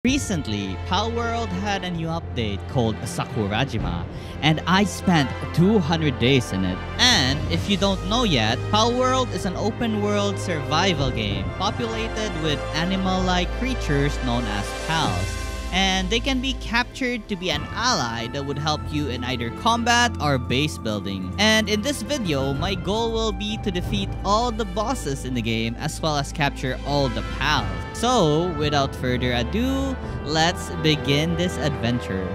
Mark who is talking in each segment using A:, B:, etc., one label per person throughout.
A: Recently, Palworld had a new update called Sakurajima, and I spent 200 days in it. And if you don't know yet, Palworld is an open-world survival game populated with animal-like creatures known as pals. And they can be captured to be an ally that would help you in either combat or base building. And in this video, my goal will be to defeat all the bosses in the game as well as capture all the pals. So, without further ado, let's begin this adventure.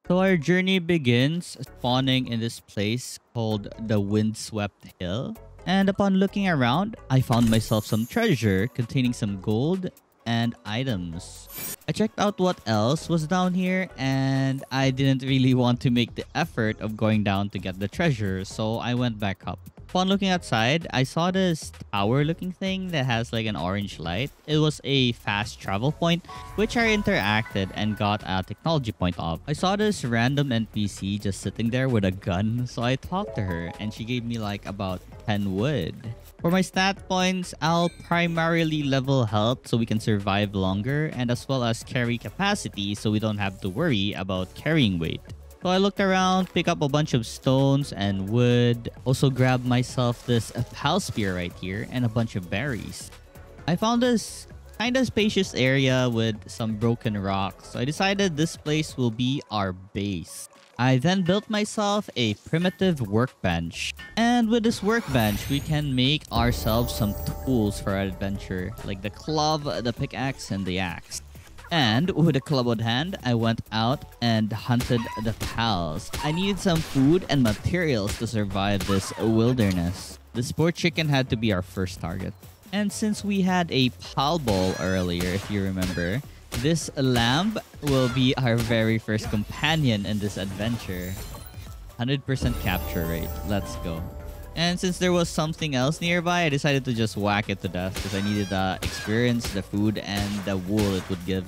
A: So our journey begins spawning in this place called the Windswept Hill. And upon looking around, I found myself some treasure containing some gold and items. I checked out what else was down here, and I didn't really want to make the effort of going down to get the treasure, so I went back up. Upon looking outside, I saw this tower looking thing that has like an orange light. It was a fast travel point, which I interacted and got a technology point of. I saw this random NPC just sitting there with a gun, so I talked to her and she gave me like about 10 wood. For my stat points, I'll primarily level health so we can survive longer, and as well as carry capacity so we don't have to worry about carrying weight. So I looked around, picked up a bunch of stones and wood. Also grabbed myself this pal spear right here and a bunch of berries. I found this kind of spacious area with some broken rocks. So I decided this place will be our base. I then built myself a primitive workbench. And with this workbench, we can make ourselves some tools for our adventure, like the club, the pickaxe, and the axe. And with a club on hand, I went out and hunted the pals. I needed some food and materials to survive this wilderness. The sport chicken had to be our first target. And since we had a pal ball earlier, if you remember, this lamb will be our very first companion in this adventure. 100% capture rate. Let's go. And since there was something else nearby, I decided to just whack it to death because I needed the experience, the food, and the wool it would give.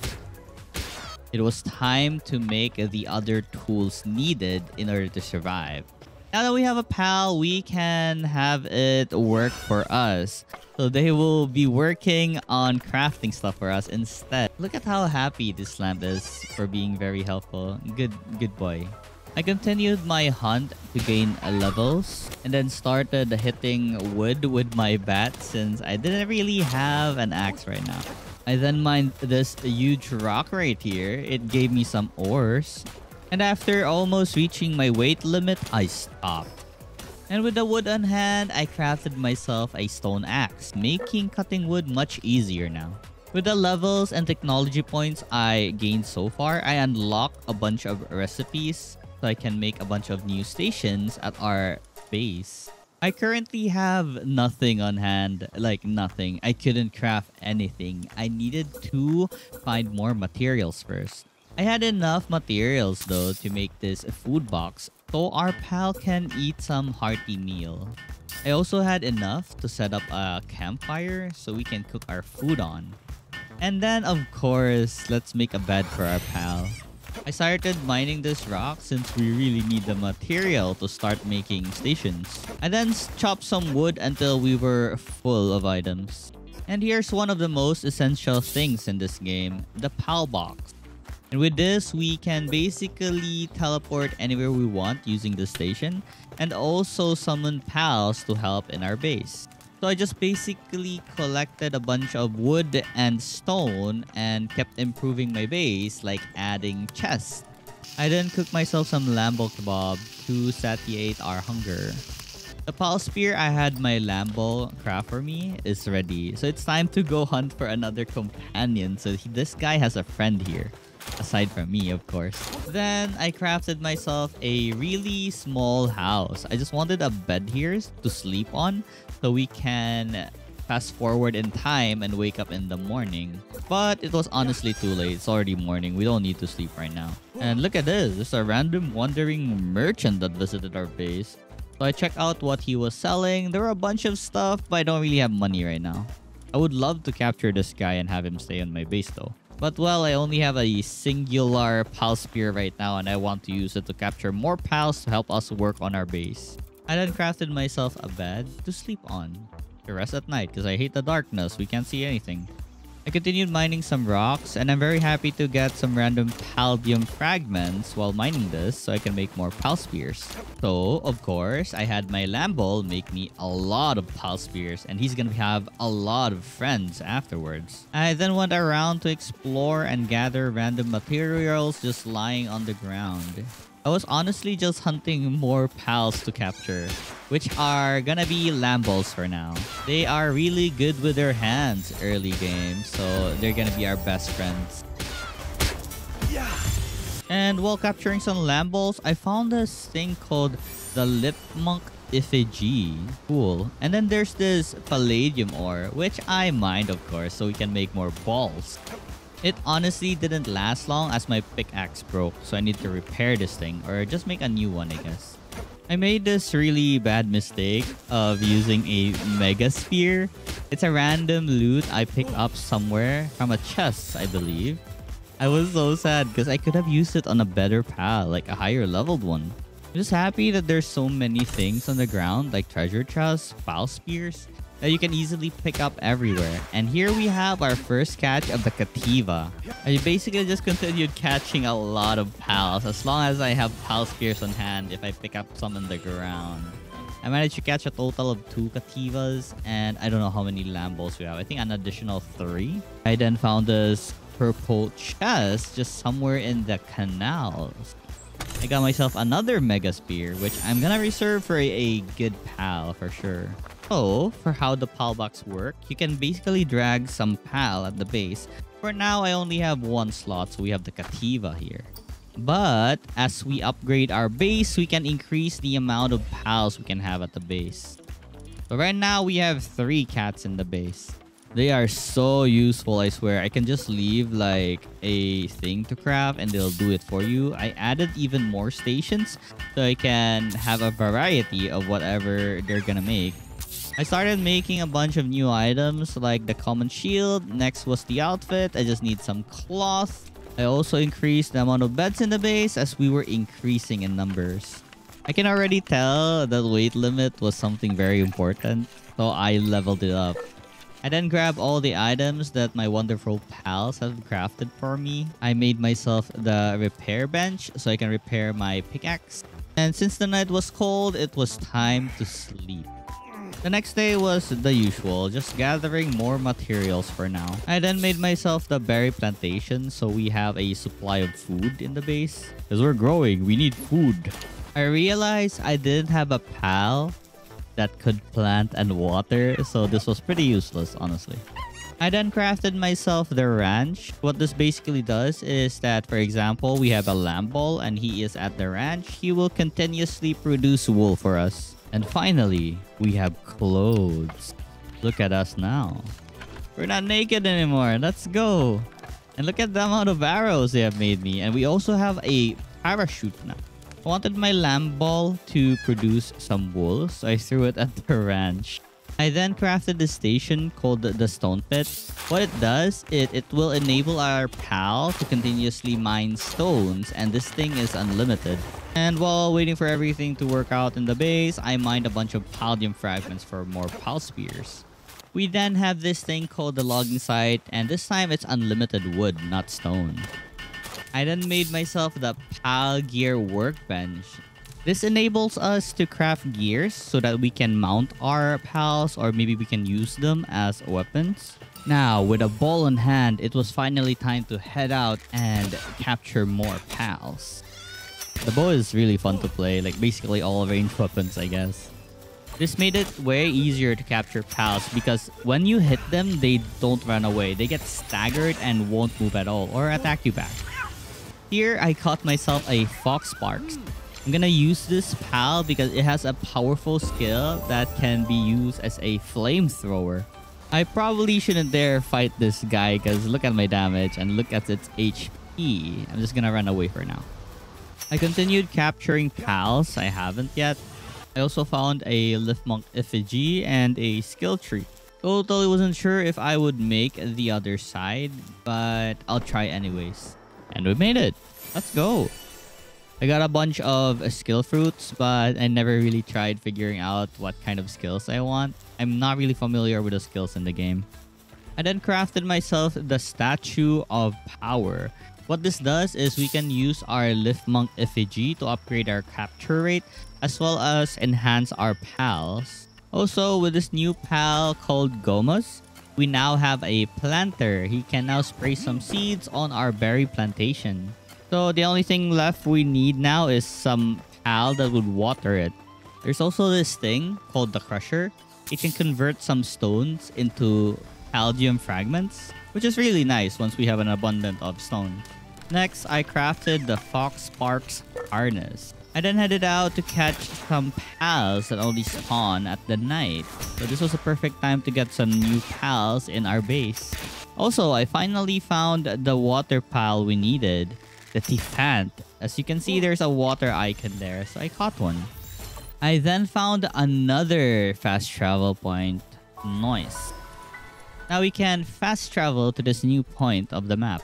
A: It was time to make the other tools needed in order to survive. Now that we have a pal, we can have it work for us. So they will be working on crafting stuff for us instead. Look at how happy this lamp is for being very helpful. Good boy. I continued my hunt to gain levels and then started hitting wood with my bat since I didn't really have an axe right now. I then mined this huge rock right here. It gave me some ores. And after almost reaching my weight limit, I stopped. And with the wood on hand, I crafted myself a stone axe, making cutting wood much easier now. With the levels and technology points I gained so far, I unlocked a bunch of recipes so I can make a bunch of new stations at our base. I currently have nothing on hand, like nothing. I couldn't craft anything. I needed to find more materials first. I had enough materials though to make this food box so our pal can eat some hearty meal. I also had enough to set up a campfire so we can cook our food on. And then of course, let's make a bed for our pal. I started mining this rock since we really need the material to start making stations. I then chopped some wood until we were full of items. And here's one of the most essential things in this game, the pal box. And with this, we can basically teleport anywhere we want using the station and also summon pals to help in our base. So I just basically collected a bunch of wood and stone and kept improving my base, like adding chests. I then cooked myself some lambo kebab to satiate our hunger. The pal spear I had my lambo craft for me is ready. So it's time to go hunt for another companion. So this guy has a friend here. Aside from me, of course. Then I crafted myself a really small house. I just wanted a bed here to sleep on so we can fast forward in time and wake up in the morning. But it was honestly too late. It's already morning. We don't need to sleep right now. And look at this. There's a random wandering merchant that visited our base. So I checked out what he was selling. There were a bunch of stuff, but I don't really have money right now. I would love to capture this guy and have him stay on my base though. But well, I only have a singular pal spear right now and I want to use it to capture more pals to help us work on our base. I then crafted myself a bed to sleep on. To rest at night because I hate the darkness. We can't see anything. I continued mining some rocks, and I'm very happy to get some random paldium fragments while mining this so I can make more pal spears. So, of course, I had my Lambo make me a lot of pal spears, and he's gonna have a lot of friends afterwards. I then went around to explore and gather random materials just lying on the ground. I was honestly just hunting more pals to capture, which are gonna be Lambos for now. They are really good with their hands early game, so they're gonna be our best friends. And while capturing some Lambos, I found this thing called the Lip Monk Effigy. Cool. And then there's this Palladium ore, which I mined of course, so we can make more balls. It honestly didn't last long as my pickaxe broke, so I need to repair this thing or just make a new one, I guess. I made this really bad mistake of using a Mega Spear. It's a random loot I picked up somewhere from a chest, I believe. I was so sad because I could have used it on a better pal, like a higher leveled one. I'm just happy that there's so many things on the ground, like treasure chests, pal spears, that you can easily pick up everywhere. And here we have our first catch of the Cativa. I basically just continued catching a lot of pals as long as I have pal spears on hand if I pick up some on the ground. I managed to catch a total of 2 Cativas, and I don't know how many Lambos we have. I think an additional 3. I then found this purple chest just somewhere in the canals. I got myself another Mega Spear, which I'm gonna reserve for a good pal for sure. So, for how the pal box work, you can basically drag some pal at the base. For now, I only have 1 slot, so we have the Cativa here. But, as we upgrade our base, we can increase the amount of pals we can have at the base. So right now, we have 3 cats in the base. They are so useful, I swear. I can just leave like a thing to craft and they'll do it for you. I added even more stations so I can have a variety of whatever they're gonna make. I started making a bunch of new items like the common shield. Next was the outfit. I just need some cloth. I also increased the amount of beds in the base as we were increasing in numbers. I can already tell that weight limit was something very important, so I leveled it up. I then grabbed all the items that my wonderful pals have crafted for me. I made myself the repair bench so I can repair my pickaxe. And since the night was cold, it was time to sleep. The next day was the usual, just gathering more materials for now. I then made myself the berry plantation so we have a supply of food in the base. Because we're growing, we need food. I realized I didn't have a pal that could plant and water, so this was pretty useless, honestly. I then crafted myself the ranch. What this basically does is that, for example, we have a Lambo and he is at the ranch. He will continuously produce wool for us. And finally, we have clothes. Look at us now. We're not naked anymore. Let's go. And look at the amount of arrows they have made me. And we also have a parachute now. I wanted my lamb ball to produce some wool, so I threw it at the ranch. I then crafted this station called the stone pit. What it does, it will enable our pal to continuously mine stones, and this thing is unlimited. And while waiting for everything to work out in the base, I mined a bunch of paldium fragments for more pal spears. We then have this thing called the logging site, and this time it's unlimited wood, not stone. I then made myself the pal gear workbench. This enables us to craft gears so that we can mount our pals or maybe we can use them as weapons. Now, with a ball in hand, it was finally time to head out and capture more pals. The bow is really fun to play, like basically all ranged weapons, I guess. This made it way easier to capture pals because when you hit them, they don't run away. They get staggered and won't move at all or attack you back. Here, I caught myself a Fox Sparks. I'm gonna use this pal because it has a powerful skill that can be used as a flamethrower. I probably shouldn't dare fight this guy because look at my damage and look at its HP. I'm just gonna run away for now. I continued capturing pals. I haven't yet. I also found a Lift Monk Effigy and a skill tree. Totally wasn't sure if I would make the other side, but I'll try anyways. And we made it. Let's go. I got a bunch of skill fruits, but I never really tried figuring out what kind of skills I want. I'm not really familiar with the skills in the game. I then crafted myself the Statue of Power. What this does is we can use our Lift Monk effigy to upgrade our capture rate as well as enhance our pals. Also, with this new pal called Gomas, we now have a planter. He can now spray some seeds on our berry plantation. So the only thing left we need now is some pal that would water it. There's also this thing called the Crusher. It can convert some stones into Paldium fragments, which is really nice once we have an abundance of stone. Next, I crafted the Fox Sparks harness. I then headed out to catch some pals that only spawn at the night. So this was a perfect time to get some new pals in our base. Also, I finally found the water pal we needed, the Tifant. As you can see, there's a water icon there, so I caught one. I then found another fast travel point, Noise. Now we can fast travel to this new point of the map.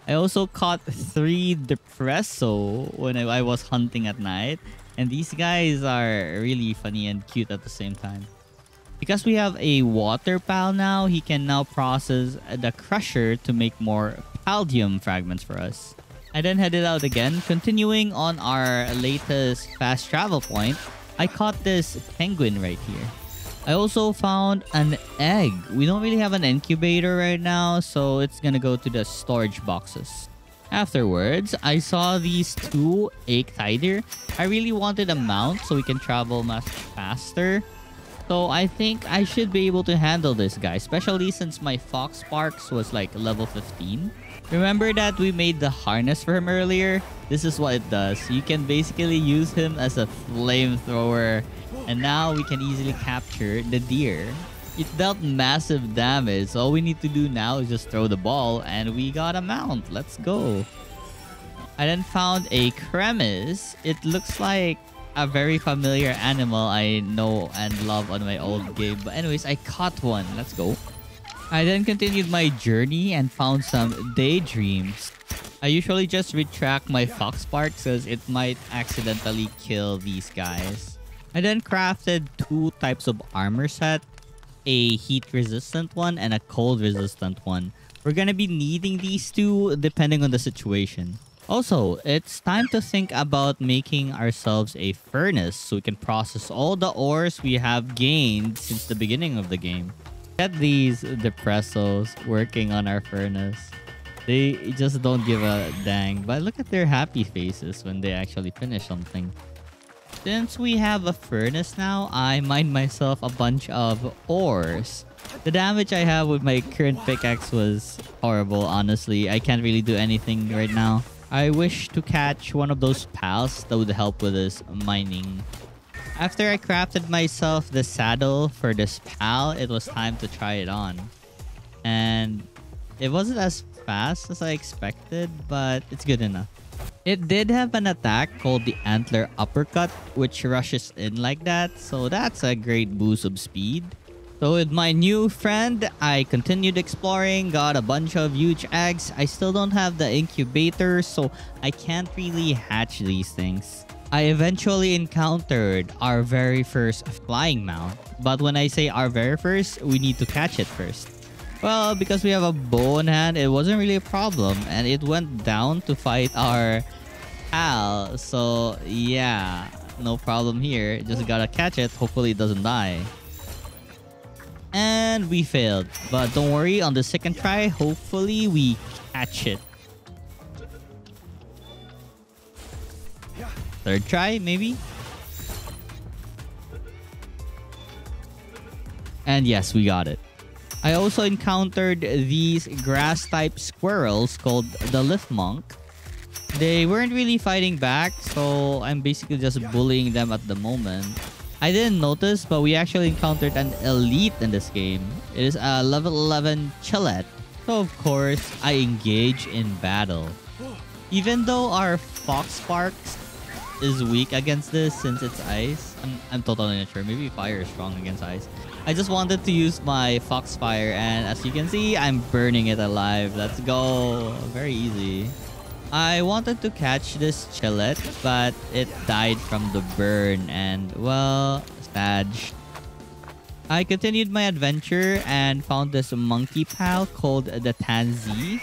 A: I also caught 3 Depresso when I was hunting at night. And these guys are really funny and cute at the same time. Because we have a water pal now, he can now process the Crusher to make more Paldium fragments for us. I then headed out again, continuing on our latest fast travel point. I caught this penguin right here. I also found an egg. We don't really have an incubator right now, so it's gonna go to the storage boxes. Afterwards, I saw these 2 Ictider. I really wanted a mount so we can travel much faster. So I think I should be able to handle this guy, especially since my Fox Sparks was like level 15. Remember that we made the harness for him earlier? This is what it does. You can basically use him as a flamethrower. And now we can easily capture the deer. It dealt massive damage. All we need to do now is just throw the ball and we got a mount. Let's go. I then found a Cremis. It looks like a very familiar animal I know and love on my old game. But anyways, I caught one. Let's go. I then continued my journey and found some Daydreams. I usually just retract my Fox Sparks because it might accidentally kill these guys. I then crafted 2 types of armor set. A heat resistant one and a cold resistant one. We're gonna be needing these 2 depending on the situation. Also, it's time to think about making ourselves a furnace so we can process all the ores we have gained since the beginning of the game. Get these Depressos working on our furnace. They just don't give a dang, but look at their happy faces when they actually finish something. Since we have a furnace now, I mined myself a bunch of ores. The damage I have with my current pickaxe was horrible, honestly. I can't really do anything right now. I wish to catch one of those pals that would help with this mining. After I crafted myself the saddle for this pal, it was time to try it on. And it wasn't as fast as I expected, but it's good enough. It did have an attack called the Antler Uppercut, which rushes in like that, so that's a great boost of speed. So with my new friend, I continued exploring, got a bunch of huge eggs. I still don't have the incubator, so I can't really hatch these things. I eventually encountered our very first flying mount. But when I say our very first, we need to catch it first. Well, because we have a bow in hand, it wasn't really a problem. And it went down to fight our pal. So, yeah, no problem here. Just gotta catch it. Hopefully it doesn't die. And we failed. But don't worry, on the second try, hopefully we catch it. Third try, maybe? And yes, we got it. I also encountered these grass-type squirrels called the Lift Monk. They weren't really fighting back, so I'm basically just bullying them at the moment. I didn't notice, but we actually encountered an elite in this game. It is a level 11 Chillet. So of course, I engage in battle. Even though our Fox Sparks is weak against this since it's ice, I'm totally not sure. Maybe fire is strong against ice. I just wanted to use my Foxfire, and as you can see, I'm burning it alive. Let's go. Very easy. I wanted to catch this Chillet, but it died from the burn, and well, sad. I continued my adventure and found this monkey pal called the Tanzi.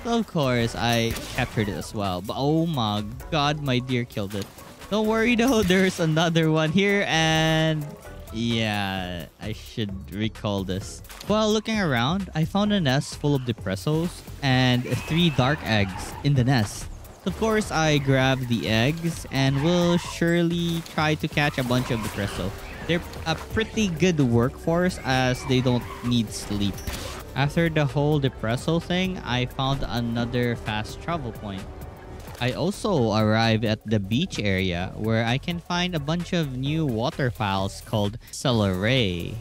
A: Of course, I captured it as well. But oh my god, my deer killed it. Don't worry though, there's another one here and... yeah, I should recall this. While looking around, I found a nest full of depressos and 3 dark eggs in the nest. Of course, I grabbed the eggs and will surely try to catch a bunch of depresso. They're a pretty good workforce as they don't need sleep. After the whole depresso thing, I found another fast travel point. I also arrived at the beach area where I can find a bunch of new waterfowls called Celery.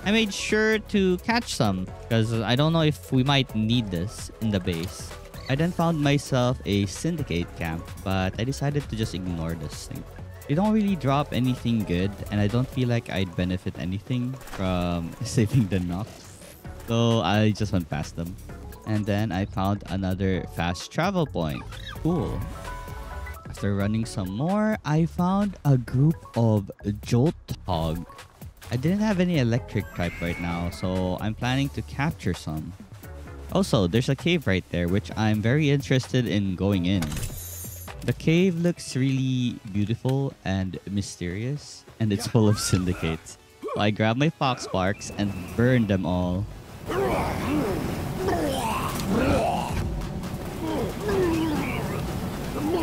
A: I made sure to catch some because I don't know if we might need this in the base. I then found myself a syndicate camp, but I decided to just ignore this thing. They don't really drop anything good, and I don't feel like I'd benefit anything from saving the Nox. So I just went past them. And then I found another fast travel point. Cool. After running some more, I found a group of Jolthog. I didn't have any electric type right now, so I'm planning to capture some. Also, there's a cave right there, which I'm very interested in going in. The cave looks really beautiful and mysterious, and it's full of syndicates. So I grabbed my fox sparks and burned them all.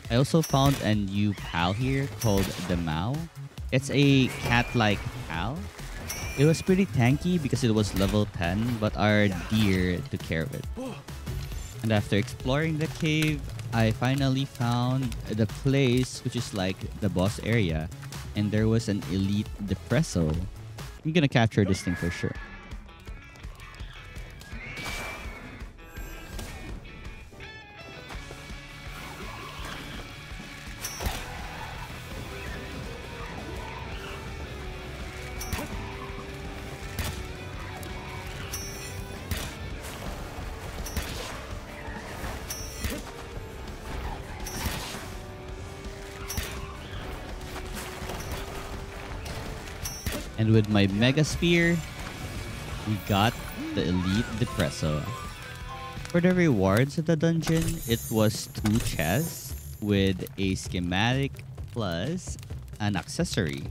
A: I also found a new pal here called the Mao. It's a cat-like pal. It was pretty tanky because it was level 10, but our deer took care of it. And after exploring the cave, I finally found the place which is like the boss area. And there was an elite depresso. I'm gonna capture this thing for sure. And with my Mega Spear, we got the Elite Depresso. For the rewards of the dungeon, it was 2 chests with a schematic plus an accessory.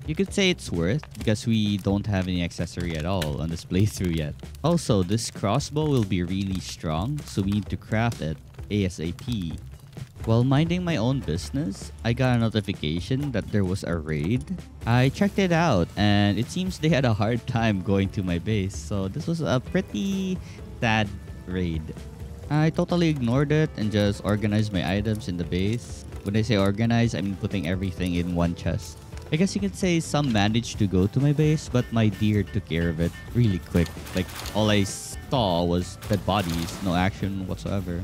A: You could say it's worth because we don't have any accessory at all on this playthrough yet. Also, this crossbow will be really strong, so we need to craft it ASAP. While minding my own business, I got a notification that there was a raid. I checked it out and it seems they had a hard time going to my base, so this was a pretty sad raid. I totally ignored it and just organized my items in the base. When I say organize, I mean putting everything in one chest. I guess you could say some managed to go to my base, but my deer took care of it really quick. Like, all I saw was dead bodies, no action whatsoever.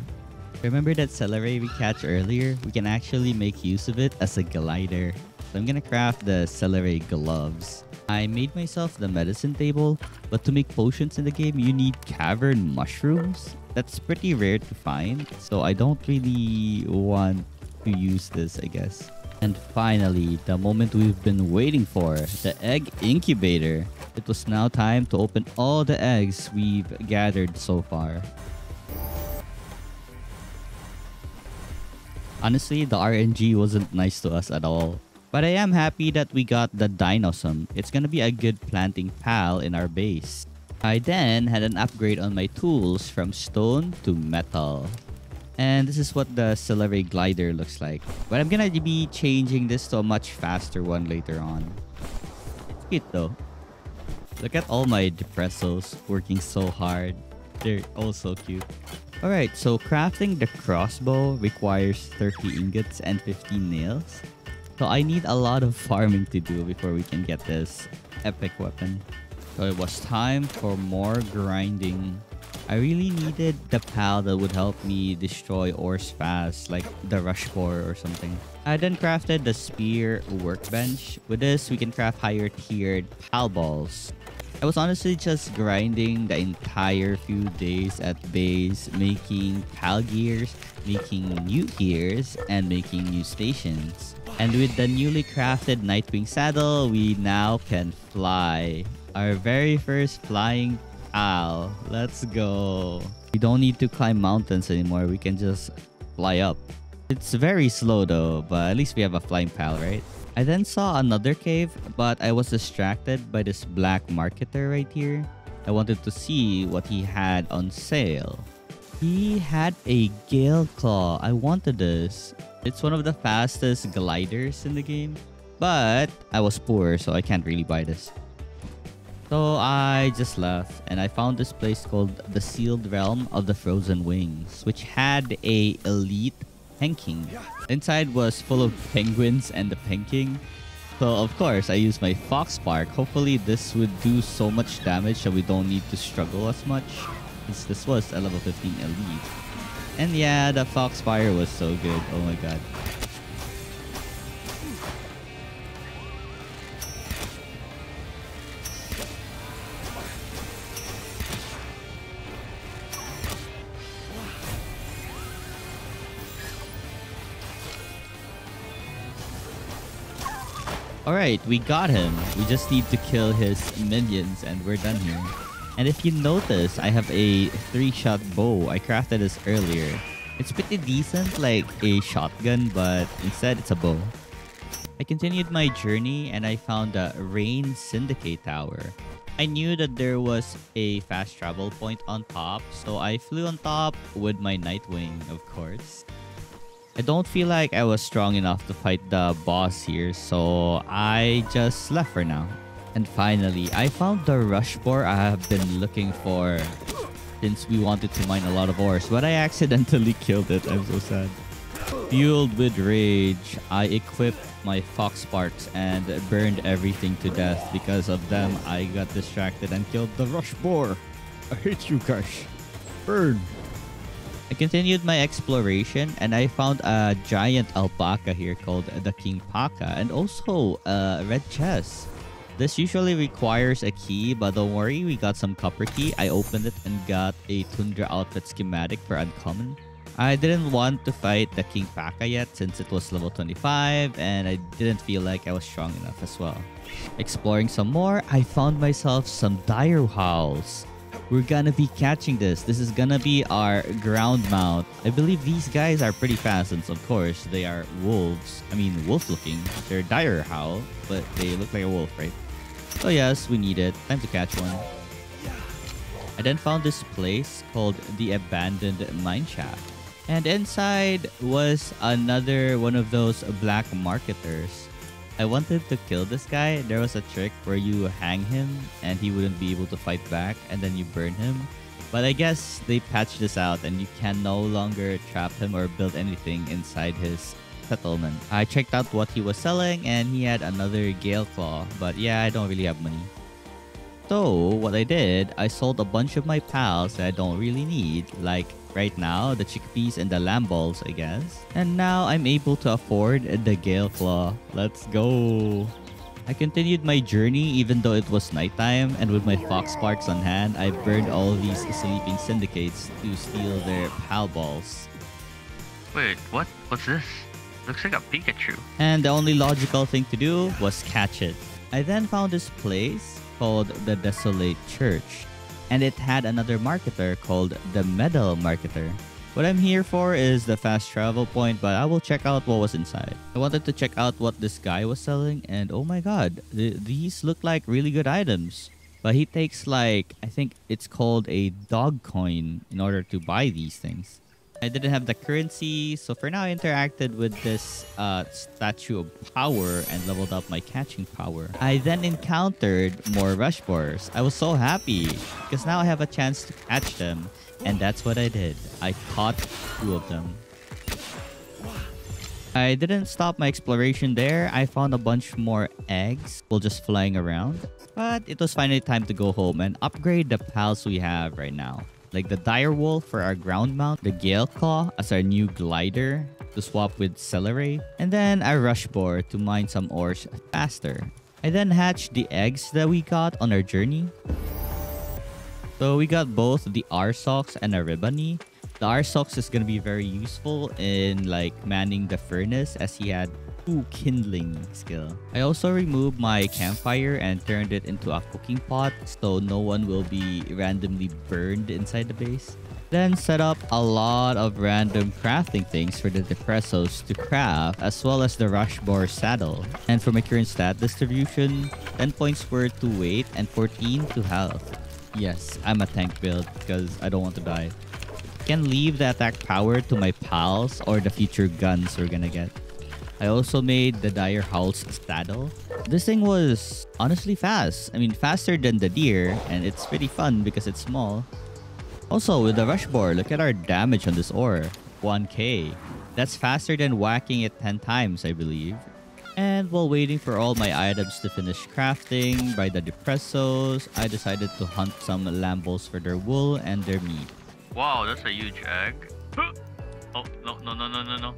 A: Remember that celery we catch earlier? We can actually make use of it as a glider. So I'm gonna craft the celery gloves. I made myself the medicine table, but to make potions in the game, you need cavern mushrooms. That's pretty rare to find, so I don't really want to use this, I guess. And finally, the moment we've been waiting for, the egg incubator. It was now time to open all the eggs we've gathered so far. Honestly, the RNG wasn't nice to us at all. But I am happy that we got the Dinosum. It's gonna be a good planting pal in our base. I then had an upgrade on my tools from stone to metal. And this is what the celery glider looks like. But I'm gonna be changing this to a much faster one later on. It's cute though. Look at all my depressos working so hard. They're all so cute. Alright, so crafting the crossbow requires 30 ingots and 15 nails. So I need a lot of farming to do before we can get this epic weapon. So it was time for more grinding. I really needed the pal that would help me destroy ores fast, like the rush core or something. I then crafted the spear workbench. With this, we can craft higher tiered pal balls. I was honestly just grinding the entire few days at base, making pal gears, making new gears, and making new stations. And with the newly crafted Nightwing saddle, we now can fly. Our very first flying pal. Let's go. We don't need to climb mountains anymore. We can just fly up. It's very slow though, but at least we have a flying pal, right? I then saw another cave, but I was distracted by this black marketer right here. I wanted to see what he had on sale. He had a Gale Claw. I wanted this. It's one of the fastest gliders in the game. But I was poor, so I can't really buy this. So I just left and I found this place called the Sealed Realm of the Frozen Wings, which had a elite Penking. Inside was full of penguins and the Penking. So of course I used my Fox Spark. Hopefully this would do so much damage so we don't need to struggle as much. Since this was a level 15 elite. And yeah, the Foxfire was so good. Oh my god. Alright, we got him. We just need to kill his minions and we're done here. And if you notice, I have a 3-shot bow. I crafted this earlier. It's pretty decent, like a shotgun, but instead it's a bow. I continued my journey and I found the Rain Syndicate Tower. I knew that there was a fast travel point on top, so I flew on top with my Nightwing, of course. I don't feel like I was strong enough to fight the boss here, so I just left for now. And finally, I found the rush boar I have been looking for since we wanted to mine a lot of ores, but I accidentally killed it. I'm so sad. Fueled with rage, I equipped my Fox Sparks and burned everything to death. Because of them, I got distracted and killed the rush boar. I hate you guys. Burn. I continued my exploration and I found a giant alpaca here called the King Paka and also a red chest. This usually requires a key, but don't worry, we got some copper key. I opened it and got a Tundra outfit schematic for uncommon. I didn't want to fight the King Paka yet since it was level 25 and I didn't feel like I was strong enough as well. Exploring some more, I found myself some dire howls. We're gonna be catching this. This is gonna be our ground mount. I believe these guys are pretty fast since of course they are wolves. I mean wolf looking. They're dire howl, but they look like a wolf, right? So yes, we need it. Time to catch one. I then found this place called the Abandoned Mineshaft. And inside was another one of those black marketers. I wanted to kill this guy. There was a trick where you hang him and he wouldn't be able to fight back and then you burn him. But I guess they patched this out and you can no longer trap him or build anything inside his settlement. I checked out what he was selling and he had another Gale Claw. But yeah, I don't really have money. So what I did, I sold a bunch of my pals that I don't really need. Like right now, the chickpeas and the lamb balls, I guess. And now I'm able to afford the Gale Claw. Let's go. I continued my journey even though it was nighttime, and with my Fox Sparks on hand, I burned all these sleeping syndicates to steal their pal balls.
B: Wait, what? What's this? Looks like a Pikachu.
A: And the only logical thing to do was catch it. I then found this place called the Desolate Church, and it had another marketer called the Medal Marketer. What I'm here for is the fast travel point, but I will check out what was inside. I wanted to check out what this guy was selling, and oh my god, these look like really good items. But he takes like, I think it's called a dog coin in order to buy these things. I didn't have the currency, so for now I interacted with this statue of power and leveled up my catching power. I then encountered more rush boars. I was so happy because now I have a chance to catch them, and that's what I did. I caught 2 of them. I didn't stop my exploration there. I found a bunch more eggs while just flying around, but it was finally time to go home and upgrade the pals we have right now. Like the Dire Wolf for our ground mount, the Gale Claw as our new glider to swap with Celeray, and then our Rush Boar to mine some ores faster. I then hatched the eggs that we got on our journey. So we got both the Arsox and a Ribani. The Arsox is going to be very useful in like manning the furnace as he had Ooh, kindling skill. I also removed my campfire and turned it into a cooking pot so no one will be randomly burned inside the base. Then set up a lot of random crafting things for the depressos to craft, as well as the Rushmore saddle. And for my current stat distribution, 10 points were to weight and 14 to health. Yes, I'm a tank build because I don't want to die. Can leave the attack power to my pals or the future guns we're gonna get. I also made the Dire Howl's saddle. This thing was honestly fast. I mean, faster than the deer, and it's pretty fun because it's small. Also, with the Rushmore, look at our damage on this ore. 1k. That's faster than whacking it 10 times, I believe. And while waiting for all my items to finish crafting by the depressos, I decided to hunt some lambos for their wool and their meat.
B: Wow, that's a huge egg. Oh, no, no, no, no, no, no.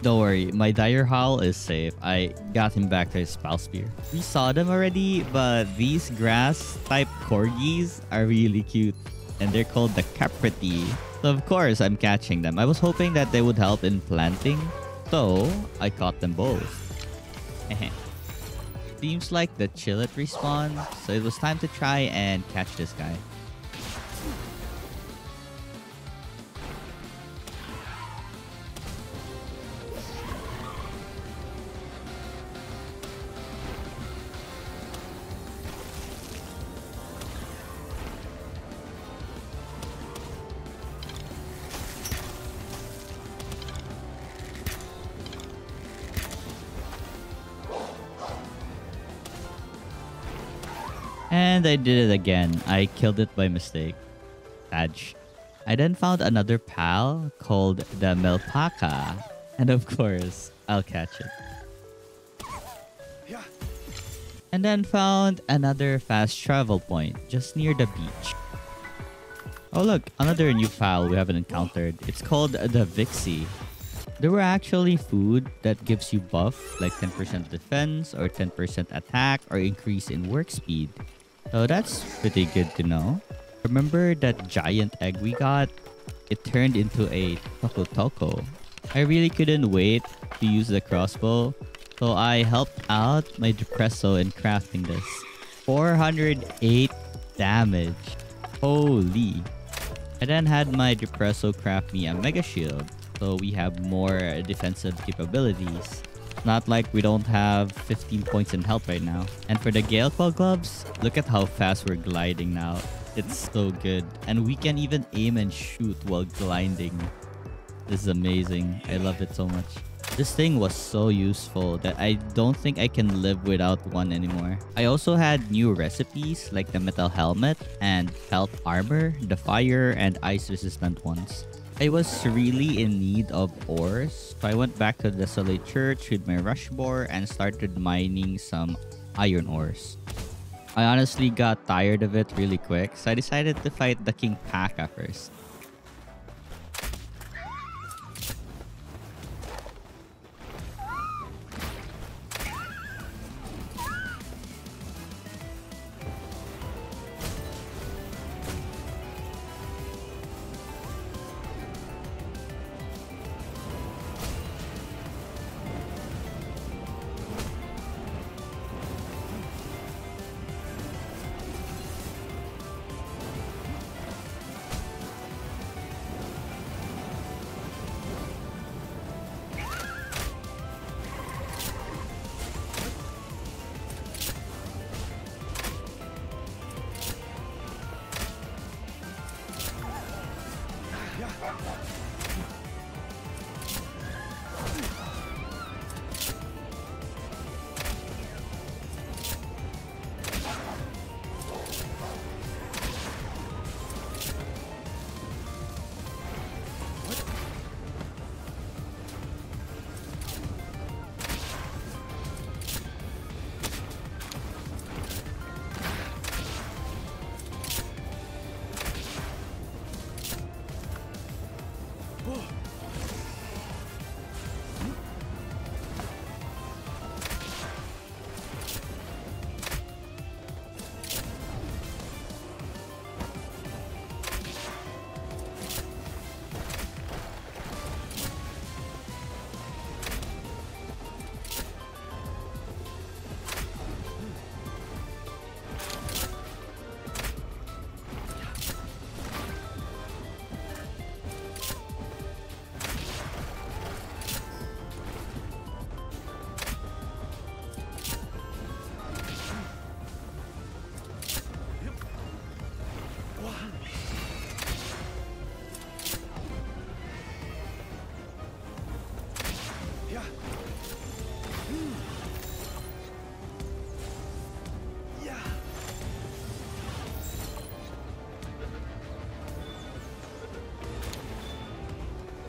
A: Don't worry, my Dire Howl is safe. I got him back to his spell spear. We saw them already, but these grass-type corgis are really cute. And they're called the Capriti. So of course, I'm catching them. I was hoping that they would help in planting. So, I caught them both. Seems like the Chillet respawned, so it was time to try and catch this guy. And I did it again. I killed it by mistake. Sadge. I then found another pal called the Melpaka. And of course, I'll catch it. And then found another fast travel point just near the beach. Oh look, another new pal we haven't encountered. It's called the Vixie. There were actually food that gives you buff like 10% defense or 10% attack or increase in work speed. So that's pretty good to know. Remember that giant egg we got? It turned into a Toko Toko. I really couldn't wait to use the crossbow, so I helped out my Depresso in crafting this. 408 damage. Holy. I then had my Depresso craft me a Mega Shield, so we have more defensive capabilities. Not like we don't have 15 points in health right now. And for the Gale Claw gloves, look at how fast we're gliding now. It's so good. And we can even aim and shoot while gliding. This is amazing. I love it so much. This thing was so useful that I don't think I can live without one anymore. I also had new recipes like the metal helmet and health armor, the fire and ice resistant ones. I was really in need of ores, so I went back to the Desolate Church with my Rushmore and started mining some iron ores. I honestly got tired of it really quick, so I decided to fight the King Paka first.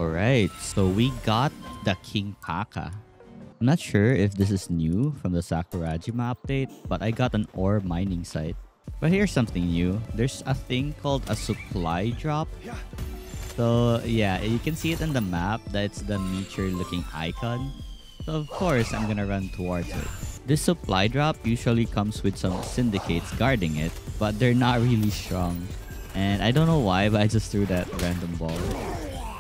A: Alright, so we got the King Paka. I'm not sure if this is new from the Sakurajima update, but I got an ore mining site. But here's something new. There's a thing called a supply drop. So yeah, you can see it in the map that it's the meteor looking icon. So of course, I'm gonna run towards it. This supply drop usually comes with some syndicates guarding it, but they're not really strong. And I don't know why, but I just threw that random ball.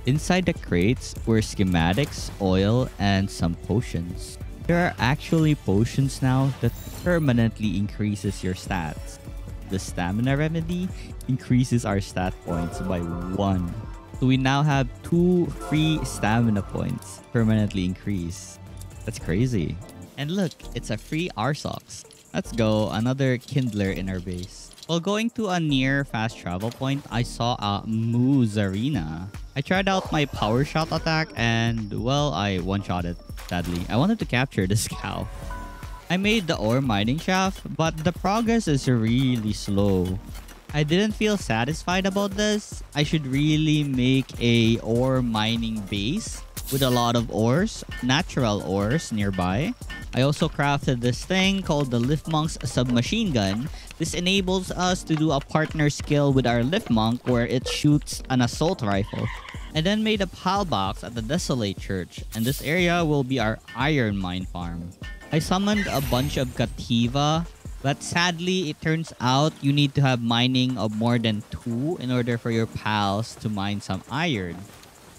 A: Inside the crates were schematics, oil, and some potions. There are actually potions now that permanently increases your stats. The stamina remedy increases our stat points by 1. So we now have 2 free stamina points permanently increased. That's crazy. And look, it's a free RSOX. Let's go, another Kindler in our base. While going to a near fast travel point, I saw a Moose Arena. I tried out my power shot attack and, well, I one-shot it, sadly. I wanted to capture this cow. I made the ore mining shaft, but the progress is really slow. I didn't feel satisfied about this. I should really make a ore mining base with a lot of ores, natural ores nearby. I also crafted this thing called the Lift Monk's submachine gun. This enables us to do a partner skill with our Lift Monk where it shoots an assault rifle. I then made a pal box at the Desolate Church, and this area will be our iron mine farm. I summoned a bunch of Kativa, but sadly it turns out you need to have mining of more than 2 in order for your pals to mine some iron.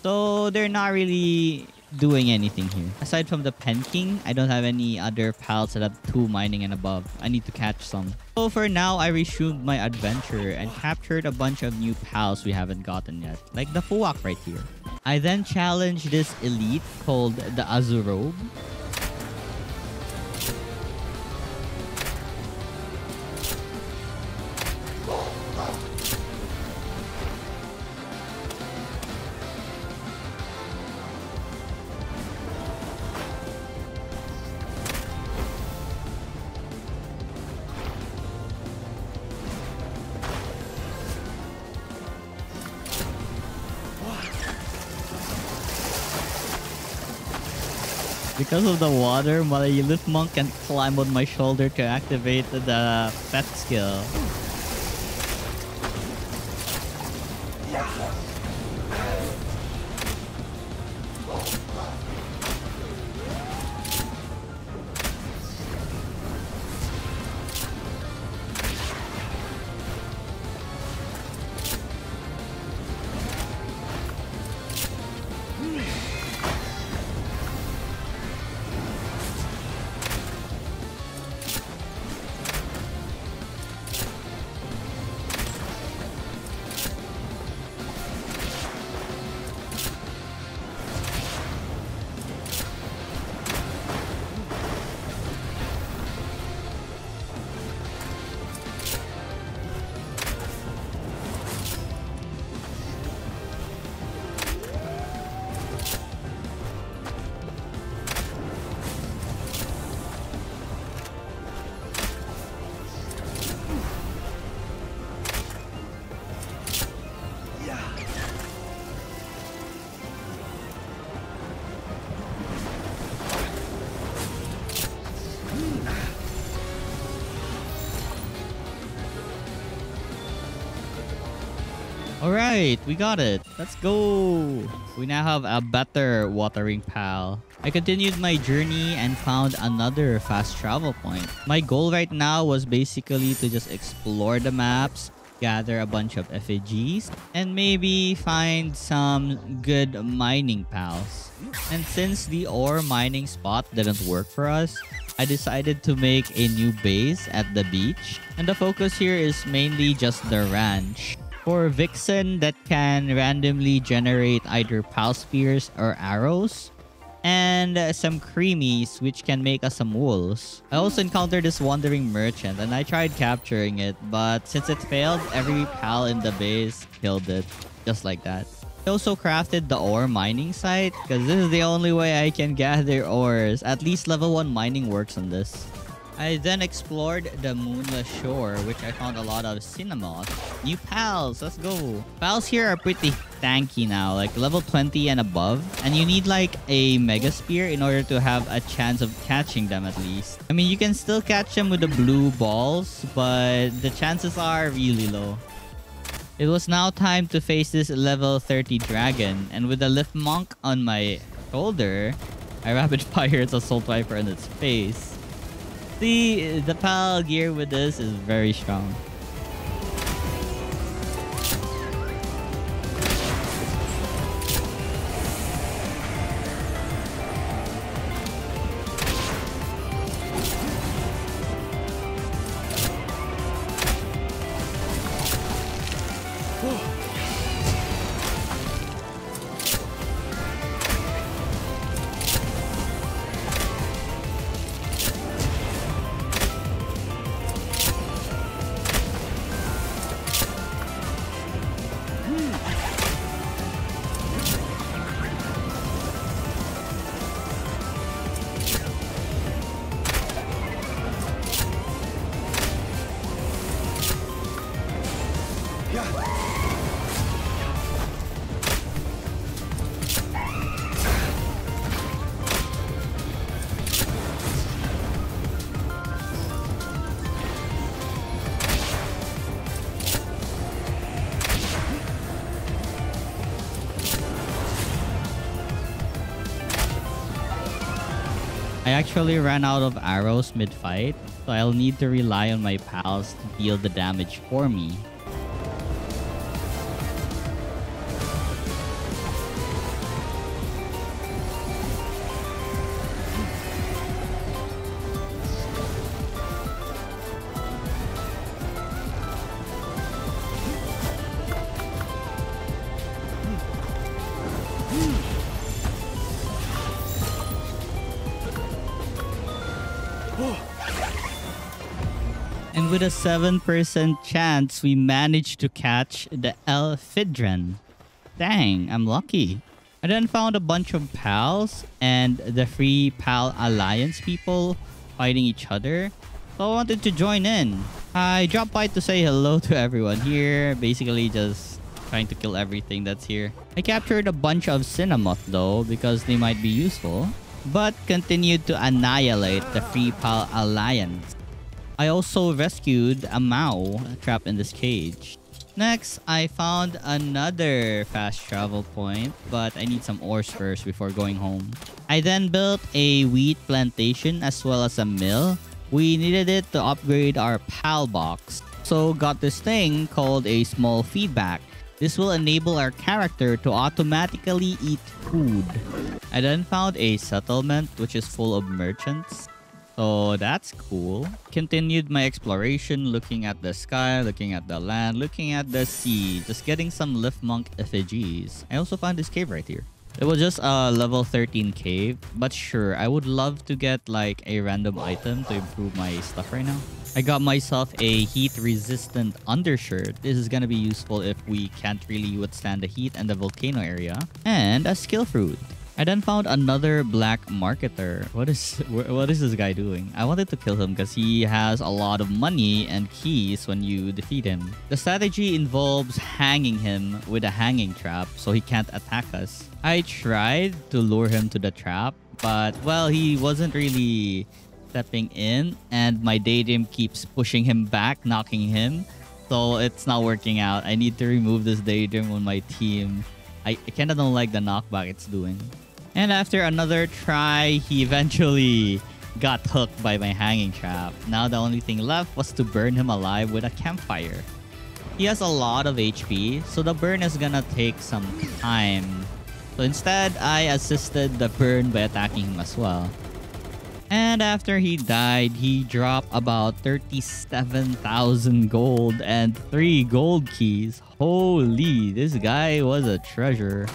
A: So they're not really doing anything here. Aside from the Pen King, I don't have any other pals that have 2 mining and above. I need to catch some. So for now, I resumed my adventure and captured a bunch of new pals we haven't gotten yet. Like the Fuwak right here. I then challenged this elite called the Azurobe. Because of the water, my Lift Monk can climb on my shoulder to activate the pet skill. Alright, we got it. Let's go. We now have a better watering pal. I continued my journey and found another fast travel point. My goal right now was basically to just explore the maps, gather a bunch of effigies, and maybe find some good mining pals. And since the ore mining spot didn't work for us, I decided to make a new base at the beach. And the focus here is mainly just the ranch. For Vixen that can randomly generate either pal spears or arrows. And some creamies which can make us some wools. I also encountered this wandering merchant and I tried capturing it, but since it failed, every pal in the base killed it. Just like that. I also crafted the ore mining site because this is the only way I can gather ores. At least level 1 mining works on this. I then explored the Moonless Shore, which I found a lot of Cinemoth. New pals, let's go. Pals here are pretty tanky now, like level 20 and above. And you need like a Mega Spear in order to have a chance of catching them at least. I mean, you can still catch them with the blue balls, but the chances are really low. It was now time to face this level 30 dragon, and with the Lift Monk on my shoulder, I rapid fired Assault Viper in its face. The PAL gear with this is very strong. I actually ran out of arrows mid-fight, so I'll need to rely on my pals to deal the damage for me. And with a 7% chance, we managed to catch the Elphidren. Dang, I'm lucky. I then found a bunch of pals and the Free Pal Alliance people fighting each other. So I wanted to join in. I dropped by to say hello to everyone here. Basically just trying to kill everything that's here. I captured a bunch of Cinemoth though because they might be useful. But continued to annihilate the Free Pal Alliance. I also rescued a Mao trapped in this cage. Next, I found another fast travel point, but I need some ores first before going home. I then built a wheat plantation as well as a mill. We needed it to upgrade our PAL box, so got this thing called a small feedback. This will enable our character to automatically eat food. I then found a settlement which is full of merchants. So that's cool. Continued my exploration, looking at the sky, looking at the land, looking at the sea, just getting some Lift Monk effigies. I also found this cave right here. It was just a level 13 cave, but sure, I would love to get like a random item to improve my stuff right now. I got myself a heat-resistant undershirt. This is gonna be useful if we can't really withstand the heat and the volcano area. And a skill fruit. I then found another black marketer. What is this guy doing? I wanted to kill him because he has a lot of money and keys when you defeat him. The strategy involves hanging him with a hanging trap so he can't attack us. I tried to lure him to the trap, but well, he wasn't really stepping in and my daydream keeps pushing him back, knocking him. So it's not working out. I need to remove this daydream on my team. I kind of don't like the knockback it's doing. And after another try, he eventually got hooked by my hanging trap. Now the only thing left was to burn him alive with a campfire. He has a lot of HP, so the burn is gonna take some time. So instead, I assisted the burn by attacking him as well. And after he died, he dropped about 37,000 gold and 3 gold keys. Holy, this guy was a treasure.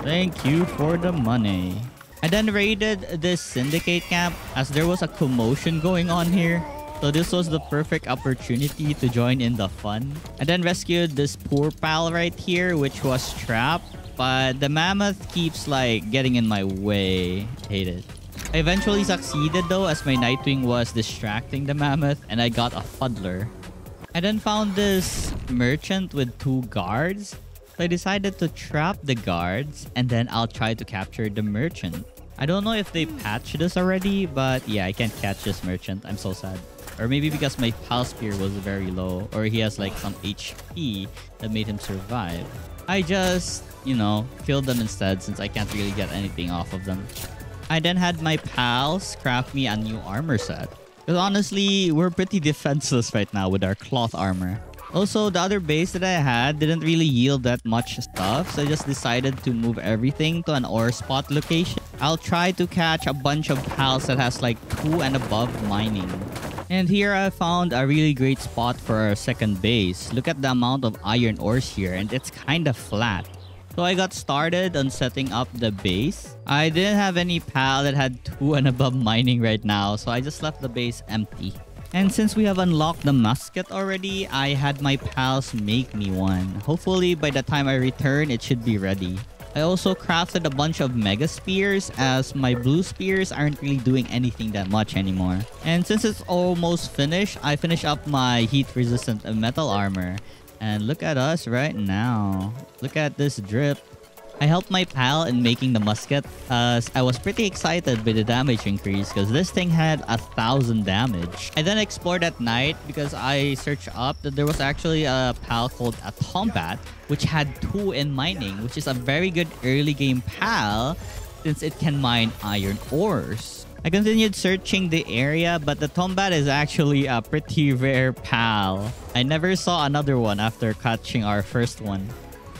A: Thank you for the money. I then raided this syndicate camp as there was a commotion going on here. So this was the perfect opportunity to join in the fun. I then rescued this poor pal right here, which was trapped. But the mammoth keeps like getting in my way. Hate it. I eventually succeeded though, as my Nightwing was distracting the mammoth and I got a fuddler. I then found this merchant with 2 guards. So I decided to trap the guards and then I'll try to capture the merchant. I don't know if they patched this already, but yeah, I can't catch this merchant. I'm so sad. Or maybe because my pal spear was very low, or he has like some HP that made him survive. I just, you know, killed them instead since I can't really get anything off of them. I then had my pals craft me a new armor set. Because honestly, we're pretty defenseless right now with our cloth armor. Also, the other base that I had didn't really yield that much stuff, so I just decided to move everything to an ore spot location. I'll try to catch a bunch of pals that has like 2 and above mining. And here I found a really great spot for our second base. Look at the amount of iron ores here, and it's kind of flat. So I got started on setting up the base. I didn't have any pal that had 2 and above mining right now, so I just left the base empty. And since we have unlocked the musket already, I had my pals make me one. Hopefully by the time I return, it should be ready. I also crafted a bunch of mega spears, as my blue spears aren't really doing anything that much anymore. And since it's almost finished, I finished up my heat resistant metal armor. And look at us right now. Look at this drip. I helped my pal in making the musket as I was pretty excited by the damage increase because this thing had 1,000 damage. I then explored at night because I searched up that there was actually a pal called a Tombat which had 2 in mining, which is a very good early game pal since it can mine iron ores. I continued searching the area, but the Tombat is actually a pretty rare pal. I never saw another one after catching our first one.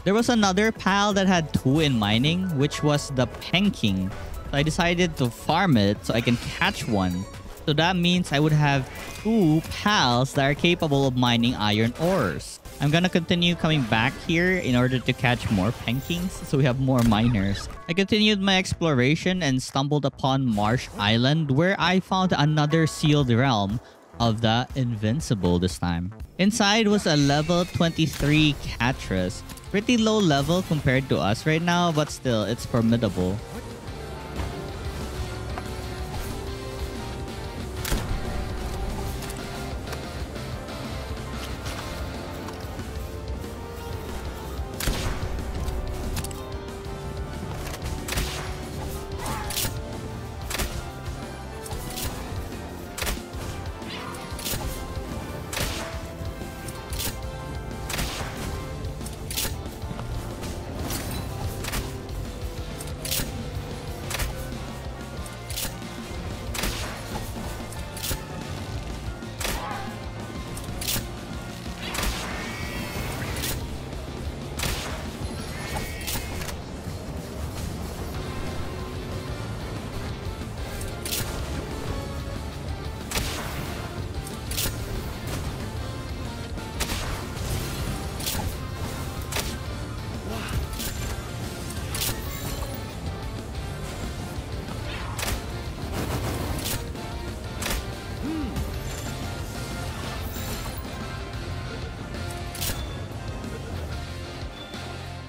A: There was another pal that had 2 in mining, which was the Penking. So I decided to farm it so I can catch one. So that means I would have 2 pals that are capable of mining iron ores. I'm gonna continue coming back here in order to catch more Penkings so we have more miners. I continued my exploration and stumbled upon Marsh Island where I found another sealed realm of the Invincible this time. Inside was a level 23 Catras. Pretty low level compared to us right now, but still, it's formidable.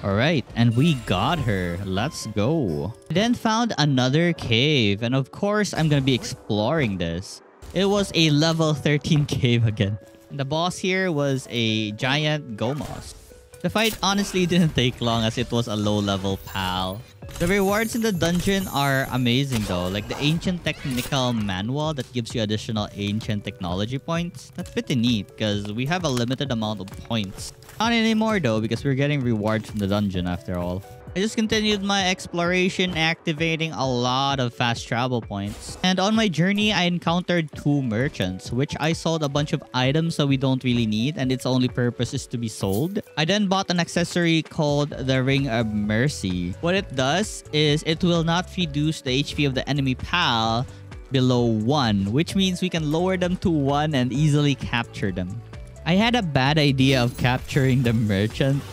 A: Alright, and we got her. Let's go. I then found another cave, and of course, I'm gonna be exploring this. It was a level 13 cave again. And the boss here was a giant Gomos. The fight honestly didn't take long as it was a low-level pal. The rewards in the dungeon are amazing though, like the ancient technical manual that gives you additional ancient technology points. That's pretty neat because we have a limited amount of points. Not anymore though because we're getting rewards from the dungeon after all. I just continued my exploration, activating a lot of fast travel points. And on my journey, I encountered 2 merchants, which I sold a bunch of items that we don't really need and its only purpose is to be sold. I then bought an accessory called the Ring of Mercy. What it does is it will not reduce the HP of the enemy pal below 1, which means we can lower them to 1 and easily capture them. I had a bad idea of capturing the merchant,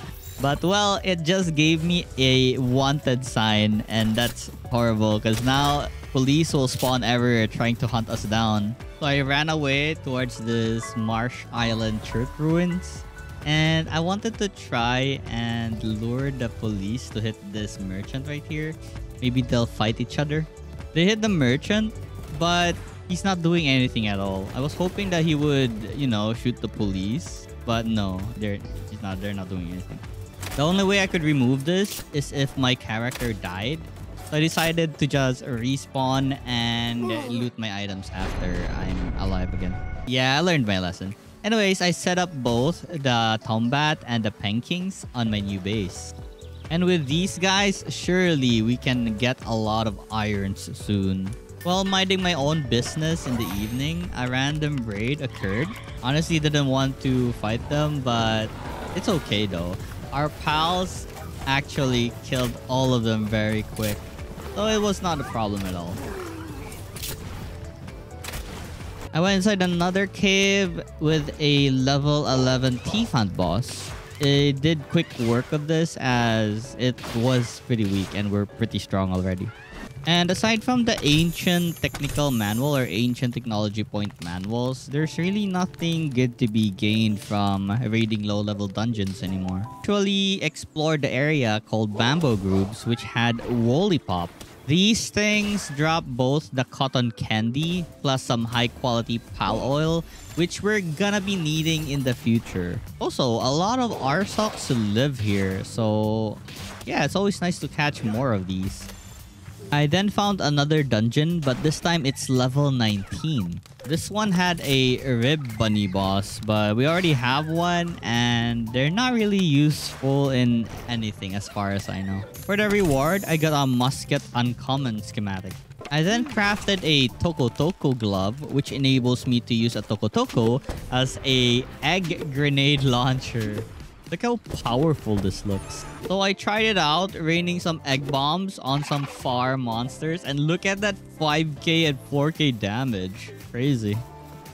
A: but well, it just gave me a wanted sign and that's horrible because now police will spawn everywhere trying to hunt us down. So I ran away towards this Marsh Island church ruins and I wanted to try and lure the police to hit this merchant right here. Maybe they'll fight each other. They hit the merchant, but he's not doing anything at all. I was hoping that he would, you know, shoot the police, but no, they're not doing anything. The only way I could remove this is if my character died. So I decided to just respawn and loot my items after I'm alive again. Yeah, I learned my lesson. Anyways, I set up both the Tombat and the Penkings on my new base. And with these guys, surely we can get a lot of irons soon. While minding my own business in the evening, a random raid occurred. Honestly, didn't want to fight them, but it's okay though. Our pals actually killed all of them very quick, so it was not a problem at all. I went inside another cave with a level 11 T-Fant boss. It did quick work of this as it was pretty weak and we're pretty strong already. And aside from the ancient technical manual or ancient technology point manuals, there's really nothing good to be gained from raiding low-level dungeons anymore. Actually explored the area called Bamboo Grooves, which had Woolipop. These things drop both the cotton candy plus some high-quality pal oil, which we're gonna be needing in the future. Also, a lot of Arsoks live here, so yeah, it's always nice to catch more of these. I then found another dungeon, but this time it's level 19. This one had a rib bunny boss, but we already have one and they're not really useful in anything as far as I know. For the reward, I got a musket uncommon schematic. I then crafted a Toko Toko glove, which enables me to use a Toko Toko as a egg grenade launcher. Look how powerful this looks. So I tried it out, raining some egg bombs on some far monsters, and look at that 5k and 4k damage. Crazy.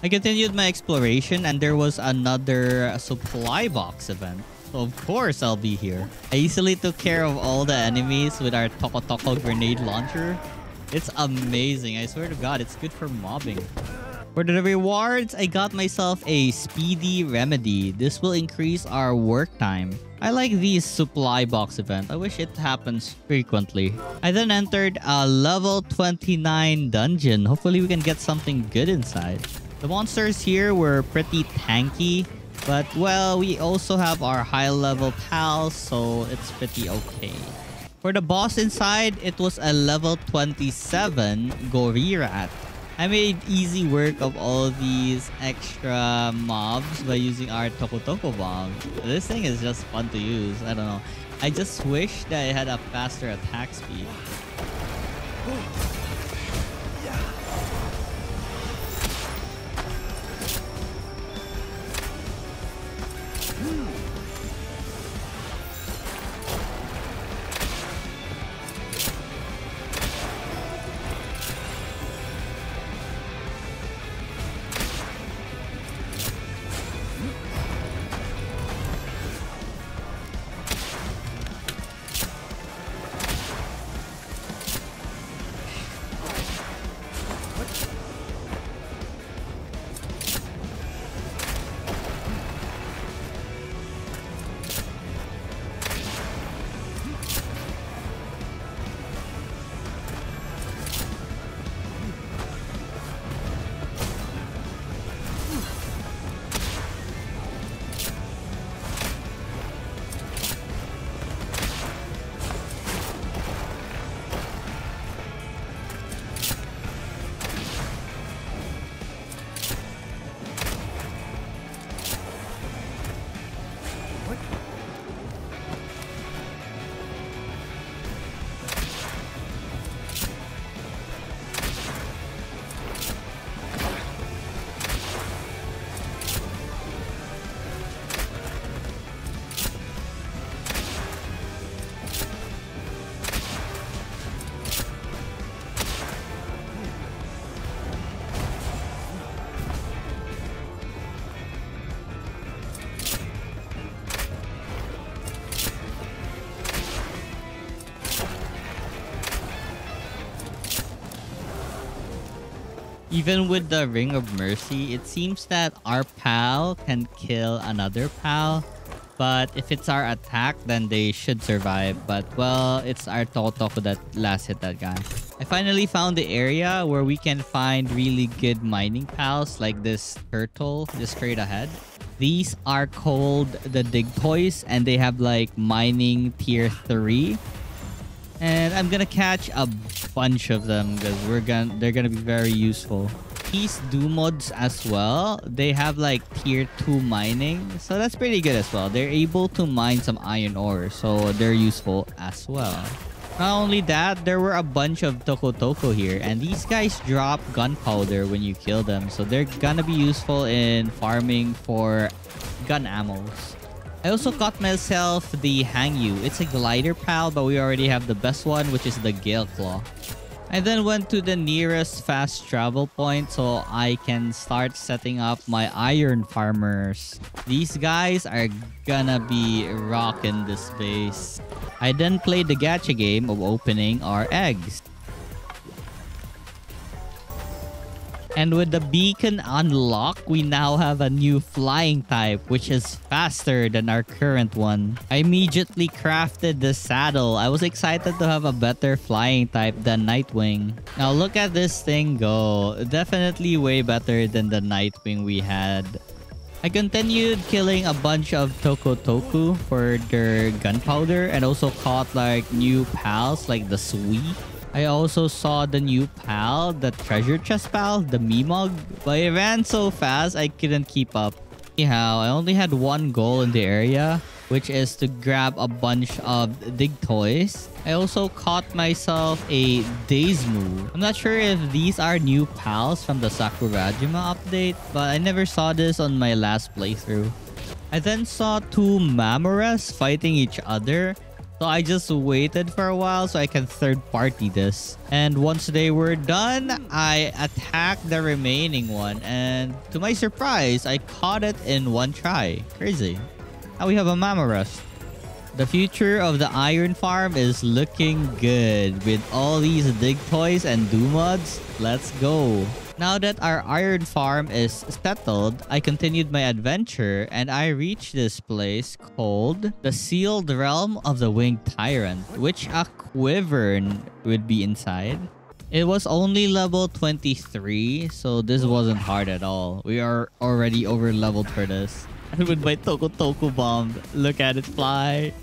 A: I continued my exploration and there was another supply box event. So of course I'll be here. I easily took care of all the enemies with our Toko Toko grenade launcher. It's amazing. I swear to God, it's good for mobbing. For the rewards, I got myself a speedy remedy. This will increase our work time. I like these supply box event. I wish it happens frequently. I then entered a level 29 dungeon. Hopefully we can get something good inside. The monsters here were pretty tanky, but well, we also have our high level pals, so it's pretty okay. For the boss inside, it was a level 27 Gorirat. I made easy work of all these extra mobs by using our Toko Toko bomb. This thing is just fun to use. I don't know. I just wish that it had a faster attack speed. Even with the Ring of Mercy, it seems that our pal can kill another pal. But if it's our attack, then they should survive. But well, it's our Totoku that last hit that guy. I finally found the area where we can find really good mining pals like this turtle just straight ahead. These are called the Dig Toys and they have like mining tier 3. And I'm gonna catch a bunch of them because they're gonna be very useful. These mods as well, they have like tier 2 mining, so that's pretty good as well. They're able to mine some iron ore, so they're useful as well. Not only that, there were a bunch of Toko here, and these guys drop gunpowder when you kill them, so they're gonna be useful in farming for gun ammos. I also caught myself the Hangyu. It's a glider pal, but we already have the best one, which is the Gale Claw. I then went to the nearest fast travel point so I can start setting up my iron farmers. These guys are gonna be rocking this base. I then played the gacha game of opening our eggs. And with the beacon unlocked, we now have a new flying type, which is faster than our current one. I immediately crafted the saddle. I was excited to have a better flying type than Nightwing. Now look at this thing go. Definitely way better than the Nightwing we had. I continued killing a bunch of Toku for their gunpowder and also caught like new pals like the Sui. I also saw the new pal, the treasure chest pal, the Mimog, but it ran so fast I couldn't keep up. Anyhow, I only had one goal in the area, which is to grab a bunch of Dig Toys. I also caught myself a Daze move. I'm not sure if these are new pals from the Sakurajima update, but I never saw this on my last playthrough. I then saw two Mamoras fighting each other. So I just waited for a while so I can third party this. And once they were done, I attacked the remaining one. And to my surprise, I caught it in one try. Crazy. Now we have a Mamoras. The future of the iron farm is looking good. With all these Dig Toys and mods, let's go. Now that our iron farm is settled, I continued my adventure and I reached this place called the Sealed Realm of the Winged Tyrant, which a Wyvern would be inside. It was only level 23, so this wasn't hard at all. We are already over leveled for this. And with my Toku bomb, look at it fly.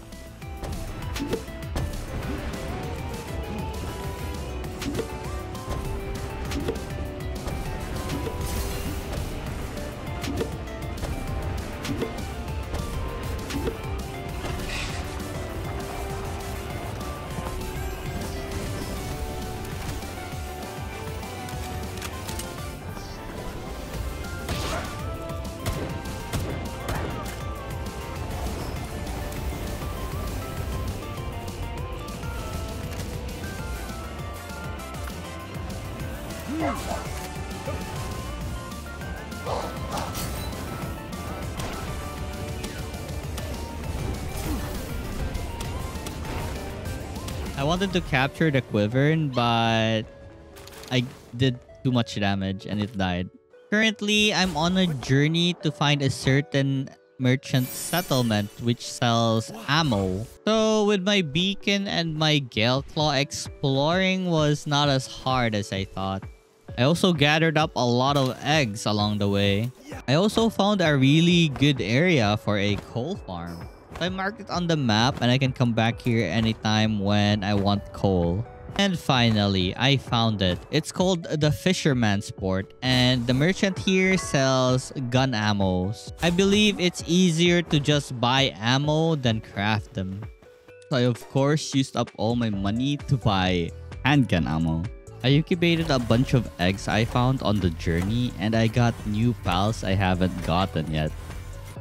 A: I wanted to capture the Wyvern, but I did too much damage and it died. Currently, I'm on a journey to find a certain merchant settlement which sells ammo. So with my beacon and my Gale Claw, exploring was not as hard as I thought. I also gathered up a lot of eggs along the way. I also found a really good area for a coal farm. I marked it on the map and I can come back here anytime when I want coal. And finally, I found it. It's called the Fisherman's Port and the merchant here sells gun ammos. I believe it's easier to just buy ammo than craft them. So I of course used up all my money to buy handgun ammo. I incubated a bunch of eggs I found on the journey and I got new pals I haven't gotten yet.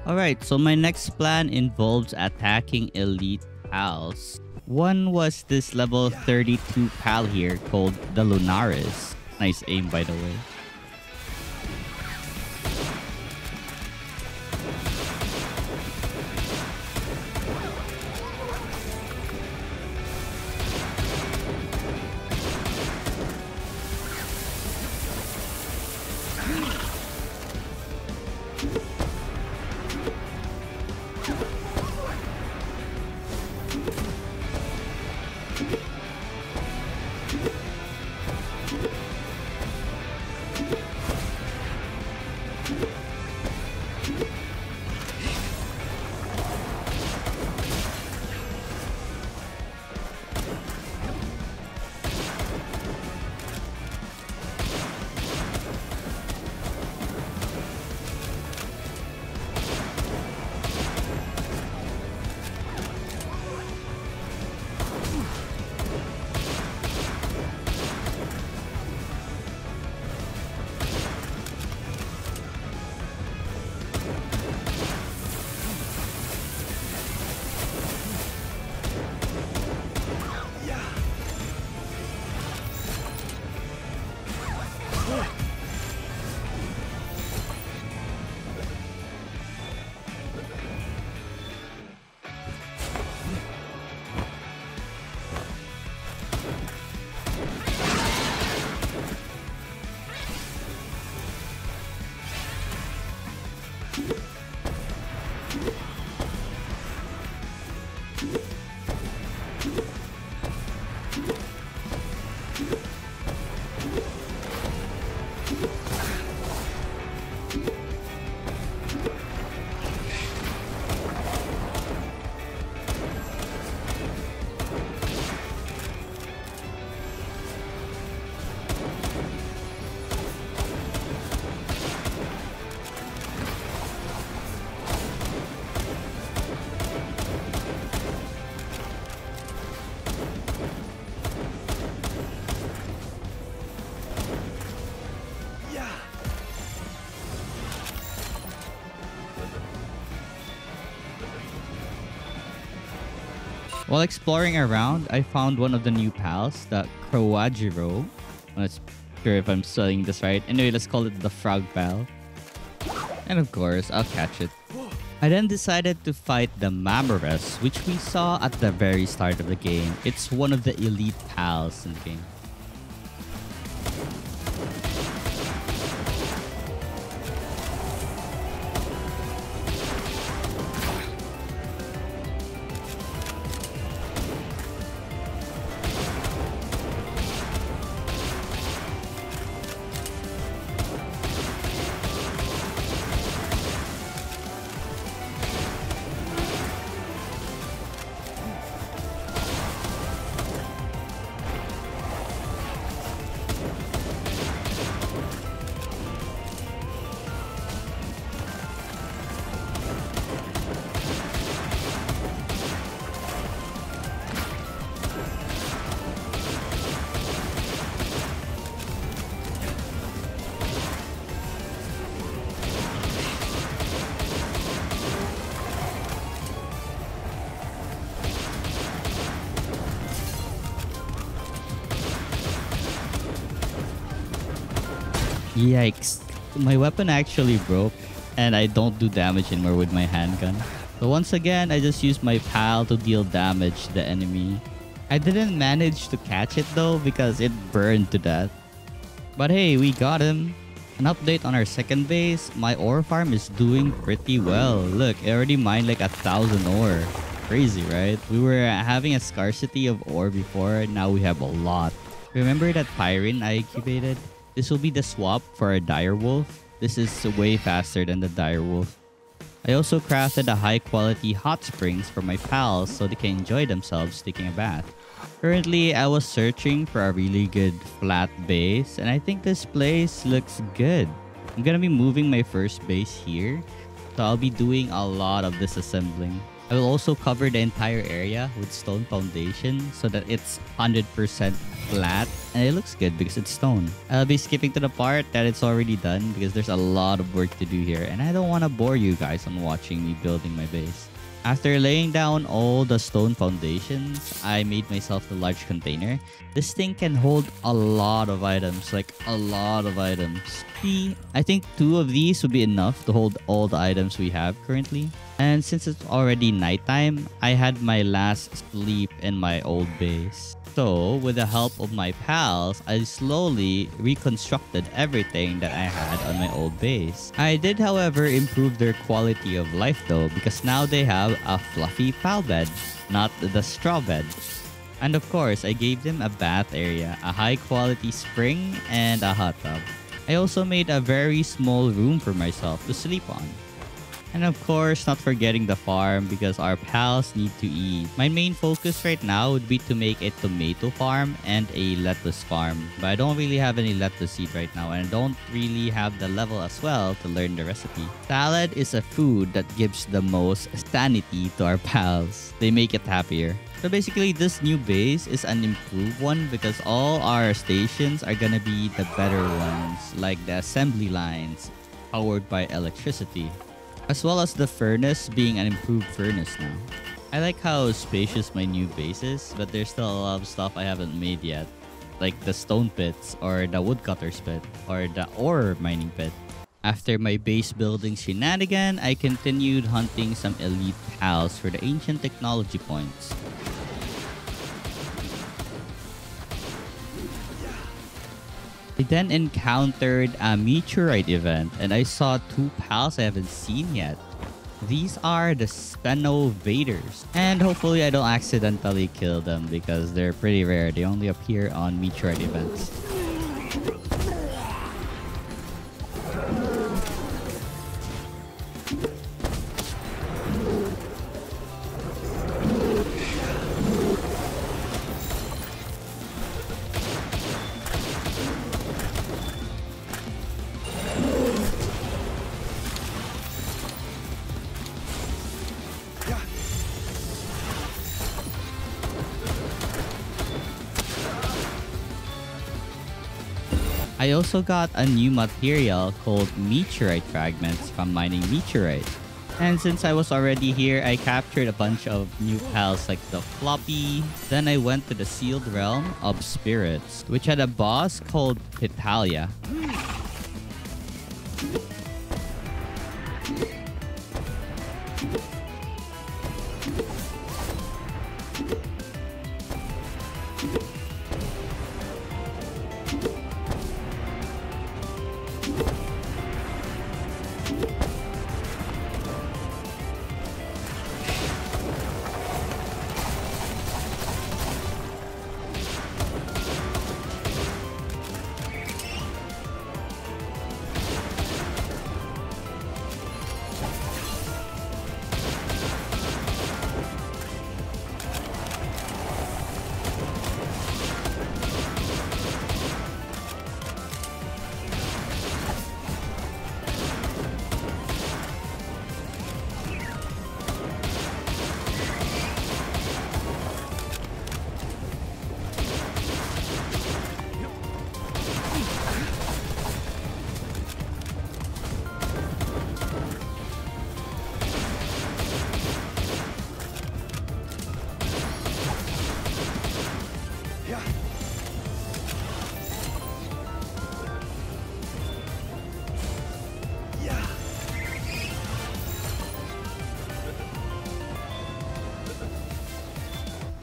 A: Alright, so my next plan involves attacking elite pals. One was this level 32 pal here called the Lunaris. Nice aim by the way. While exploring around, I found one of the new pals, the Kawajiro. I'm not sure if I'm spelling this right. Anyway, let's call it the Frog Pal. And of course, I'll catch it. I then decided to fight the Mamoras, which we saw at the very start of the game. It's one of the elite pals in the game. Yikes. My weapon actually broke and I don't do damage anymore with my handgun. So once again, I just used my pal to deal damage to the enemy. I didn't manage to catch it though because it burned to death. But hey, we got him. An update on our second base. My ore farm is doing pretty well. Look, I already mined like 1,000 ore. Crazy, right? We were having a scarcity of ore before. Now we have a lot. Remember that Pyrin I incubated? This will be the swap for a dire wolf. This is way faster than the dire wolf. I also crafted a high quality hot springs for my pals so they can enjoy themselves taking a bath. Currently, I was searching for a really good flat base and I think this place looks good. I'm gonna be moving my first base here, so I'll be doing a lot of disassembling. I will also cover the entire area with stone foundation so that it's 100% flat and it looks good because it's stone. I'll be skipping to the part that it's already done because there's a lot of work to do here and I don't want to bore you guys on watching me building my base. After laying down all the stone foundations, I made myself a large container. This thing can hold a lot of items, like a lot of items. See, I think 2 of these would be enough to hold all the items we have currently. And since it's already nighttime, I had my last sleep in my old base. So, with the help of my pals, I slowly reconstructed everything that I had on my old base. I did, however, improve their quality of life though, because now they have a fluffy pal bed, not the straw bed. And of course, I gave them a bath area, a high quality spring, and a hot tub. I also made a very small room for myself to sleep on. And of course, not forgetting the farm because our pals need to eat. My main focus right now would be to make a tomato farm and a lettuce farm. But I don't really have any lettuce seed right now and I don't really have the level as well to learn the recipe. Salad is a food that gives the most sanity to our pals. They make it happier. So basically, this new base is an improved one because all our stations are gonna be the better ones, like the assembly lines powered by electricity, as well as the furnace being an improved furnace now. I like how spacious my new base is, but there's still a lot of stuff I haven't made yet, like the stone pits or the woodcutter's pit or the ore mining pit. After my base building shenanigan, I continued hunting some elite pals for the ancient technology points. I then encountered a meteorite event and I saw two pals I haven't seen yet. These are the Spenovaders. And hopefully I don't accidentally kill them because they're pretty rare. They only appear on meteorite events. I also got a new material called meteorite fragments from mining meteorite. And since I was already here, I captured a bunch of new pals like the floppy. Then I went to the sealed realm of spirits, which had a boss called Pitalia.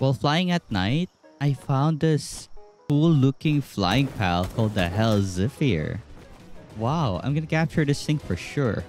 A: While flying at night, I found this cool looking flying pal called the Hell Zephyr. Wow, I'm gonna capture this thing for sure.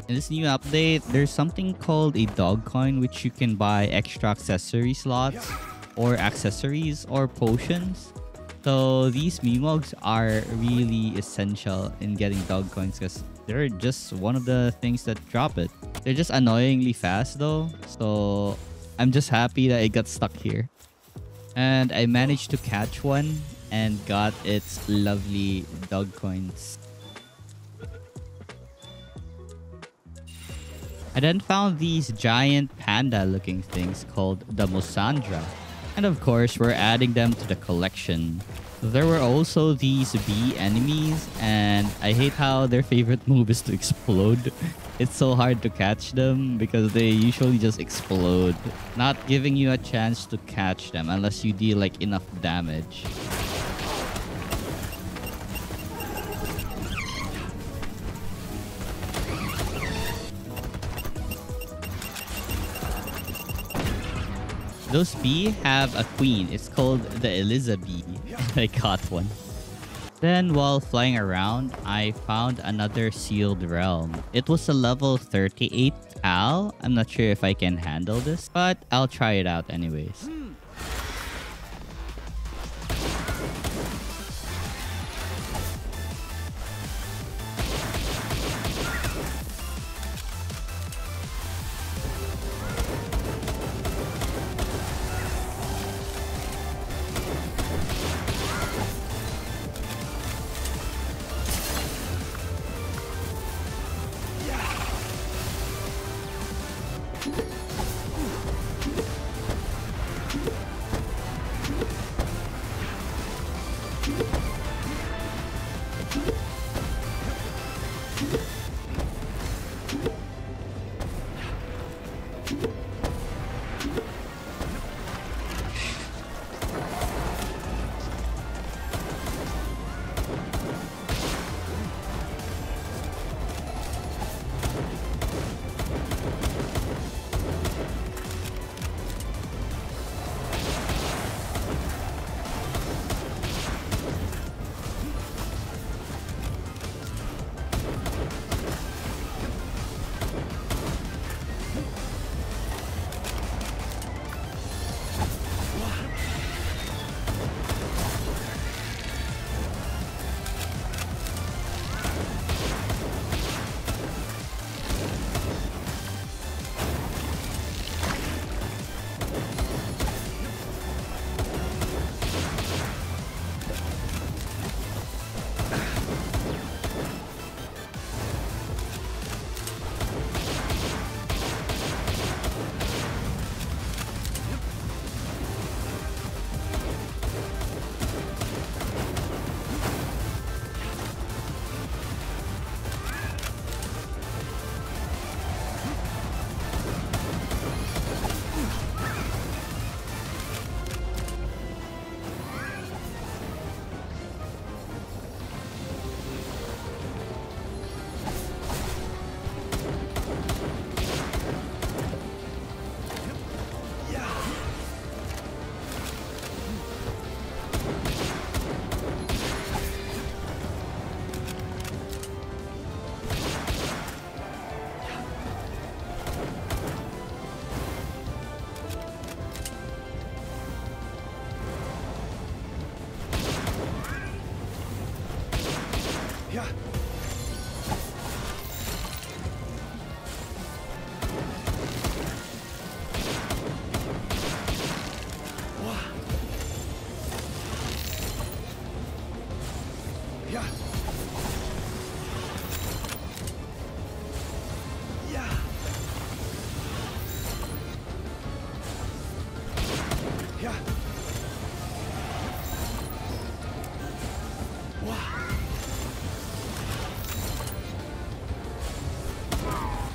A: In this new update, there's something called a dog coin which you can buy extra accessory slots or accessories or potions. So these Memogs are really essential in getting dog coins because they're just one of the things that drop it. They're just annoyingly fast though. So I'm just happy that it got stuck here. And I managed to catch one and got its lovely dog coins. I then found these giant panda looking things called the Musandra. And of course, we're adding them to the collection. There were also these bee enemies and I hate how their favorite move is to explode. It's so hard to catch them because they usually just explode, not giving you a chance to catch them unless you deal like enough damage. Those bee have a queen. It's called the Elizabeth. I caught one. Then while flying around, I found another sealed realm. It was a level 38 Al. I'm not sure if I can handle this, but I'll try it out anyways.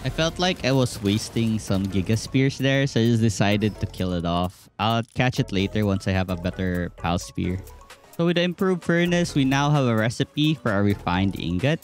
A: I felt like I was wasting some Giga Spears there, so I just decided to kill it off. I'll catch it later once I have a better Pal Spear. So with the improved furnace, we now have a recipe for a refined ingot,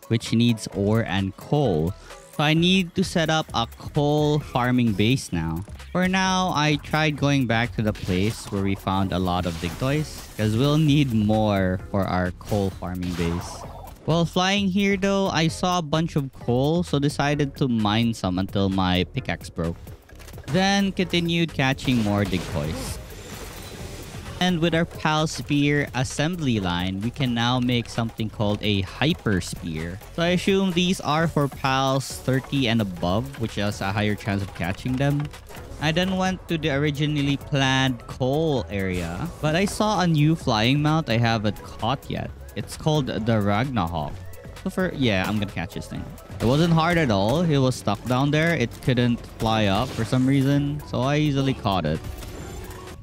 A: which needs ore and coal. So I need to set up a coal farming base now. For now, I tried going back to the place where we found a lot of dig toys, because we'll need more for our coal farming base. While flying here though, I saw a bunch of coal, so decided to mine some until my pickaxe broke. Then continued catching more dig toys. And with our Pal Spear assembly line, we can now make something called a Hyper Spear. So I assume these are for Pals 30 and above, which has a higher chance of catching them. I then went to the originally planned coal area, but I saw a new flying mount I haven't caught yet. It's called the Ragnarok. So I'm gonna catch this thing. It wasn't hard at all. It was stuck down there. It couldn't fly up for some reason, so I easily caught it.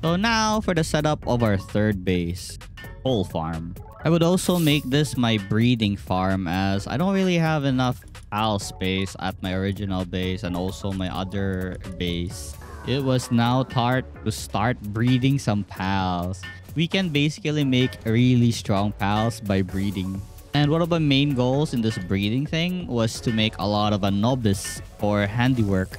A: So now for the setup of our third base, coal farm. I would also make this my breeding farm as I don't really have enough PAL space at my original base and also my other base, it was now to start breeding some pals. We can basically make really strong pals by breeding. And one of my main goals in this breeding thing was to make a lot of anobis or handiwork.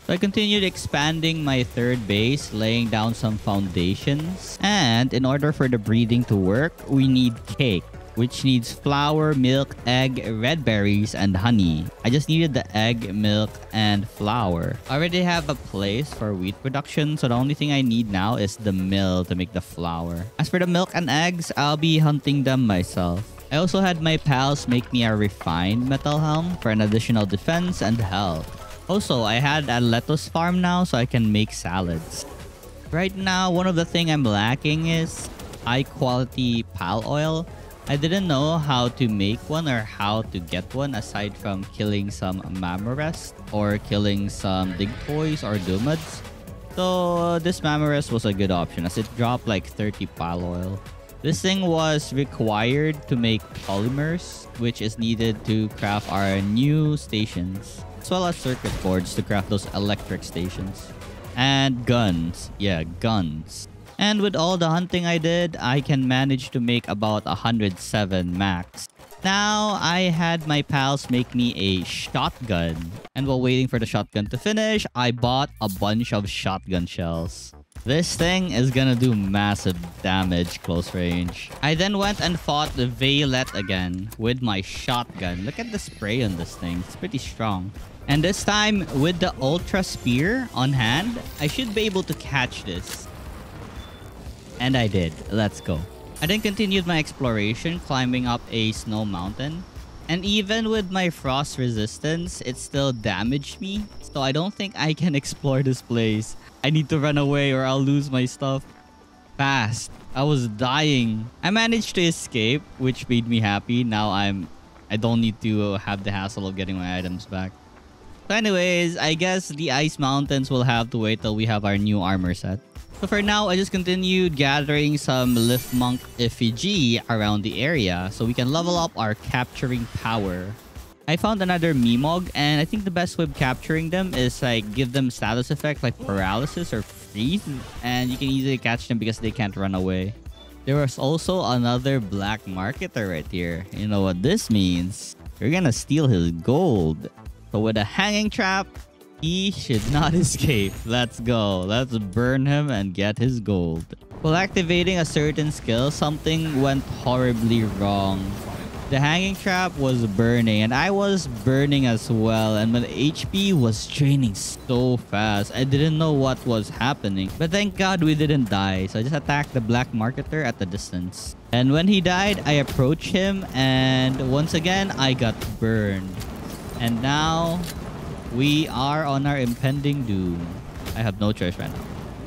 A: So I continued expanding my third base, laying down some foundations. And in order for the breeding to work, we need cake, which needs flour, milk, egg, red berries, and honey. I just needed the egg, milk, and flour. I already have a place for wheat production, so the only thing I need now is the mill to make the flour. As for the milk and eggs, I'll be hunting them myself. I also had my pals make me a refined metal helm for an additional defense and health. Also, I had a lettuce farm now so I can make salads. Right now, one of the things I'm lacking is high quality pal oil. I didn't know how to make one or how to get one aside from killing some Mamorest or killing some Digtoys or Dumads. So this Mamorest was a good option as it dropped like 30 pal oil. This thing was required to make polymers, which is needed to craft our new stations, as well as circuit boards to craft those electric stations. And guns. Yeah, guns. And with all the hunting I did, I can manage to make about 107 max. Now, I had my pals make me a shotgun. And while waiting for the shotgun to finish, I bought a bunch of shotgun shells. This thing is gonna do massive damage close range. I then went and fought the Violet again with my shotgun. Look at the spray on this thing. It's pretty strong. And this time, with the Ultra Spear on hand, I should be able to catch this. And I did. Let's go. I then continued my exploration, climbing up a snow mountain. And even with my frost resistance, it still damaged me. So I don't think I can explore this place. I need to run away or I'll lose my stuff. Fast. I was dying. I managed to escape, which made me happy. Now I don't need to have the hassle of getting my items back. So anyways, I guess the ice mountains will have to wait till we have our new armor set. So for now, I just continued gathering some Lift Monk effigy around the area so we can level up our capturing power. I found another Mimog, and I think the best way of capturing them is like give them status effect like paralysis or freeze, and you can easily catch them because they can't run away. There was also another black marketer right here. You know what this means? You're gonna steal his gold. So with a hanging trap, he should not escape. Let's go. Let's burn him and get his gold. While activating a certain skill, something went horribly wrong. The hanging trap was burning and I was burning as well, and my HP was draining so fast. I didn't know what was happening. But thank God we didn't die. So I just attacked the black marketer at the distance. And when he died, I approached him and once again, I got burned. And now we are on our impending doom. I have no choice right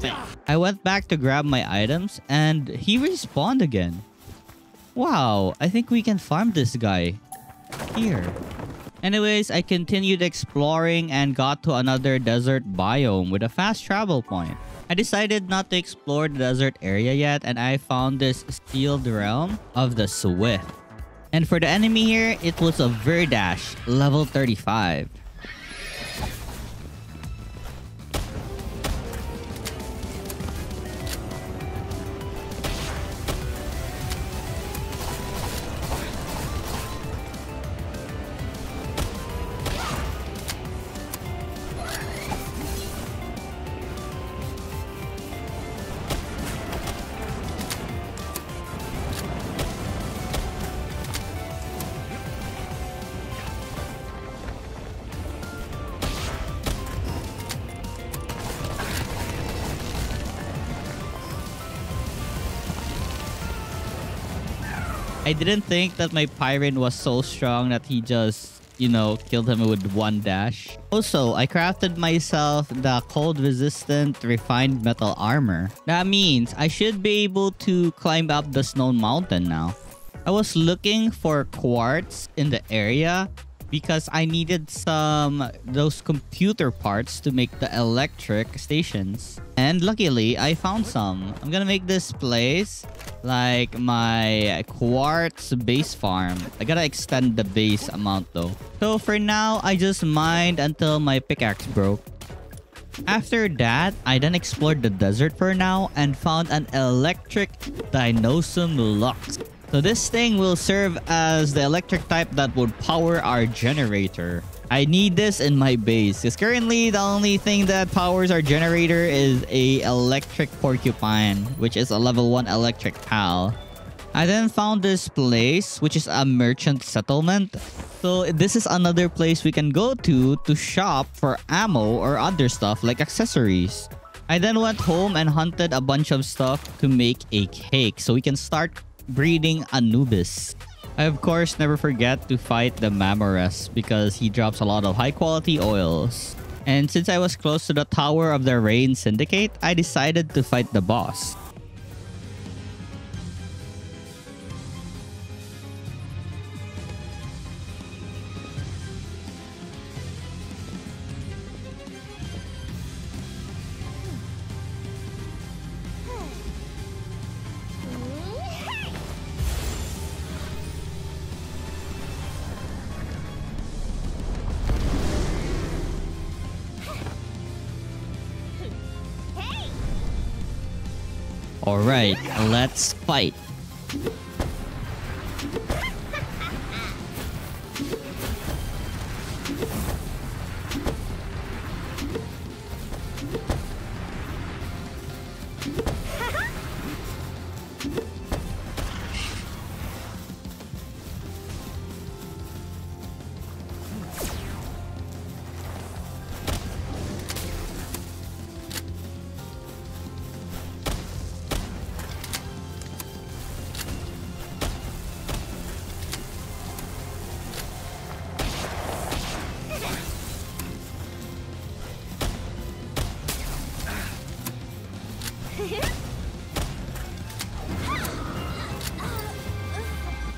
A: now. I went back to grab my items and he respawned again. Wow, I think we can farm this guy here. Anyways, I continued exploring and got to another desert biome with a fast travel point. I decided not to explore the desert area yet, and I found this sealed realm of the Swift. And for the enemy here, it was a Verdash, level 35. I didn't think that my Pyrin was so strong that he just, you know, killed him with one dash. Also, I crafted myself the cold resistant refined metal armor. That means I should be able to climb up the snow mountain now. I was looking for quartz in the area, because I needed those computer parts to make the electric stations. And luckily, I found some. I'm gonna make this place like my quartz base farm. I gotta extend the base amount though. So for now, I just mined until my pickaxe broke. After that, I then explored the desert for now and found an electric Dinosum Lux. So this thing will serve as the electric type that would power our generator. I need this in my base because currently the only thing that powers our generator is a electric porcupine, which is a level 1 electric pal. I then found this place, which is a merchant settlement. So this is another place we can go to shop for ammo or other stuff like accessories. I then went home and hunted a bunch of stuff to make a cake so we can start breeding Anubis. I of course never forget to fight the Mamorus because he drops a lot of high quality oils. And since I was close to the Tower of the Rain Syndicate, I decided to fight the boss. Alright, let's fight.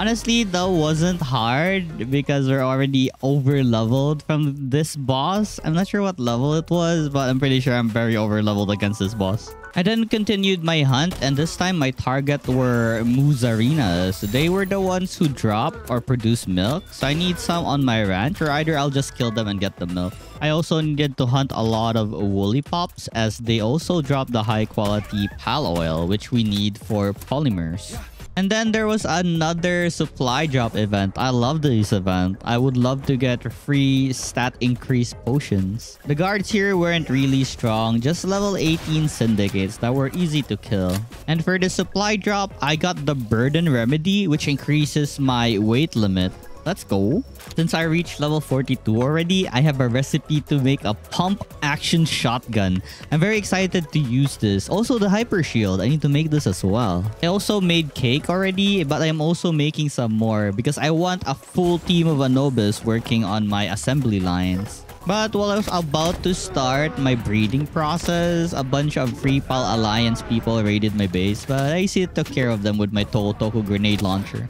A: Honestly, that wasn't hard because we're already over leveled from this boss. I'm not sure what level it was, but I'm pretty sure I'm very over leveled against this boss. I then continued my hunt, and this time my target were Musarinas. They were the ones who drop or produce milk, so I need some on my ranch, or either I'll just kill them and get the milk. I also needed to hunt a lot of woolly pops as they also drop the high quality pal oil, which we need for polymers. And then there was another supply drop event. I love this event. I would love to get free stat increase potions. The guards here weren't really strong, just level 18 syndicates that were easy to kill. And for the supply drop, I got the burden remedy, which increases my weight limit. Let's go. Since I reached level 42 already, I have a recipe to make a pump action shotgun. I'm very excited to use this. Also, the hyper shield. I need to make this as well. I also made cake already, but I'm also making some more because I want a full team of Anubis working on my assembly lines. But while I was about to start my breeding process, a bunch of Free Pal Alliance people raided my base, but I see it took care of them with my Toku grenade launcher.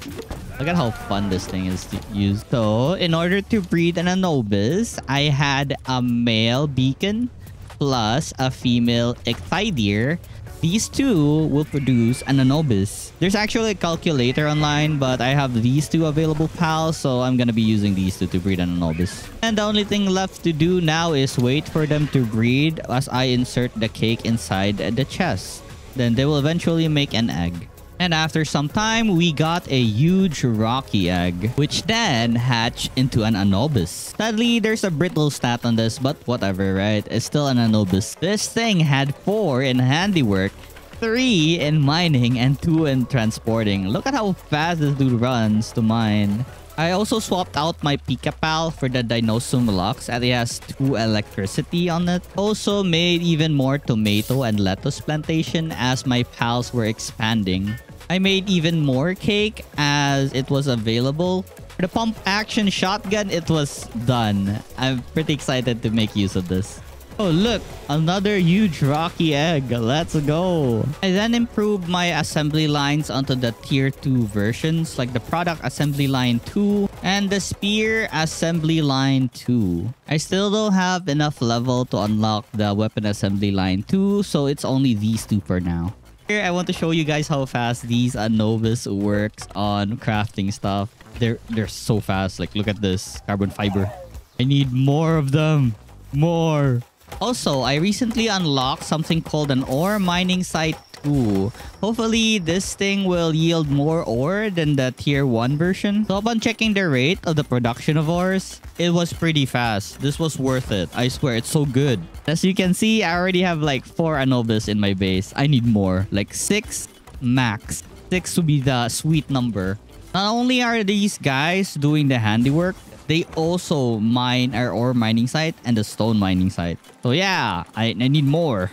A: Look at how fun this thing is to use. So, in order to breed an Anubis, I had a male beacon plus a female Ecthideer. These two will produce an Anubis. There's actually a calculator online, but I have these two available pals, so I'm gonna be using these two to breed an Anubis. And the only thing left to do now is wait for them to breed as I insert the cake inside the chest. Then they will eventually make an egg. And after some time, we got a huge rocky egg, which then hatched into an Anubis. Sadly, there's a brittle stat on this, but whatever, right? It's still an Anubis. This thing had 4 in handiwork, 3 in mining, and 2 in transporting. Look at how fast this dude runs to mine. I also swapped out my Pika Pal for the Dinosum Lux, and it has 2 electricity on it. Also made even more tomato and lettuce plantation as my pals were expanding. I made even more cake as it was available. For the pump action shotgun, it was done. I'm pretty excited to make use of this. Oh, look, another huge rocky egg. Let's go. I then improved my assembly lines onto the tier 2 versions, like the product assembly line 2 and the spear assembly line 2. I still don't have enough level to unlock the weapon assembly line 2, so it's only these two for now. Here, I want to show you guys how fast these Anubis works on crafting stuff. They're so fast. Like, look at this carbon fiber. I need more of them. More. Also, I recently unlocked something called an ore mining site 2. Hopefully, this thing will yield more ore than the tier 1 version. So upon checking the rate of the production of ores, it was pretty fast. This was worth it. I swear, it's so good. As you can see, I already have like 4 Anubis in my base. I need more. Like 6 max. 6 would be the sweet number. Not only are these guys doing the handiwork, they also mine our ore mining site and the stone mining site. So yeah, I need more.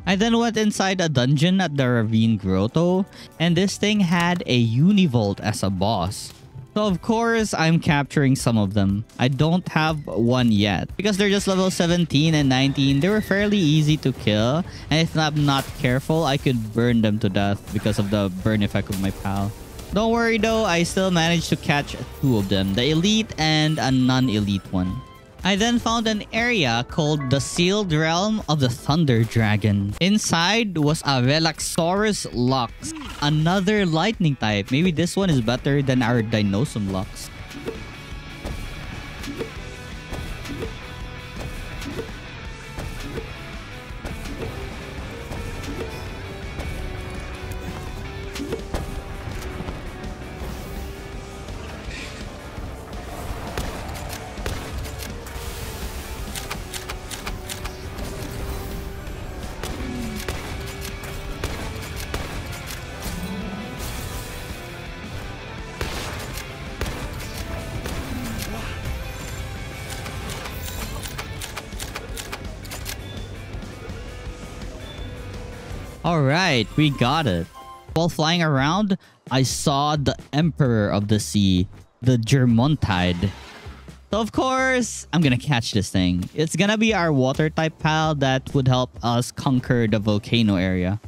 A: I then went inside a dungeon at the Ravine Grotto, and this thing had a Univolt as a boss. So of course, I'm capturing some of them. I don't have one yet. Because they're just level 17 and 19, they were fairly easy to kill. And if I'm not careful, I could burn them to death because of the burn effect of my pal. Don't worry though, I still managed to catch 2 of them, the elite and a non-elite one. I then found an area called the Sealed Realm of the Thunder Dragon. Inside was a Relaxaurus Lux, another lightning type. Maybe this one is better than our Dinosum Lux. Alright, we got it. While flying around, I saw the Emperor of the Sea, the Germontide. So of course, I'm gonna catch this thing. It's gonna be our water type pal that would help us conquer the volcano area.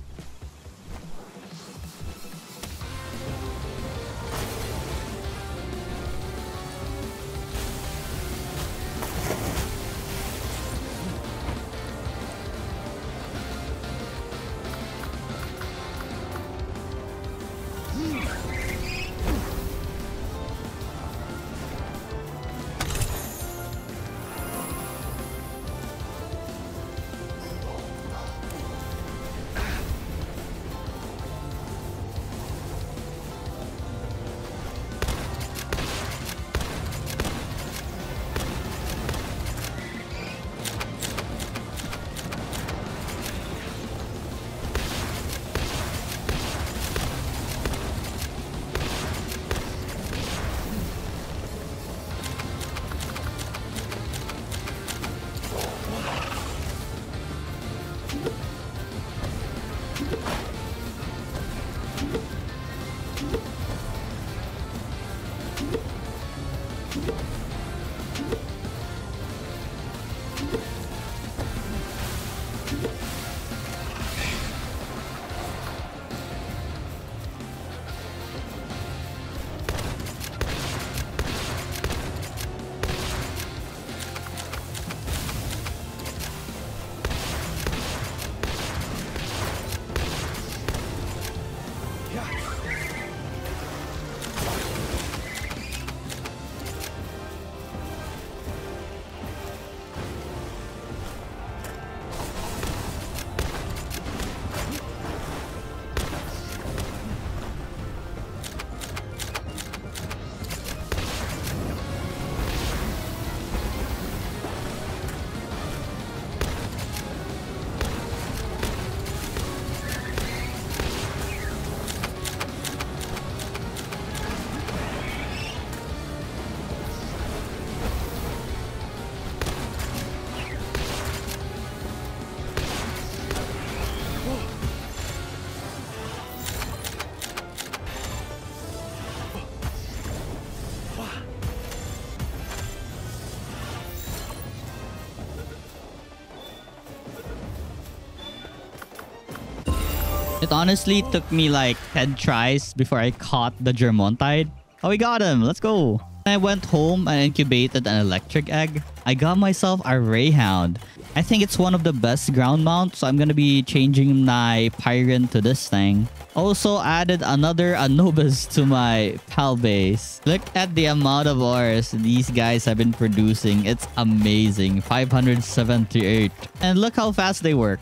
A: It honestly took me like 10 tries before I caught the Germontide. Oh, we got him. Let's go. I went home and incubated an electric egg. I got myself a Rayhound. I think it's one of the best ground mounts, so I'm gonna be changing my Pyron to this thing. Also added another Anubis to my pal base. Look at the amount of ores these guys have been producing. It's amazing. 578. And look how fast they work.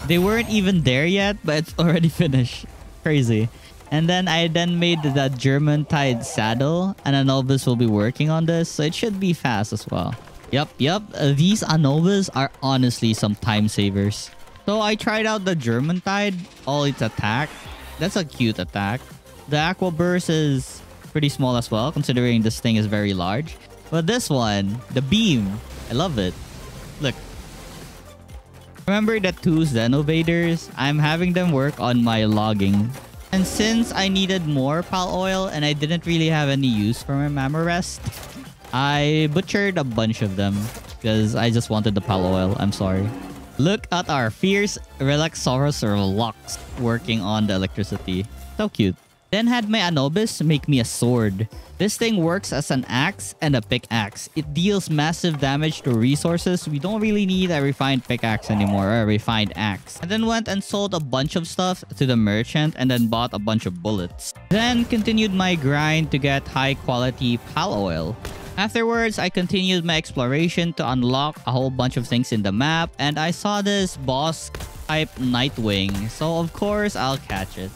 A: They weren't even there yet, but it's already finished. Crazy. And then I made the Germontide saddle, and Anubis will be working on this, so it should be fast as well. Yep. These Anubis are honestly some time savers. So I tried out the Germontide, all its attack. That's a cute attack. The Aqua Burst is pretty small as well, considering this thing is very large. But this one, the beam, I love it. Look. Remember the two Xenovaders? I'm having them work on my logging. And since I needed more pal oil and I didn't really have any use for my Mamorest, I butchered a bunch of them because I just wanted the pal oil. I'm sorry. Look at our fierce Relaxaurus Lux working on the electricity. So cute. Then had my Anubis make me a sword. This thing works as an axe and a pickaxe. It deals massive damage to resources. We don't really need a refined pickaxe anymore, or a refined axe. And then went and sold a bunch of stuff to the merchant and then bought a bunch of bullets. Then continued my grind to get high quality pal oil. Afterwards, I continued my exploration to unlock a whole bunch of things in the map, and I saw this boss type Nightwing, so of course I'll catch it.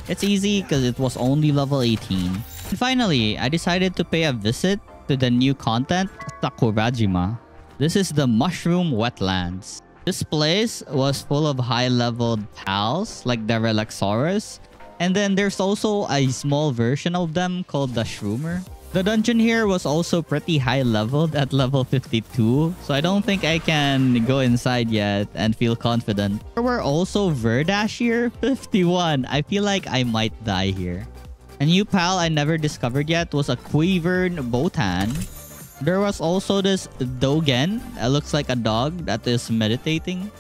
A: It's easy because it was only level 18. And finally, I decided to pay a visit to the new content, Sakurajima. This is the Mushroom Wetlands. This place was full of high-leveled pals like the Relaxaurus, and then there's also a small version of them called the Shroomer. The dungeon here was also pretty high leveled at level 52, so I don't think I can go inside yet and feel confident. There were also Verdash here, 51. I feel like I might die here. A new pal I never discovered yet was a Quivered Botan. There was also this Dogen that looks like a dog that is meditating.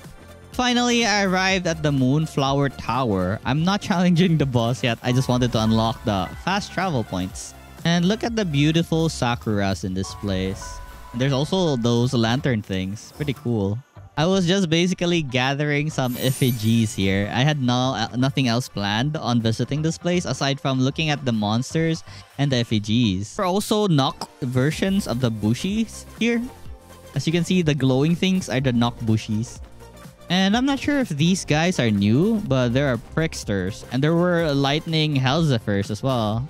A: Finally, I arrived at the Moonflower Tower. I'm not challenging the boss yet, I just wanted to unlock the fast travel points. And look at the beautiful Sakuras in this place. There's also those lantern things. Pretty cool. I was just basically gathering some effigies here. I had nothing else planned on visiting this place aside from looking at the monsters and the effigies. There are also knock versions of the Bushies here. As you can see, the glowing things are the knock Bushies. And I'm not sure if these guys are new, but there are Pricksters. And there were lightning Hellziphers as well.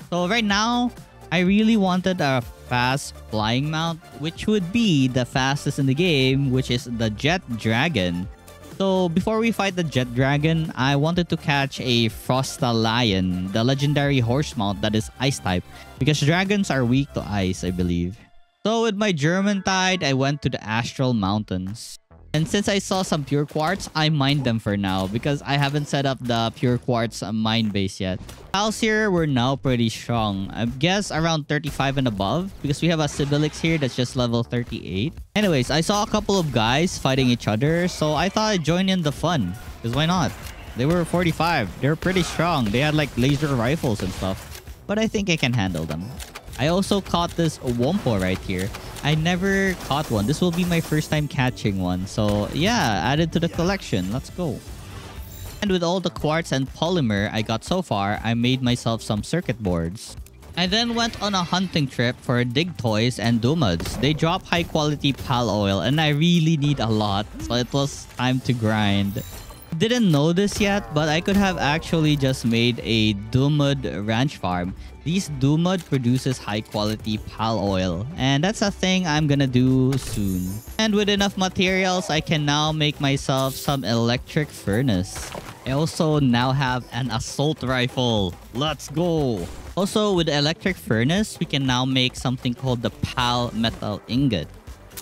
A: So right now, I really wanted a fast flying mount, which would be the fastest in the game, which is the Jet Dragon. So before we fight the Jet Dragon, I wanted to catch a Frostalion, the legendary horse mount that is ice type, because dragons are weak to ice, I believe. So with my Germontide, I went to the Astral Mountains. And since I saw some pure quartz, I mined them for now because I haven't set up the pure quartz mine base yet. Pals here were now pretty strong. I guess around 35 and above because we have a Sibylix here that's just level 38. Anyways, I saw a couple of guys fighting each other, so I thought I'd join in the fun. Because why not? They were 45. They're pretty strong. They had like laser rifles and stuff. But I think I can handle them. I also caught this Wompo right here. I never caught one. This will be my first time catching one. So yeah, added to the collection. Let's go. And with all the quartz and polymer I got so far, I made myself some circuit boards. I then went on a hunting trip for Dig Toys and Dumads. They drop high quality pal oil and I really need a lot. So it was time to grind. Didn't know this yet, but I could have actually just made a Dumud ranch farm. These Dumud produces high quality pal oil, and that's a thing I'm gonna do soon. And with enough materials, I can now make myself some electric furnace. I also now have an assault rifle. Let's go! Also, with the electric furnace, we can now make something called the pal metal ingot.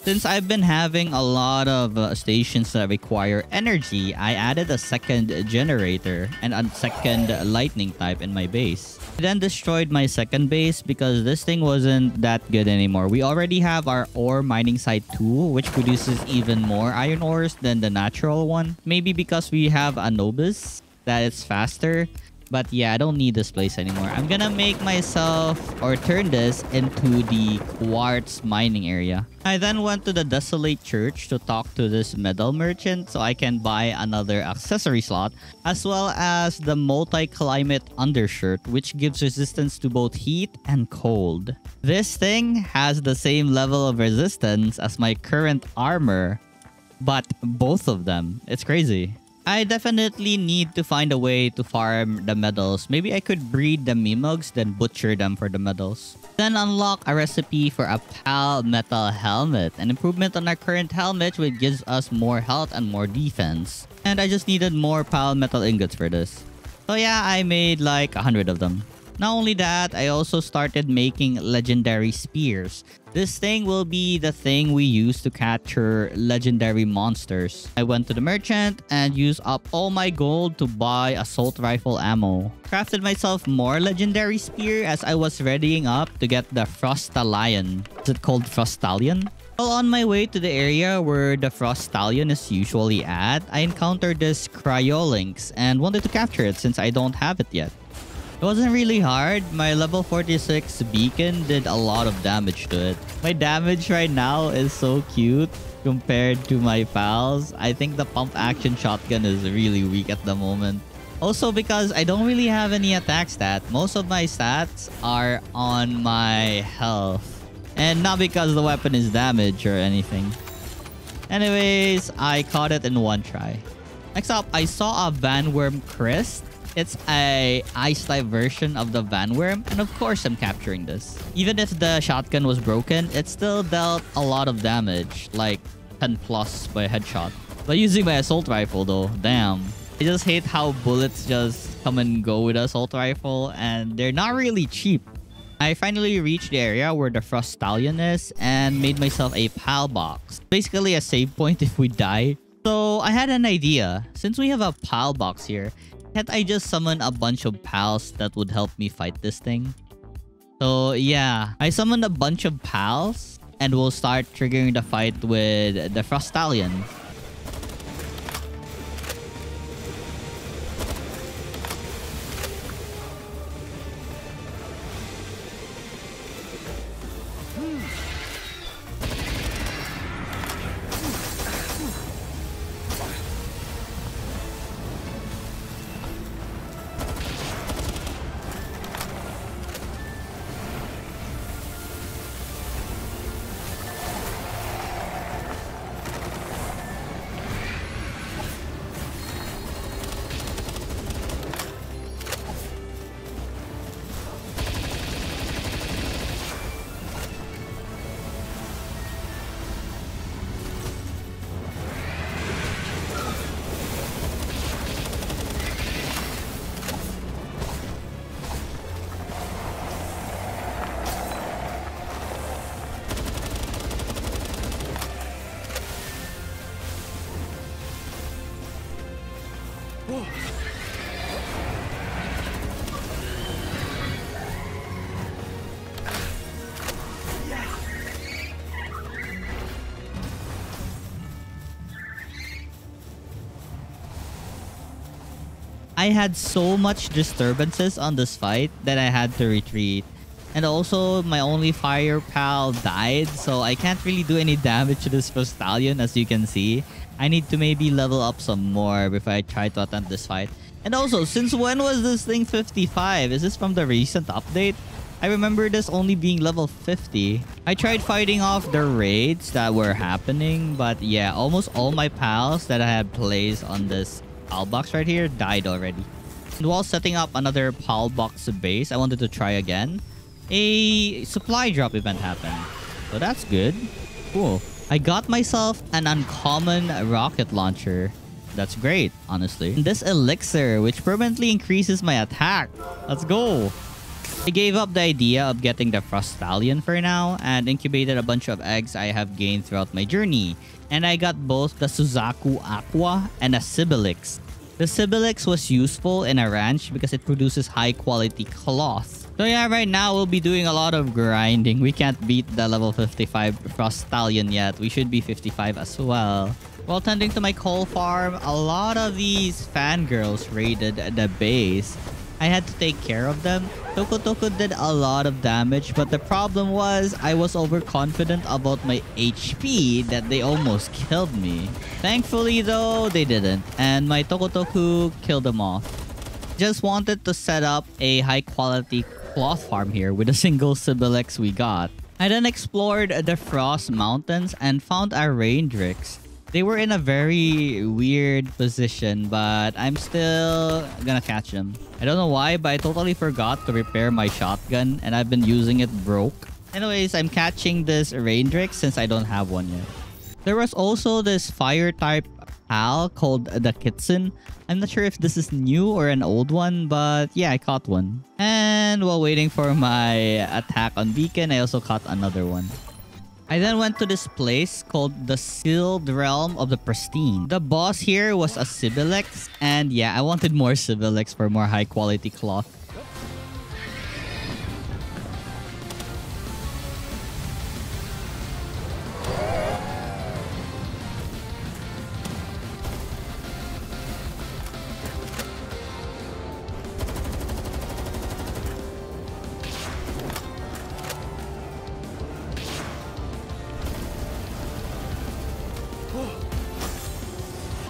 A: Since I've been having a lot of stations that require energy, I added a second generator and a second lightning type in my base. I then destroyed my second base because this thing wasn't that good anymore. We already have our ore mining site 2, which produces even more iron ores than the natural one. Maybe because we have Anubis, that it's faster. But yeah, I don't need this place anymore. I'm gonna make myself or turn this into the quartz mining area. I then went to the desolate church to talk to this metal merchant so I can buy another accessory slot, as well as the multi-climate undershirt, which gives resistance to both heat and cold. This thing has the same level of resistance as my current armor, but both of them. It's crazy. I definitely need to find a way to farm the medals. Maybe I could breed the Mimogs, then butcher them for the medals. Then unlock a recipe for a Pal Metal Helmet. An improvement on our current helmet, which gives us more health and more defense. And I just needed more Pal Metal Ingots for this. So yeah, I made like 100 of them. Not only that, I also started making legendary spears. This thing will be the thing we use to capture legendary monsters. I went to the merchant and used up all my gold to buy assault rifle ammo. Crafted myself more legendary spear as I was readying up to get the Frostallion. Is it called Frostallion? Well, on my way to the area where the Frostallion is usually at, I encountered this Cryolinx and wanted to capture it since I don't have it yet. It wasn't really hard. My level 46 beacon did a lot of damage to it. My damage right now is so cute compared to my pals. I think the pump action shotgun is really weak at the moment. Also because I don't really have any attack stat. Most of my stats are on my health. And not because the weapon is damaged or anything. Anyways, I caught it in one try. Next up, I saw a Vanworm Crest. It's a ice-type version of the Vanworm, and of course I'm capturing this. Even if the shotgun was broken, it still dealt a lot of damage, like 10 plus by a headshot. But using my assault rifle though, damn. I just hate how bullets just come and go with assault rifle, and they're not really cheap. I finally reached the area where the Frostallion is and made myself a PAL box. Basically a save point if we die. So I had an idea. Since we have a PAL box here, can't I just summon a bunch of pals that would help me fight this thing? So yeah, I summoned a bunch of pals and we'll start triggering the fight with the Frostallion. I had so much disturbances on this fight that I had to retreat. And also, my only fire pal died, so I can't really do any damage to this Frostallion, as you can see. I need to maybe level up some more before I try to attempt this fight. And also, since when was this thing 55? Is this from the recent update? I remember this only being level 50. I tried fighting off the raids that were happening, but yeah, almost all my pals that I had placed on this PAL box right here died already. And while setting up another PAL box base, I wanted to try again. A supply drop event happened. So that's good. Cool. I got myself an uncommon rocket launcher. That's great, honestly. And this elixir, which permanently increases my attack. Let's go. I gave up the idea of getting the Frost Stallion for now and incubated a bunch of eggs I have gained throughout my journey. And I got both the Suzaku Aqua and a Sibilix. The Sibilix was useful in a ranch because it produces high quality cloth. So yeah, right now we'll be doing a lot of grinding. We can't beat the level 55 Frost Stallion yet. We should be 55 as well. While tending to my coal farm, a lot of these fangirls raided the base. I had to take care of them. Toko did a lot of damage, but the problem was I was overconfident about my HP that they almost killed me. Thankfully though, they didn't, and my Toko killed them off. Just wanted to set up a high quality cloth farm here with a single Sibilex we got. I then explored the Frost Mountains and found a Raindrix. They were in a very weird position, but I'm still gonna catch them. I don't know why, but I totally forgot to repair my shotgun and I've been using it broke. Anyways, I'm catching this Raindrix since I don't have one yet. There was also this fire type pal called the Kitsun. I'm not sure if this is new or an old one, but yeah, I caught one. And while waiting for my attack on Beacon, I also caught another one. I then went to this place called the Sealed Realm of the Pristine. The boss here was a Sibilex, and yeah, I wanted more Sibilex for more high quality cloth.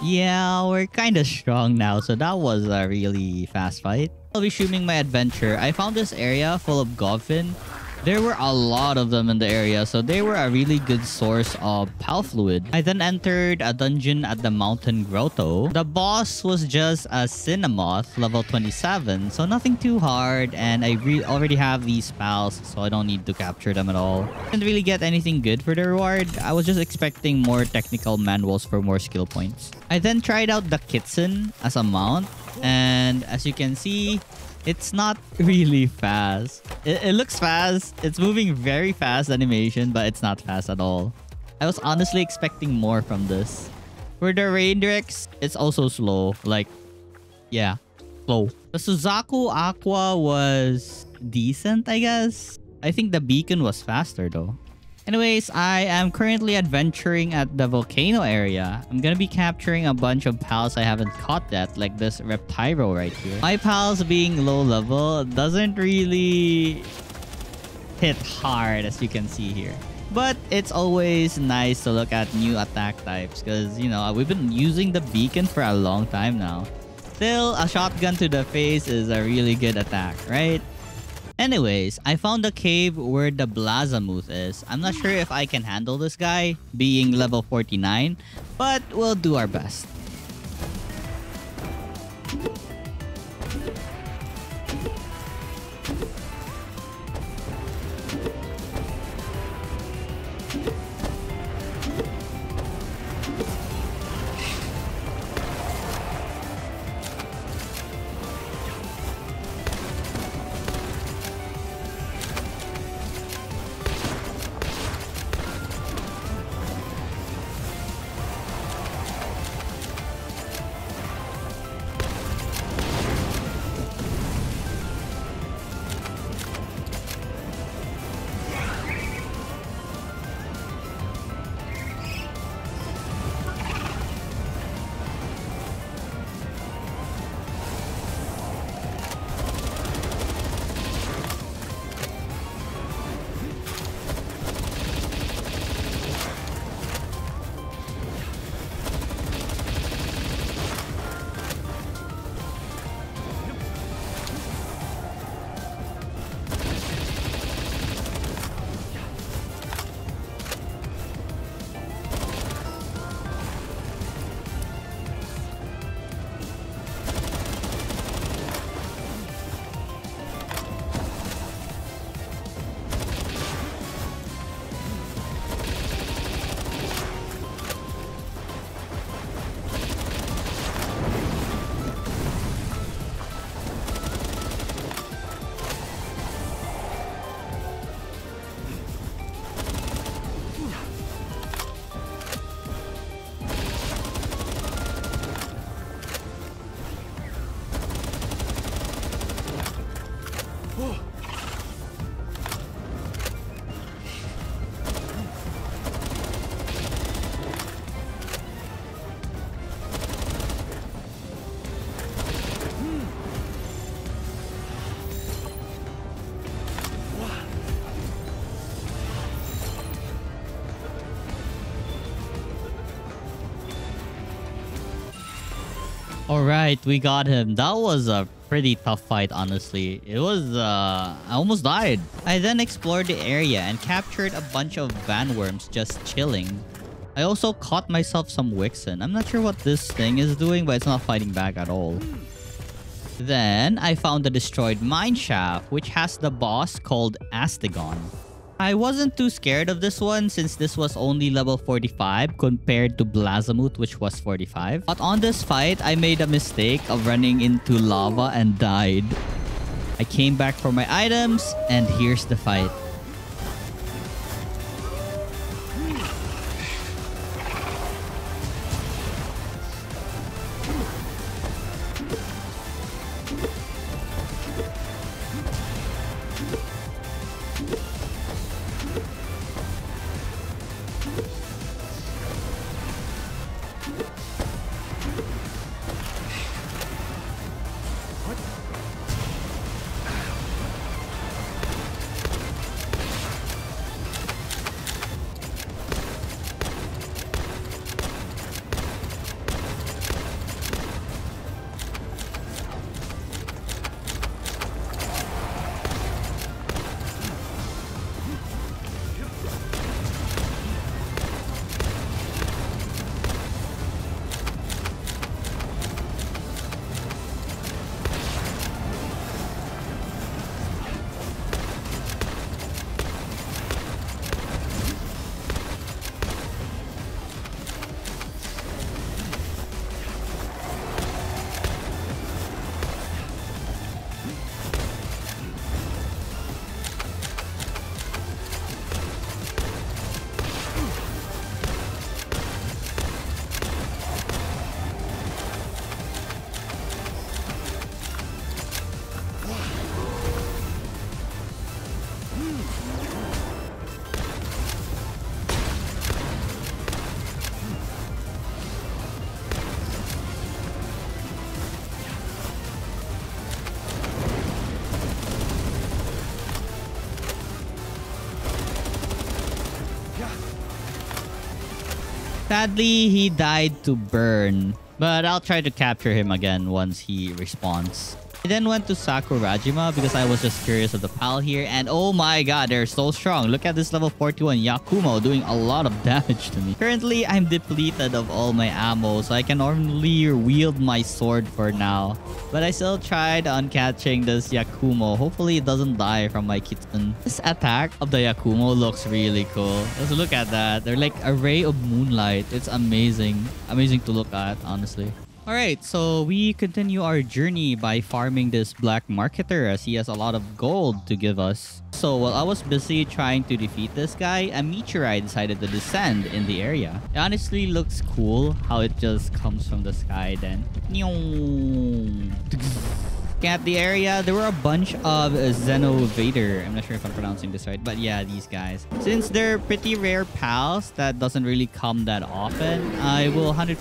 A: Yeah, we're kind of strong now, so that was a really fast fight. I'll be resuming my adventure. I found this area full of Goblin. There were a lot of them in the area, so they were a really good source of pal fluid. I then entered a dungeon at the Mountain Grotto. The boss was just a Cinnamoth, level 27, so nothing too hard, and I already have these pals, so I don't need to capture them at all. Didn't really get anything good for the reward. I was just expecting more technical manuals for more skill points. I then tried out the Kitsun as a mount, and as you can see, it's not really fast. It looks fast. It's moving very fast animation, but it's not fast at all. I was honestly expecting more from this. For the Raindrix, it's also slow. Like, yeah, slow. The Suzaku Aqua was decent, I guess. I think the Beacon was faster though. Anyways, I am currently adventuring at the volcano area. I'm gonna be capturing a bunch of pals I haven't caught yet, like this Reptyro right here. My pals being low level doesn't really hit hard, as you can see here. But it's always nice to look at new attack types because, you know, we've been using the Beacon for a long time now. Still, a shotgun to the face is a really good attack, right? Anyways, I found a cave where the Blazamuth is. I'm not sure if I can handle this guy, being level 49, but we'll do our best. Alright, we got him. That was a pretty tough fight, honestly. It was, I almost died. I then explored the area and captured a bunch of vanworms just chilling. I also caught myself some Wixen. I'm not sure what this thing is doing, but it's not fighting back at all. Then, I found the destroyed mineshaft, which has the boss called Astegon. I wasn't too scared of this one since this was only level 45 compared to Blazamuth, which was 45. But on this fight, I made a mistake of running into lava and died. I came back for my items, and here's the fight. Sadly, he died to burn, but I'll try to capture him again once he respawns. I then went to Sakurajima because I was just curious of the pal here, and oh my god, they're so strong. Look at this level 41 Yakumo doing a lot of damage to me. Currently, I'm depleted of all my ammo, so I can only wield my sword for now. But I still tried on catching this Yakumo. Hopefully, it doesn't die from my kitten. This attack of the Yakumo looks really cool. Just look at that. They're like a ray of moonlight. It's amazing. Amazing to look at, honestly. Alright, so we continue our journey by farming this black marketer as he has a lot of gold to give us. So while I was busy trying to defeat this guy, a meteorite decided to descend in the area. It honestly looks cool how it just comes from the sky then. At the area, there were a bunch of Xenovader. I'm not sure if I'm pronouncing this right, but yeah, these guys. Since they're pretty rare pals that doesn't really come that often, I will 100%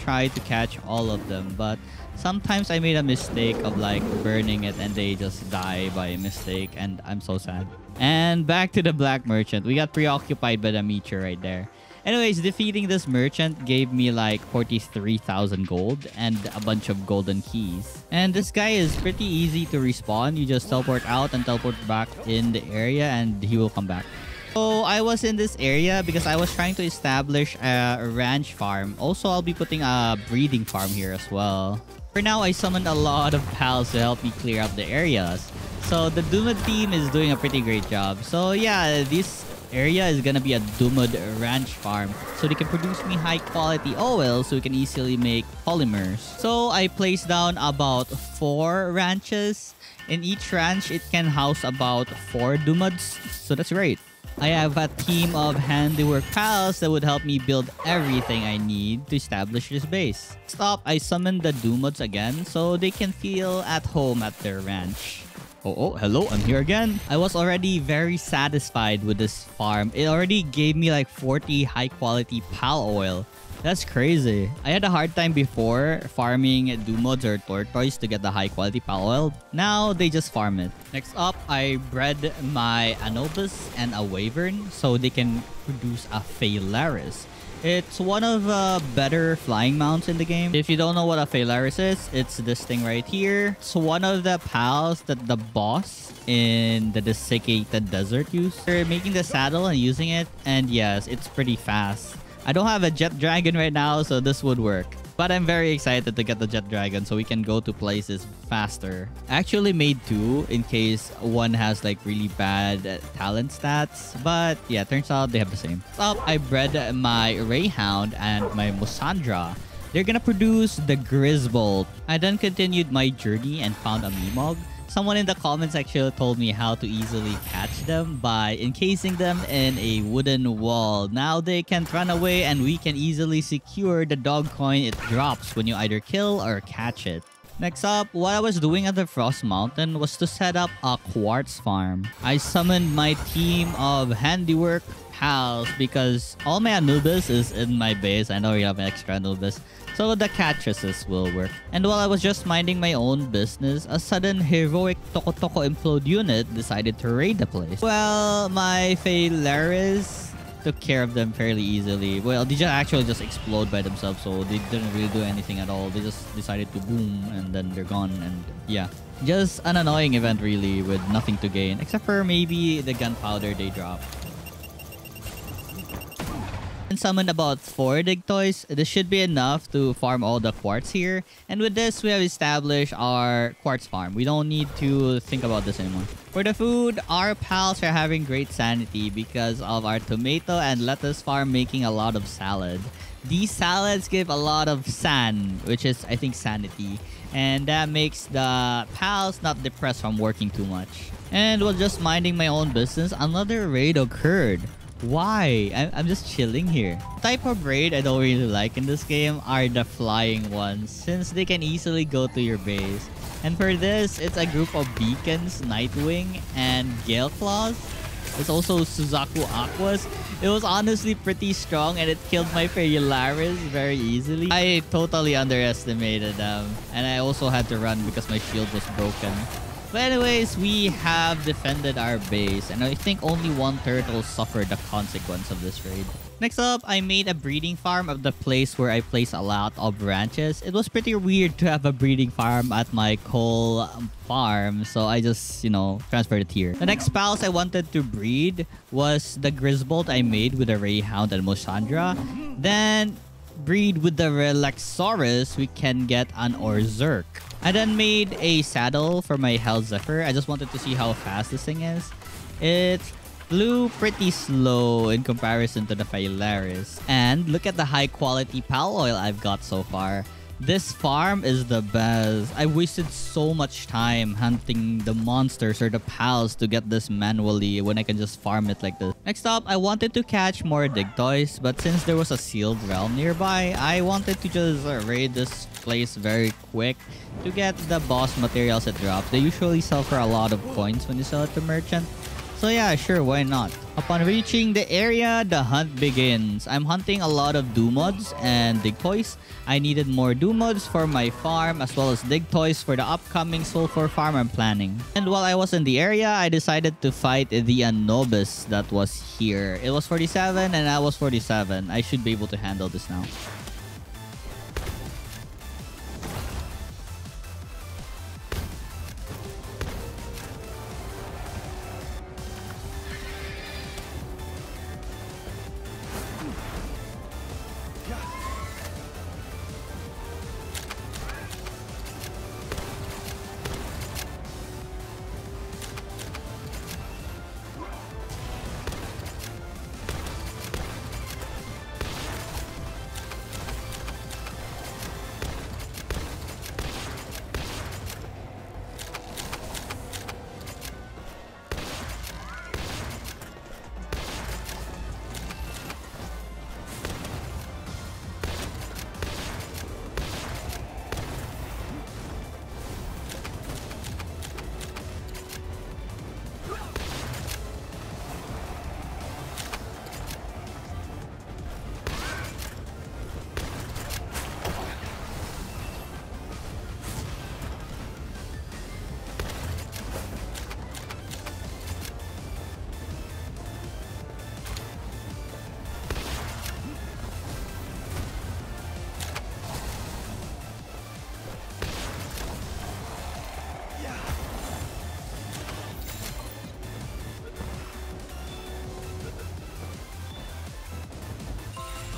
A: try to catch all of them. But sometimes I made a mistake of like burning it and they just die by mistake, and I'm so sad. And back to the black merchant. We got preoccupied by the meteor right there. Anyways, defeating this merchant gave me like 43,000 gold and a bunch of golden keys. And this guy is pretty easy to respawn. You just teleport out and teleport back in the area and he will come back. So I was in this area because I was trying to establish a ranch farm. Also, I'll be putting a breeding farm here as well. For now, I summoned a lot of pals to help me clear up the areas. So the Doomed team is doing a pretty great job. So yeah, this area is gonna be a Doomed ranch farm, so they can produce me high quality oil so we can easily make polymers. So I placed down about 4 ranches. In each ranch, it can house about 4 Doomeds, so that's great. I have a team of handiwork pals that would help me build everything I need to establish this base. Stop, I summoned the Doomeds again so they can feel at home at their ranch. Oh, hello, I'm here again. I was already very satisfied with this farm. It already gave me like 40 high quality pal oil. That's crazy. I had a hard time before farming Doomods or Tortoise to get the high quality pal oil. Now they just farm it. Next up, I bred my Anubis and a Wyvern so they can produce a Phalaris. It's one of the better flying mounts in the game. If you don't know what a Phalaris is, it's this thing right here. It's one of the pals that the boss in the desiccated desert used. They're making the saddle and using it, and yes, it's pretty fast. I don't have a jet dragon right now, so this would work. But I'm very excited to get the jet dragon so we can go to places faster. I actually made two in case one has like really bad talent stats. But yeah, turns out they have the same. Up, I bred my Rayhound and my Musandra. They're gonna produce the Grisbolt. I then continued my journey and found a Mimog. Someone in the comments actually told me how to easily catch them by encasing them in a wooden wall. Now they can't run away and we can easily secure the dog coin it drops when you either kill or catch it. Next up, what I was doing at the Frost Mountain was to set up a quartz farm. I summoned my team of handiwork pals because all my Anubis is in my base. I know we have extra Anubis, so the Catresses will work. And while I was just minding my own business, a sudden heroic Toko Toko Implode unit decided to raid the place. Well, my Phalaris took care of them fairly easily. Well, they just explode by themselves, so they didn't really do anything at all. They just decided to boom, and then they're gone, and yeah. Just an annoying event really, with nothing to gain, except for maybe the gunpowder they drop. And summoned about 4 Digtoys. This should be enough to farm all the quartz here. And with this, we have established our quartz farm. We don't need to think about this anymore. For the food, our pals are having great sanity because of our tomato and lettuce farm making a lot of salad. These salads give a lot of san, which is, I think, sanity. And that makes the pals not depressed from working too much. And while just minding my own business, another raid occurred. Why? I'm just chilling here. The type of raid I don't really like in this game are the flying ones, since they can easily go to your base. And for this, it's a group of Beacons, Nightwing, and Gale Claws. There's also Suzaku Aquas. It was honestly pretty strong and it killed my Phalaris very easily. I totally underestimated them. And I also had to run because my shield was broken. But anyways, we have defended our base, and I think only one turtle suffered the consequence of this raid. Next up, I made a breeding farm of the place where I place a lot of branches. It was pretty weird to have a breeding farm at my coal farm, so I just, transferred it here. The next pals I wanted to breed was the Grisbolt I made with the Rayhound and Musandra. Then breed with the Relaxaurus, we can get an Orzerk. I then made a saddle for my Hell Zephyr. I just wanted to see how fast this thing is. It flew pretty slow in comparison to the Phalaris. And look at the high quality pal oil I've got so far. This farm is the best. I wasted so much time hunting the monsters or the pals to get this manually when I can just farm it like this. Next up, I wanted to catch more Digtoys, but since there was a sealed realm nearby, I wanted to just raid this place very quick to get the boss materials it drops. They usually sell for a lot of coins when you sell it to merchant. So yeah, sure, why not? Upon reaching the area, the hunt begins. I'm hunting a lot of Dumods and Digtoys. I needed more Dumods for my farm as well as Digtoys for the upcoming Sulfur farm I'm planning. And while I was in the area, I decided to fight the Anubis that was here. It was 47 and I was 47. I should be able to handle this now.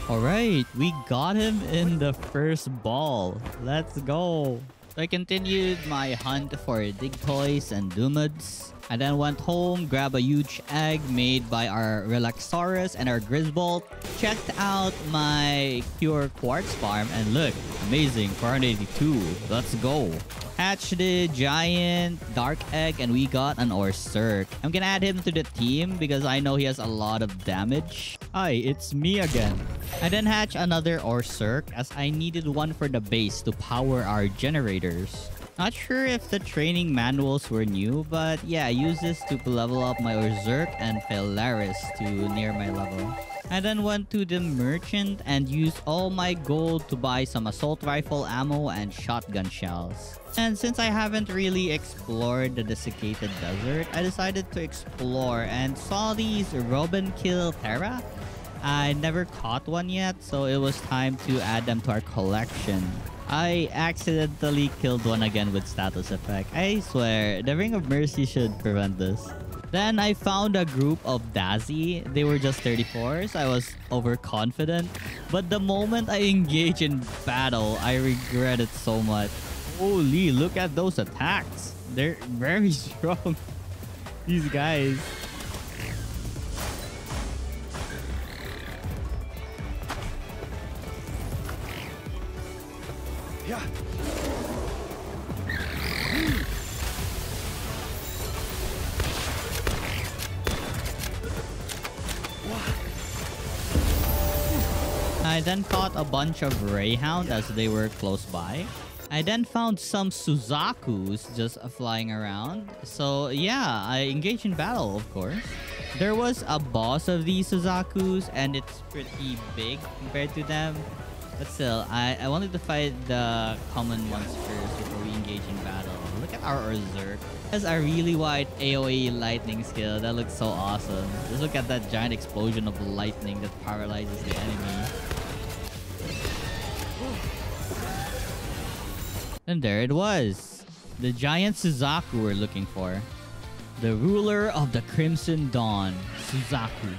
A: Alright, we got him in the first ball. Let's go. So I continued my hunt for Digtoys and Doomuds. I then went home, grabbed a huge egg made by our Relaxaurus and our Grisbolt. Checked out my Pure Quartz farm and look, amazing, 482. Let's go. Hatched the giant dark egg and we got an Orsurk. I'm gonna add him to the team because I know he has a lot of damage. Hi, it's me again. I then hatched another Orsurk as I needed one for the base to power our generators. Not sure if the training manuals were new, but yeah, I used this to level up my Orsurk and Phalaris to near my level. I then went to the merchant and used all my gold to buy some assault rifle ammo and shotgun shells. And since I haven't really explored the desiccated desert, I decided to explore and saw these Robin-Kill Terra. I never caught one yet, so it was time to add them to our collection. I accidentally killed one again with status effect. I swear, the Ring of Mercy should prevent this. Then I found a group of Dazzy. They were just 34s. I was overconfident. But the moment I engaged in battle, I regret it so much. Holy, look at those attacks. They're very strong. These guys.
C: Yeah.
A: I then caught a bunch of Greyhound as they were close by. I then found some Suzakus just flying around. So yeah, I engaged in battle, of course. There was a boss of these Suzakus and it's pretty big compared to them. But still, I wanted to fight the common ones first before we engage in battle. Look at our Orsurk. It has a really wide AoE lightning skill. That looks so awesome. Just look at that giant explosion of lightning that paralyzes the enemy. And there it was. The giant Suzaku we're looking for. The ruler of the Crimson Dawn, Suzaku.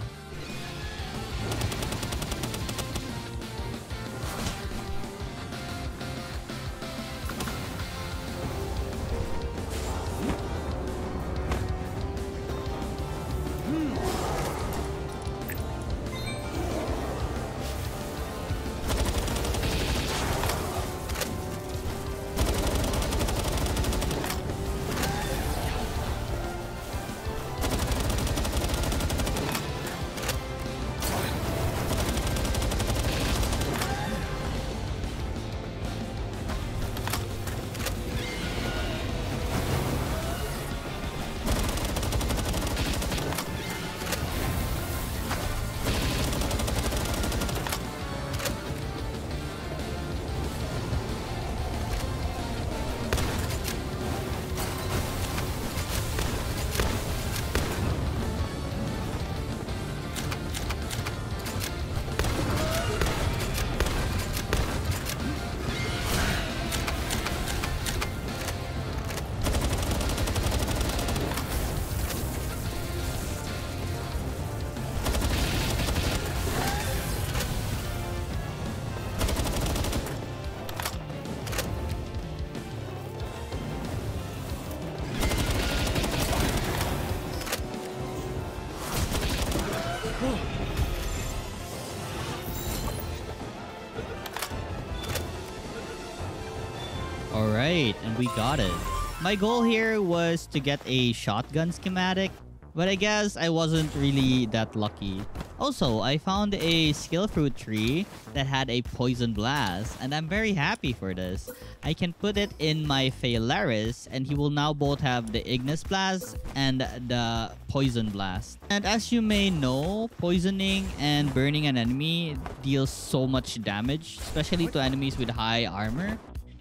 A: Alright, and we got it. My goal here was to get a shotgun schematic, but I guess I wasn't really that lucky. Also, I found a skill fruit tree that had a poison blast, and I'm very happy for this. I can put it in my Phalaris, and he will now both have the Ignis Blast and the Poison Blast. And as you may know, poisoning and burning an enemy deals so much damage, especially to enemies with high armor.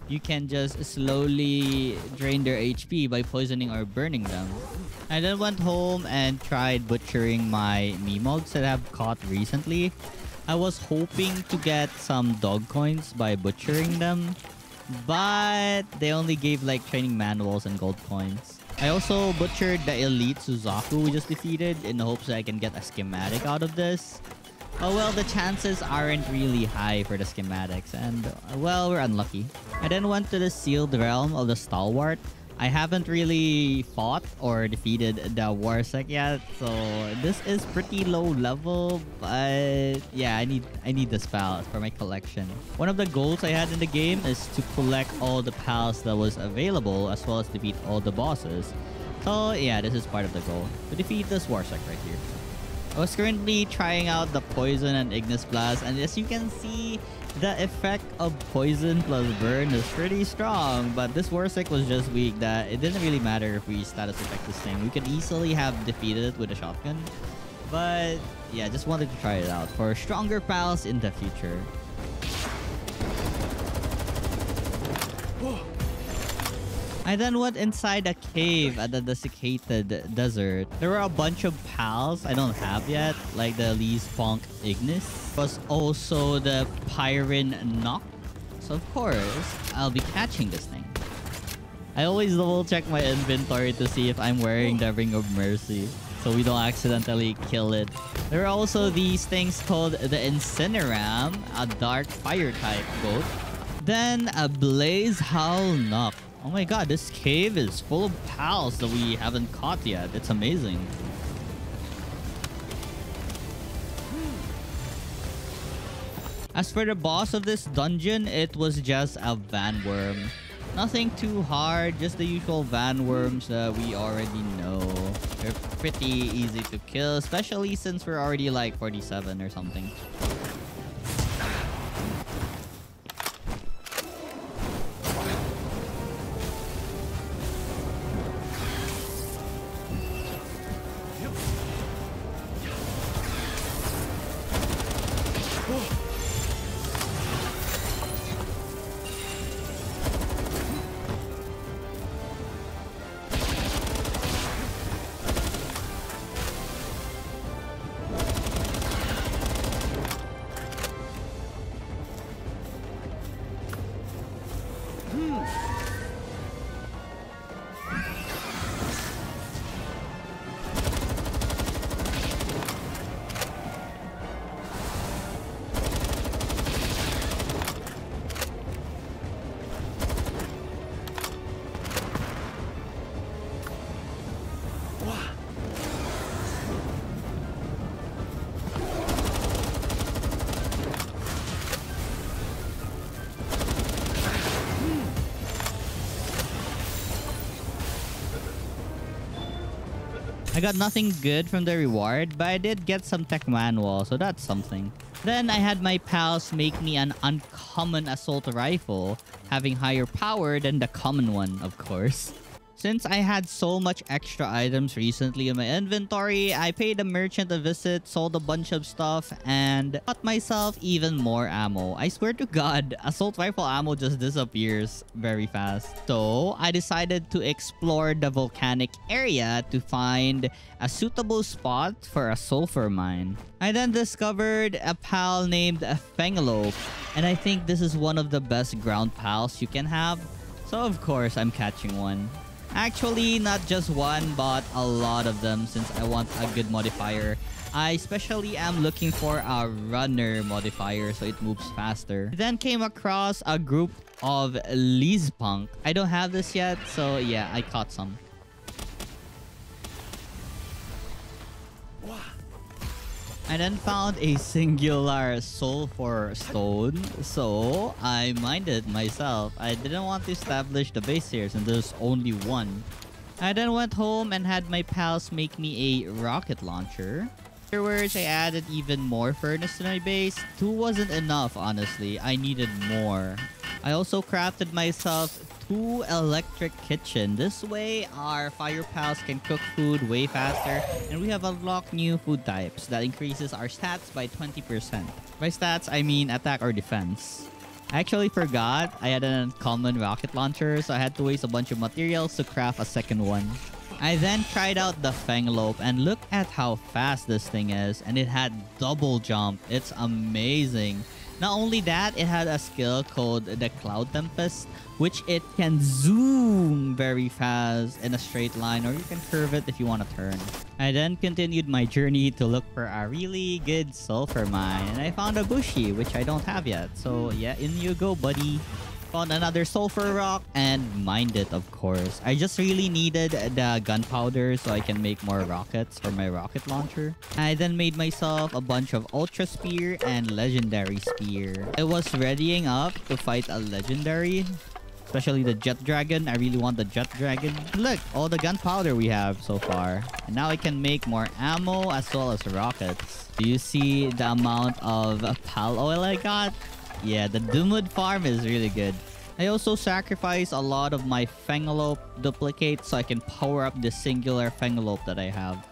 A: You can just slowly drain their HP by poisoning or burning them. I then went home and tried butchering my Memogs that I've caught recently. I was hoping to get some dog coins by butchering them, but they only gave like training manuals and gold coins. I also butchered the elite Suzaku we just defeated in the hopes that I can get a schematic out of this. Oh well, the chances aren't really high for the schematics, and well, we're unlucky. I then went to the sealed realm of the Stalwart. I haven't really fought or defeated the Warsec yet, so this is pretty low level, but yeah, I need the spells for my collection. One of the goals I had in the game is to collect all the pals that was available, as well as defeat all the bosses. So yeah, this is part of the goal, to defeat this Warsec right here. I was currently trying out the Poison and Ignis Blast, and as you can see, the effect of Poison plus Burn is pretty strong, but this Warsec was just weak that it didn't really matter if we status effect this thing. We could easily have defeated it with a shotgun, but yeah, just wanted to try it out for stronger pals in the future. I then went inside a cave at the desiccated desert. There were a bunch of pals I don't have yet, like the Lee's Funk Ignis. Was also the Pyrin Knock. So of course, I'll be catching this thing. I always double check my inventory to see if I'm wearing the Ring of Mercy, so we don't accidentally kill it. There are also these things called the Incineram, a dark fire type goat. Then a Blaze Howl Knock. Oh my god, this cave is full of pals that we haven't caught yet. It's amazing. As for the boss of this dungeon, it was just a Vanworm. Nothing too hard, just the usual Vanworms that we already know. They're pretty easy to kill, especially since we're already like 47 or something. I got nothing good from the reward, but I did get some tech manual, so that's something. Then I had my pals make me an uncommon assault rifle, having higher power than the common one, of course. Since I had so much extra items recently in my inventory, I paid a merchant a visit, sold a bunch of stuff, and got myself even more ammo. I swear to God, assault rifle ammo just disappears very fast. So I decided to explore the volcanic area to find a suitable spot for a sulfur mine. I then discovered a pal named Fengelope, and I think this is one of the best ground pals you can have. So of course, I'm catching one. Actually, not just one, but a lot of them since I want a good modifier. I especially am looking for a runner modifier so it moves faster. Then came across a group of Leespunk. I don't have this yet, so yeah, I caught some. I then found a singular sulfur stone, so I mined it myself. I didn't want to establish the base here since there's only one. I then went home and had my pals make me a rocket launcher. Afterwards, I added even more furnace to my base. 2 wasn't enough, honestly. I needed more. I also crafted myself 2 electric kitchen. This way, our fire pals can cook food way faster, and we have unlocked new food types that increases our stats by 20%. By stats, I mean attack or defense. I actually forgot I had an uncommon rocket launcher, so I had to waste a bunch of materials to craft a second one. I then tried out the Fengelope, and look at how fast this thing is, and it had double jump. It's amazing. Not only that, it had a skill called the Cloud Tempest, which it can zoom very fast in a straight line, or you can curve it if you want to turn. I then continued my journey to look for a really good sulfur mine, and I found a bushy, which I don't have yet. So yeah, in you go, buddy. Found another sulfur rock and mined it, of course. I just really needed the gunpowder so I can make more rockets for my rocket launcher. I then made myself a bunch of ultra spear and legendary spear. I was readying up to fight a legendary, especially the jet dragon. I really want the jet dragon. Look, all the gunpowder we have so far. And now I can make more ammo as well as rockets. Do you see the amount of pal oil I got? Yeah, the Doomwood farm is really good. I also sacrifice a lot of my Fangalope duplicates so I can power up the singular Fangalope that I have.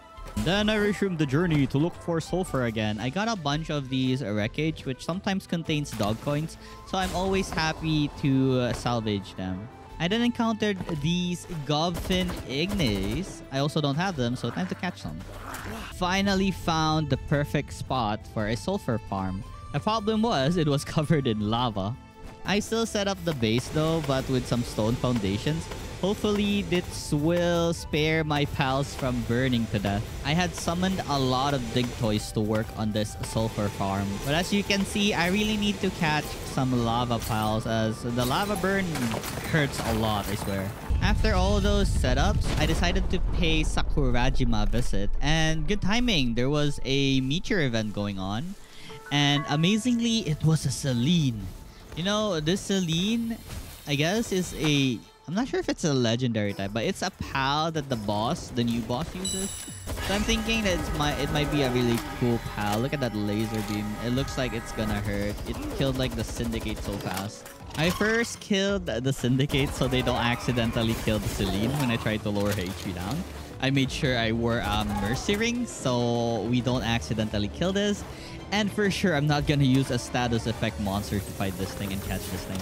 A: Then I resumed the journey to look for sulfur again. I got a bunch of these wreckage, which sometimes contains dog coins, so I'm always happy to salvage them. I then encountered these Gobfin Ignis. I also don't have them, so time to catch them. Finally found the perfect spot for a sulfur farm. The problem was, it was covered in lava. I still set up the base though, but with some stone foundations. Hopefully, this will spare my pals from burning to death. I had summoned a lot of dig toys to work on this sulfur farm. But as you can see, I really need to catch some lava pals as the lava burn hurts a lot, I swear. After all those setups, I decided to pay Sakurajima a visit. And good timing, there was a meteor event going on. And amazingly, it was a Selene. You know, this Selene, I guess, is a... I'm not sure if it's a legendary type, but it's a pal that the new boss uses. So I'm thinking that it might be a really cool pal. Look at that laser beam. It looks like it's gonna hurt. It killed like the Syndicate so fast. I first killed the Syndicate so they don't accidentally kill the Selene when I tried to lower her HP down. I made sure I wore a Mercy Ring so we don't accidentally kill this. And for sure, I'm not gonna use a status effect monster to fight this thing and catch this thing.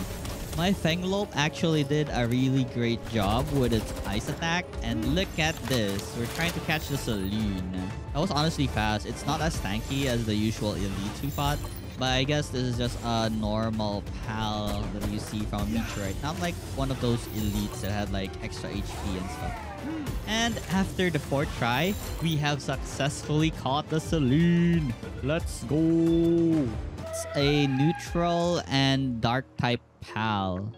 A: My Fangalope actually did a really great job with its ice attack. And look at this. We're trying to catch the Selene. That was honestly fast. It's not as tanky as the usual elites we fought. But I guess this is just a normal pal that you see from a meteorite. Not like one of those elites that had like extra HP and stuff. And after the 4th try, we have successfully caught the Selene. Let's go. It's a neutral and dark type pal.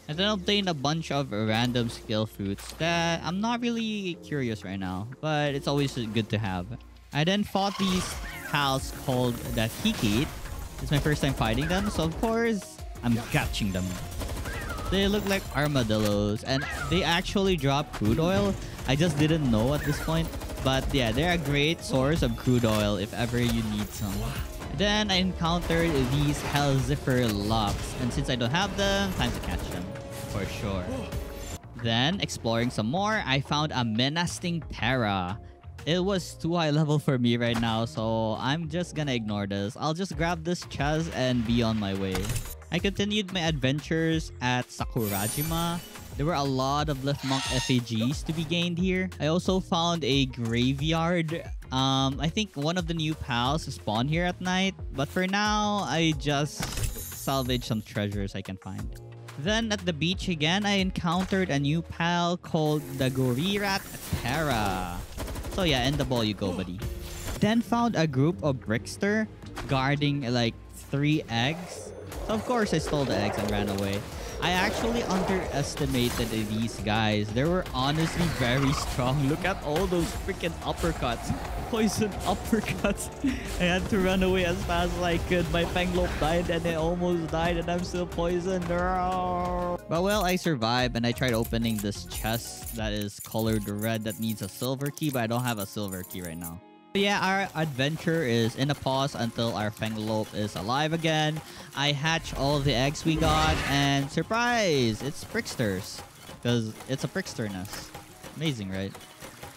A: I then obtained a bunch of random skill fruits that I'm not really curious right now, but it's always good to have. I then fought these pals called the Hikit. It's my first time fighting them, so of course, I'm catching them. They look like armadillos, and they actually drop crude oil. I just didn't know at this point. But yeah, they're a great source of crude oil if ever you need some. Then I encountered these Hellziffer locks, and since I don't have them, time to catch them. For sure. Then, exploring some more, I found a Menacing Terra. It was too high level for me right now, so I'm just gonna ignore this. I'll just grab this chest and be on my way. I continued my adventures at Sakurajima. There were a lot of Liftmonk effigies to be gained here. I also found a graveyard. I think one of the new pals spawn here at night. But for now, I just salvage some treasures I can find. Then at the beach again, I encountered a new pal called the Gorirat Terra. So yeah, in the ball you go, buddy. Then found a group of Brickster guarding like 3 eggs. So of course I stole the eggs and ran away. I actually underestimated these guys. They were honestly very strong. Look at all those freaking uppercuts. Poison uppercuts. I had to run away as fast as I could. My Fangalope died and I almost died and I'm still poisoned. But well, I survived and I tried opening this chest that is colored red that needs a silver key, but I don't have a silver key right now. So yeah, our adventure is in a pause until our Fangalope is alive again. I hatch all the eggs we got and surprise! It's Pricksters. Because it's a Prickster nest. Amazing, right?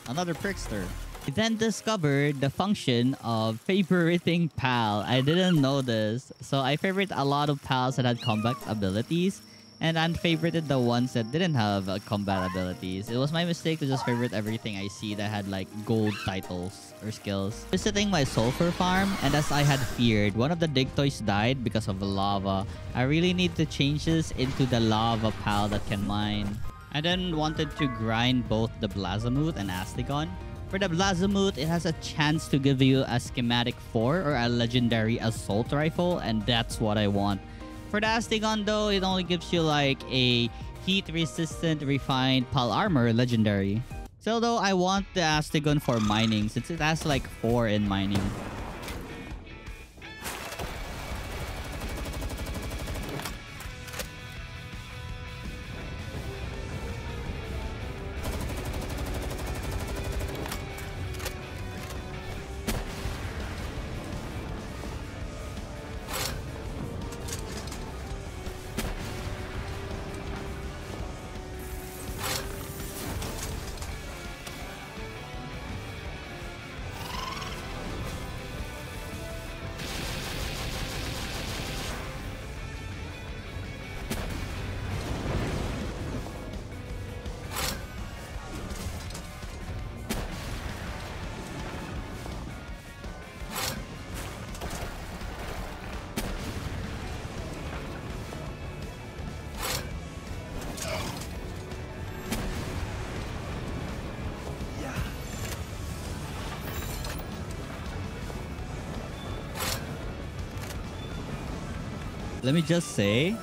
A: Another Prickster. I then discovered the function of favoriting pal. I didn't know this. So I favorite a lot of pals that had combat abilities. and unfavorited the ones that didn't have combat abilities. It was my mistake to just favorite everything I see that had like gold titles or skills. Visiting my sulfur farm, and as I had feared, one of the dig toys died because of lava. I really need to change this into the lava pal that can mine. I then wanted to grind both the Blazamut and Astigon. For the Blazamut, it has a chance to give you a schematic 4 or a legendary assault rifle, and that's what I want. For the Astigon though, it only gives you like a heat-resistant refined pal armor legendary. Still though, I want the Astigon for mining since it has like 4 in mining. Let me just say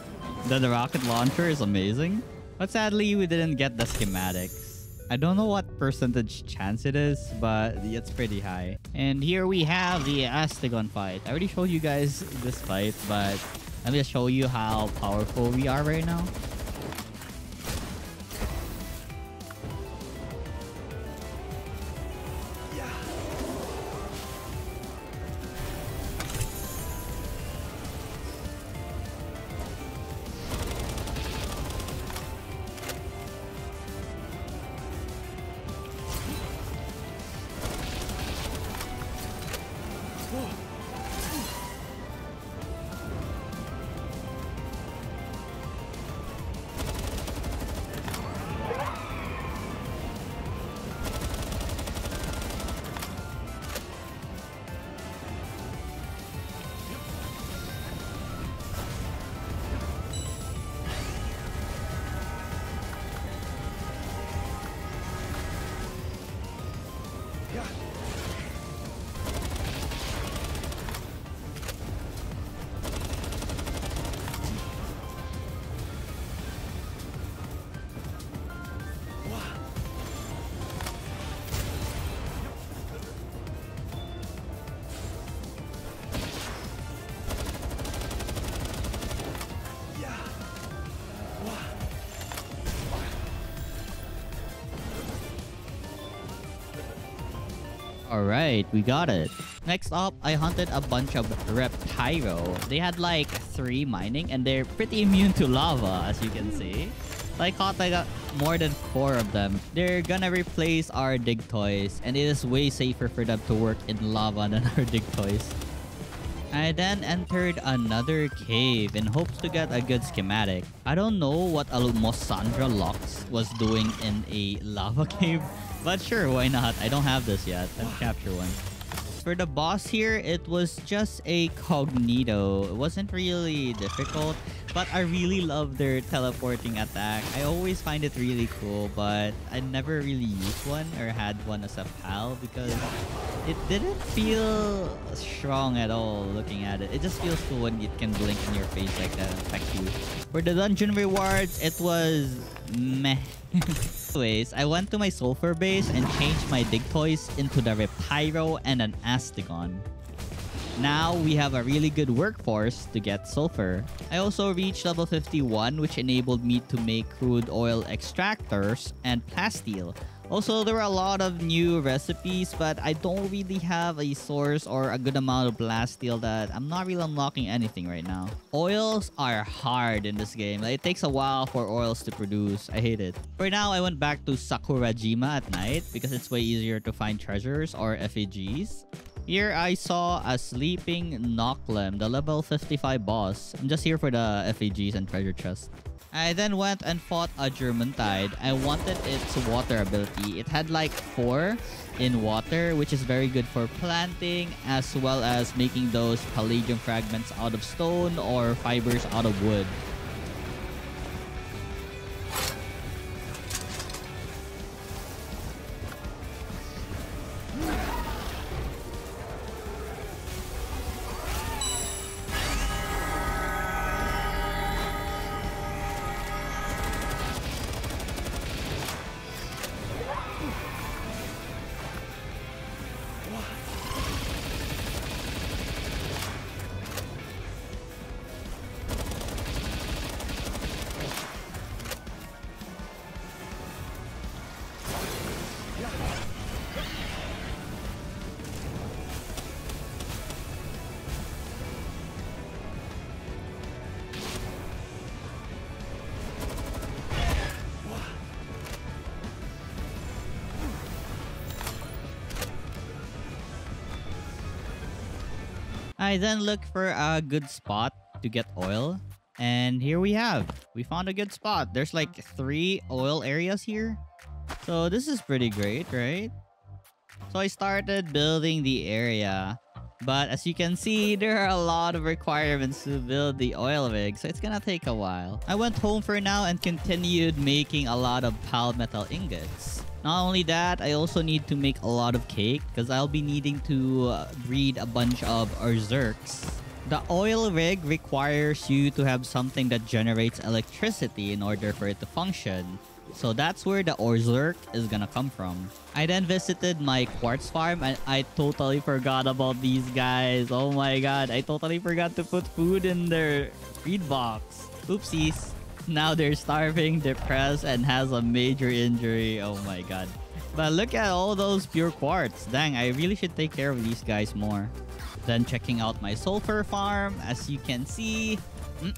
A: that the rocket launcher is amazing, but sadly we didn't get the schematics. I don't know what percentage chance it is, but it's pretty high. And here we have the Astigon fight. I already showed you guys this fight, but let me just show you how powerful we are right now. Alright, we got it. Next up, I hunted a bunch of Reptyro. They had like 3 mining and they're pretty immune to lava, as you can see. I caught like more than 4 of them. They're gonna replace our dig toys, and it is way safer for them to work in lava than our dig toys. I then entered another cave in hopes to get a good schematic. I don't know what Almosandra Lux was doing in a lava cave, but sure, why not? I don't have this yet. Let's capture one. For the boss here, it was just a Cognito. It wasn't really difficult, but I really love their teleporting attack. I always find it really cool, but I never really used one or had one as a pal because it didn't feel strong at all looking at it. It just feels cool when it can blink in your face like that and affect you. For the dungeon rewards, it was meh. Anyways, I went to my sulfur base and changed my dig toys into the Reptyro and an Astigon. Now we have a really good workforce to get sulfur. I also reached level 51, which enabled me to make crude oil extractors and plasteel. Also, there were a lot of new recipes, but I don't really have a source or a good amount of plasteel that I'm not really unlocking anything right now. Oils are hard in this game. Like, it takes a while for oils to produce. I hate it. For now, I went back to Sakurajima at night because it's way easier to find treasures or effigies. Here, I saw a sleeping Noklem, the level 55 boss. I'm just here for the effigies and treasure chest. I then went and fought a German Tide. I wanted its water ability. It had like 4 in water, which is very good for planting as well as making those palladium fragments out of stone or fibers out of wood. I then look for a good spot to get oil. And here we found a good spot. There's like 3 oil areas here. So this is pretty great, right? So I started building the area. But as you can see, there are a lot of requirements to build the oil rig. So it's gonna take a while. I went home for now and continued making a lot of pal metal ingots. Not only that, I also need to make a lot of cake because I'll be needing to breed a bunch of Berserks. The oil rig requires you to have something that generates electricity in order for it to function. So that's where the Berserk is gonna come from. I then visited my quartz farm and I totally forgot about these guys. Oh my god, I totally forgot to put food in their feed box. Oopsies. Now they're starving, depressed, and has a major injury. Oh my god. But look at all those pure quartz. Dang, I really should take care of these guys more. Then checking out my sulfur farm. As you can see,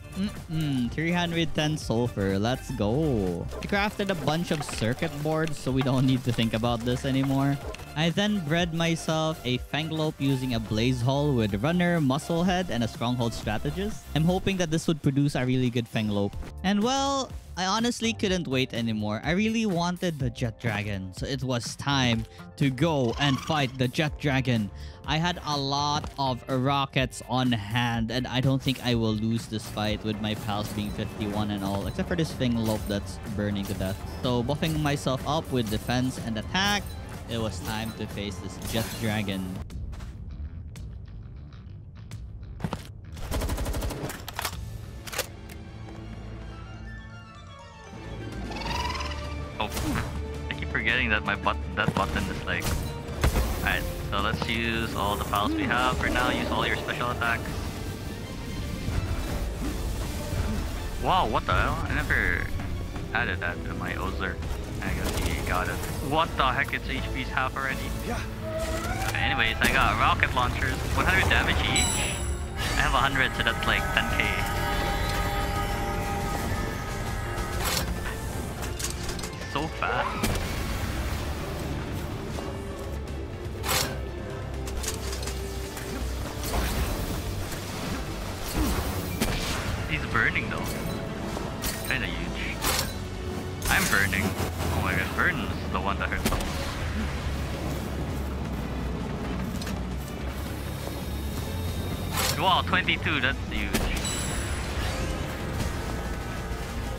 A: 310 sulfur. Let's go. I crafted a bunch of circuit boards so we don't need to think about this anymore. I then bred myself a Fanglope using a blaze hull with runner, muscle head, and a stronghold strategist. I'm hoping that this would produce a really good Fanglope. And well, I honestly couldn't wait anymore. I really wanted the Jet Dragon, so it was time to go and fight the Jet Dragon. I had a lot of rockets on hand, and I don't think I will lose this fight with my pals being 51 and all, except for this Fanglope that's burning to death. So buffing myself up with defense and attack, it was time to face this Jet Dragon.
B: Oh, I keep forgetting that that button is like... Alright, so let's use all the files we have for now. Use all your special attacks. Wow, what the hell? I never added that to my Berserk. I guess he got it. What the heck? Its HP's half already. Yeah. Anyways, I got rocket launchers, 100 damage each. I have 100, so that's like 10k. So fast. He's burning though. Kinda huge. I'm burning. Oh my god, Burden's the one that hurts the most. Wow, 22, that's huge.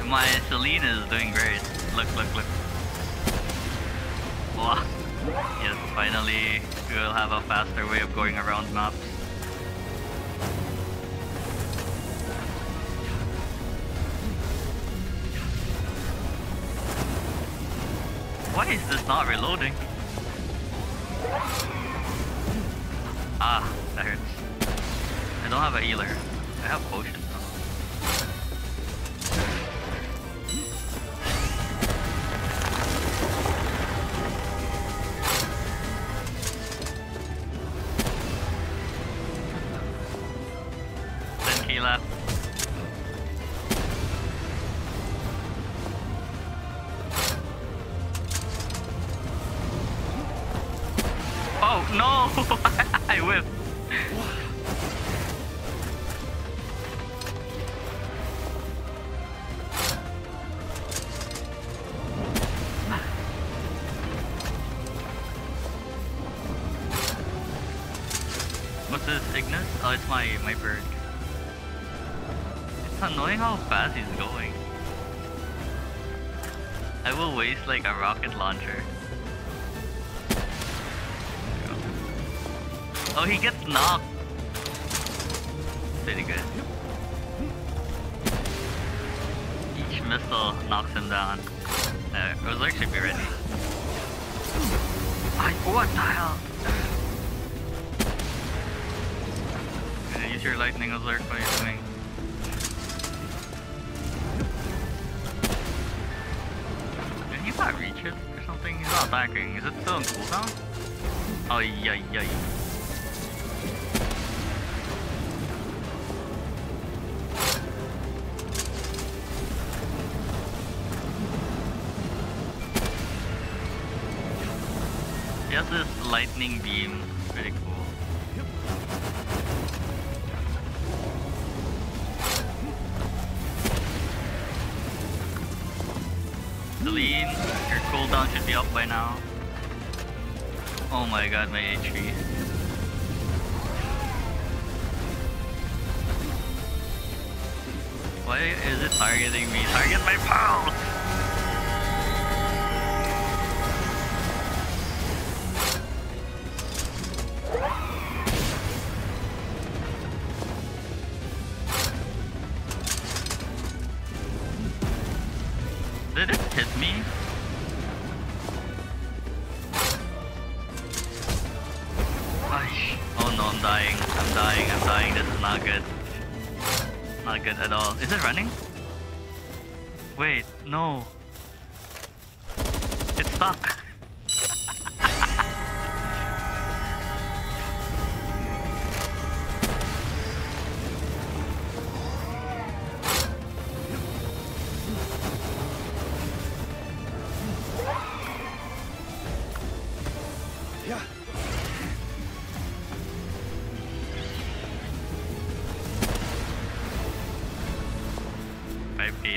B: My Selene is doing great. Look. Wow. Yes, finally we'll have a faster way of going around maps. Why is this not reloading? Ah, that hurts. I don't have a healer. I have potions. Left. Oh no! I whiffed. weakness? Oh, it's my bird. It's annoying how fast he's going. I will waste like a rocket launcher. Oh, he gets knocked. Pretty good. Each missile knocks him down. Ozark should be ready. What the hell? Use your lightning, Ozark. What are you doing? Did he not reach it or something? He's not attacking. Is it still on cooldown? Oh, yeah. He has this lightning beam. Pretty cool. Celine, your cooldown should be up by now. Oh my god, my HP. Why is it targeting me? Target my pals! Did it hit me? Oh no, I'm dying. I'm dying. This is not good. Not good at all. Is it running? Wait, no. It's stuck.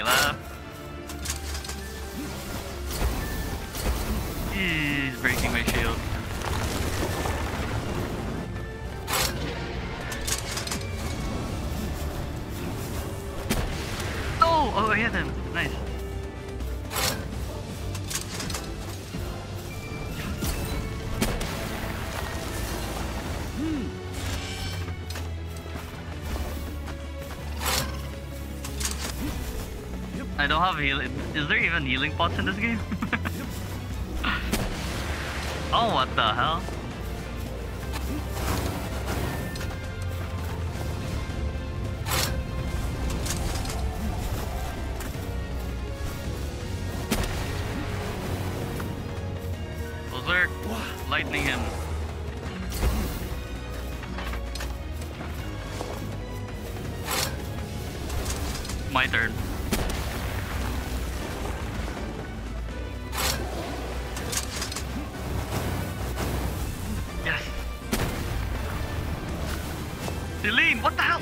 B: Left. He's breaking my shield. Oh, I hit him. Nice. I don't have healing. Is there even healing pots in this game? Oh, what the hell? Berserk, lightning him. My turn. Celine, what the hell?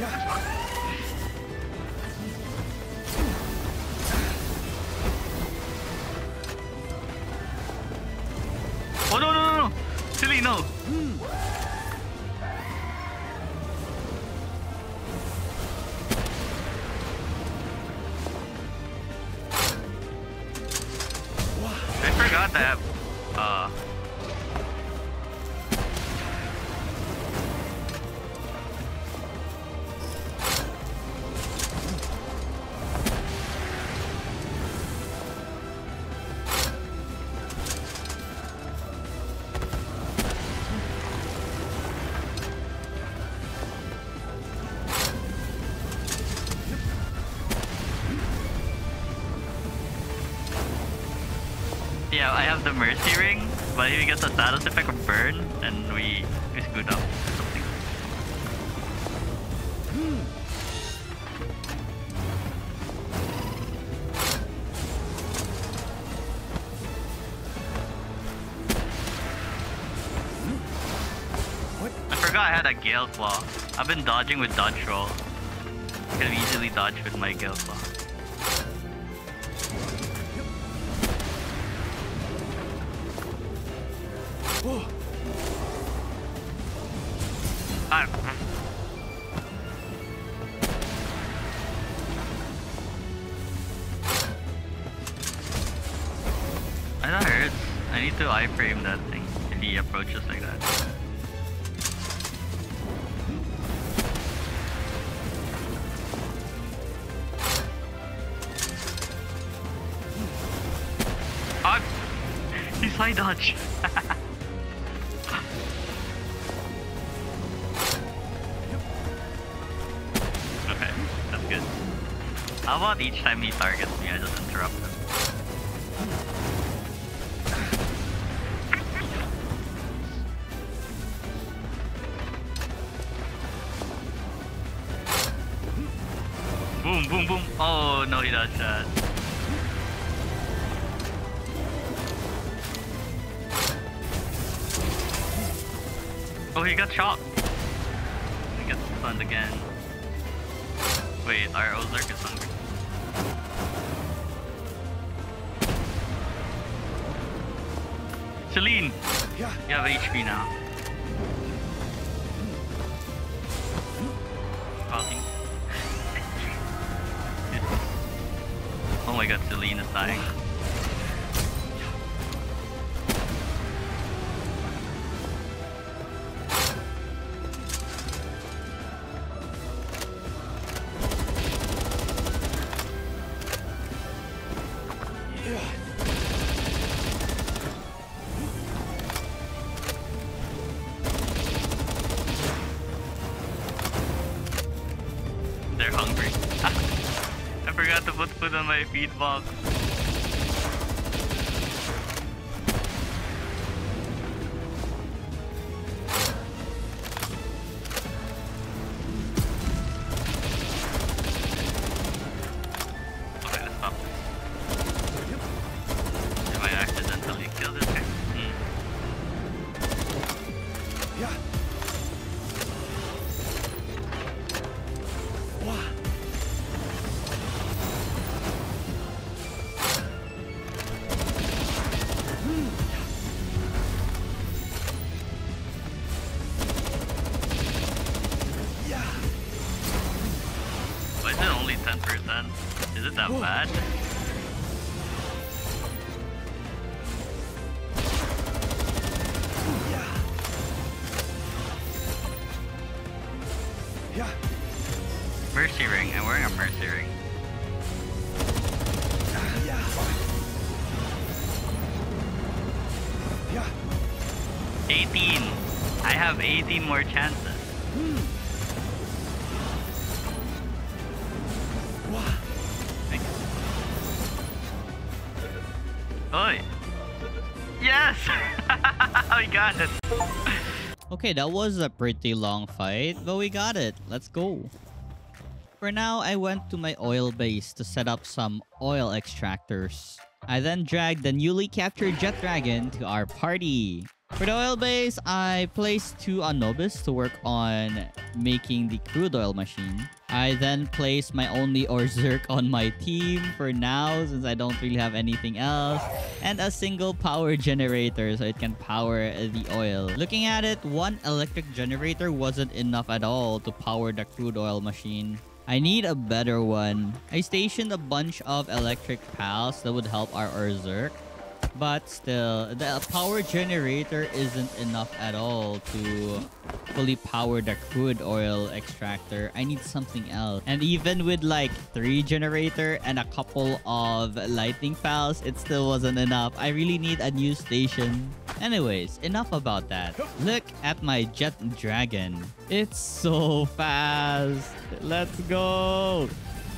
B: Oh no! Celine, no! I forgot that. Yeah, I have the Mercy Ring, but if he gets a status effect of burn, then we screwed up or something. I forgot I had a Gale Claw. I've been dodging with Dodge Roll. I could have easily dodged with my Gale Claw. I need to iframe that thing if he approaches like that. Ah! He side dodge! Okay, that's good. How about each time he targets me, I just interrupt him? Boom, boom, boom. Oh, no, he dodged that. Oh, he got shot. He gets stunned again. Wait, our Ozark is hungry. Celine! You have HP now. Crossing. Oh my god, Celine is dying. They're hungry. I forgot to put food on my feed box. Okay, let's stop this. Did I accidentally kill this guy? Why is it only 10%? Is it that bad? Mercy ring. I'm wearing a mercy ring.
C: Yeah.
B: 18. I have 18 more chances. Thank you. Oi. Yes! We got it.
A: Okay, that was a pretty long fight, but we got it. Let's go. For now, I went to my oil base to set up some oil extractors. I then dragged the newly captured jet dragon to our party. For the oil base, I placed 2 Anubis to work on making the crude oil machine. I then placed my only Orzerk on my team for now since I don't really have anything else. And a single power generator so it can power the oil. Looking at it, 1 electric generator wasn't enough at all to power the crude oil machine. I need a better one. I stationed a bunch of electric pals that would help our Orzerk. But still, the power generator isn't enough at all to fully power the crude oil extractor. I need something else. And even with like 3 generator and a couple of lightning pals, it still wasn't enough. I really need a new station. Anyways, enough about that. Look at my jet dragon. It's so fast. Let's go.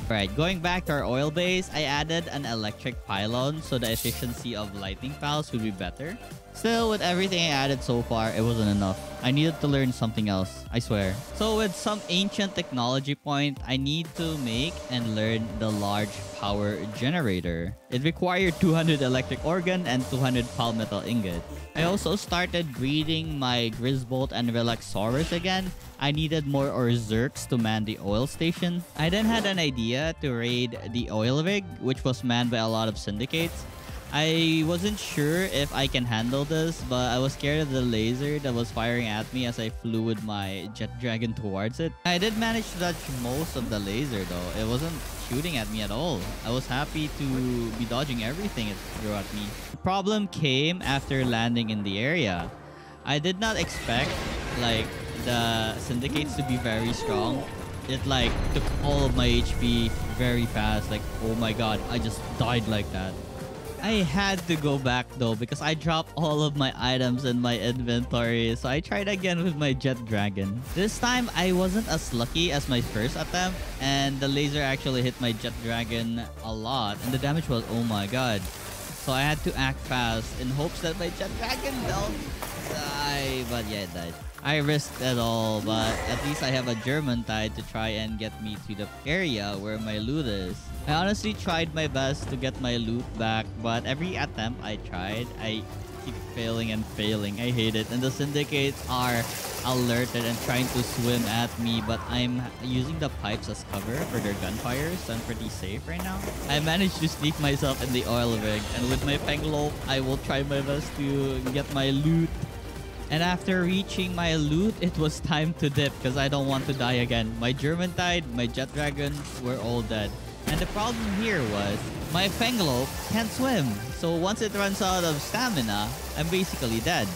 A: Alright, going back to our oil base, I added an electric pylon so the efficiency of lightning pals would be better. Still, with everything I added so far, it wasn't enough. I needed to learn something else, I swear. So with some ancient technology point, I need to make and learn the large power generator. It required 200 electric organ and 200 palmetal ingot. I also started breeding my Grisbolt and Relaxaurus again. I needed more Orzerks to man the oil station. I then had an idea to raid the oil rig, which was manned by a lot of syndicates. I wasn't sure if I can handle this, but I was scared of the laser that was firing at me as I flew with my jet dragon towards it. I did manage to dodge most of the laser though. It wasn't shooting at me at all. I was happy to be dodging everything it threw at me. The problem came after landing in the area. I did not expect like the syndicates to be very strong. It like took all of my HP very fast. Like, oh my god, I just died like that. I had to go back though because I dropped all of my items in my inventory. So I tried again with my jet dragon. This time I wasn't as lucky as my first attempt, and the laser actually hit my jet dragon a lot, and the damage was, oh my god. So I had to act fast in hopes that my jet dragon don't die. But yeah, it died. I risked it all, but at least I have a German tide to try and get me to the area where my loot is. I honestly tried my best to get my loot back, but every attempt I tried, I keep failing and failing. I hate it. And the syndicates are alerted and trying to swim at me, but I'm using the pipes as cover for their gunfire, so I'm pretty safe right now. I managed to sneak myself in the oil rig, and with my Penglope, I will try my best to get my loot. And after reaching my loot, it was time to dip because I don't want to die again. My German tide, my jet dragon were all dead. And the problem here was my Penglope can't swim. So once it runs out of stamina, I'm basically dead.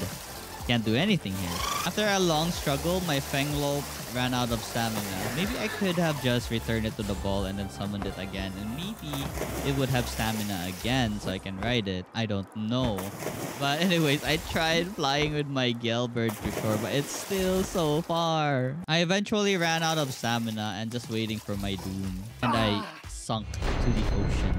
A: Can't do anything here. After a long struggle, my Penglope ran out of stamina. Maybe I could have just returned it to the ball and then summoned it again. And maybe it would have stamina again so I can ride it. I don't know. But anyways, I tried flying with my Galebird before, but it's still so far. I eventually ran out of stamina and just waiting for my doom. And I sunk to the ocean.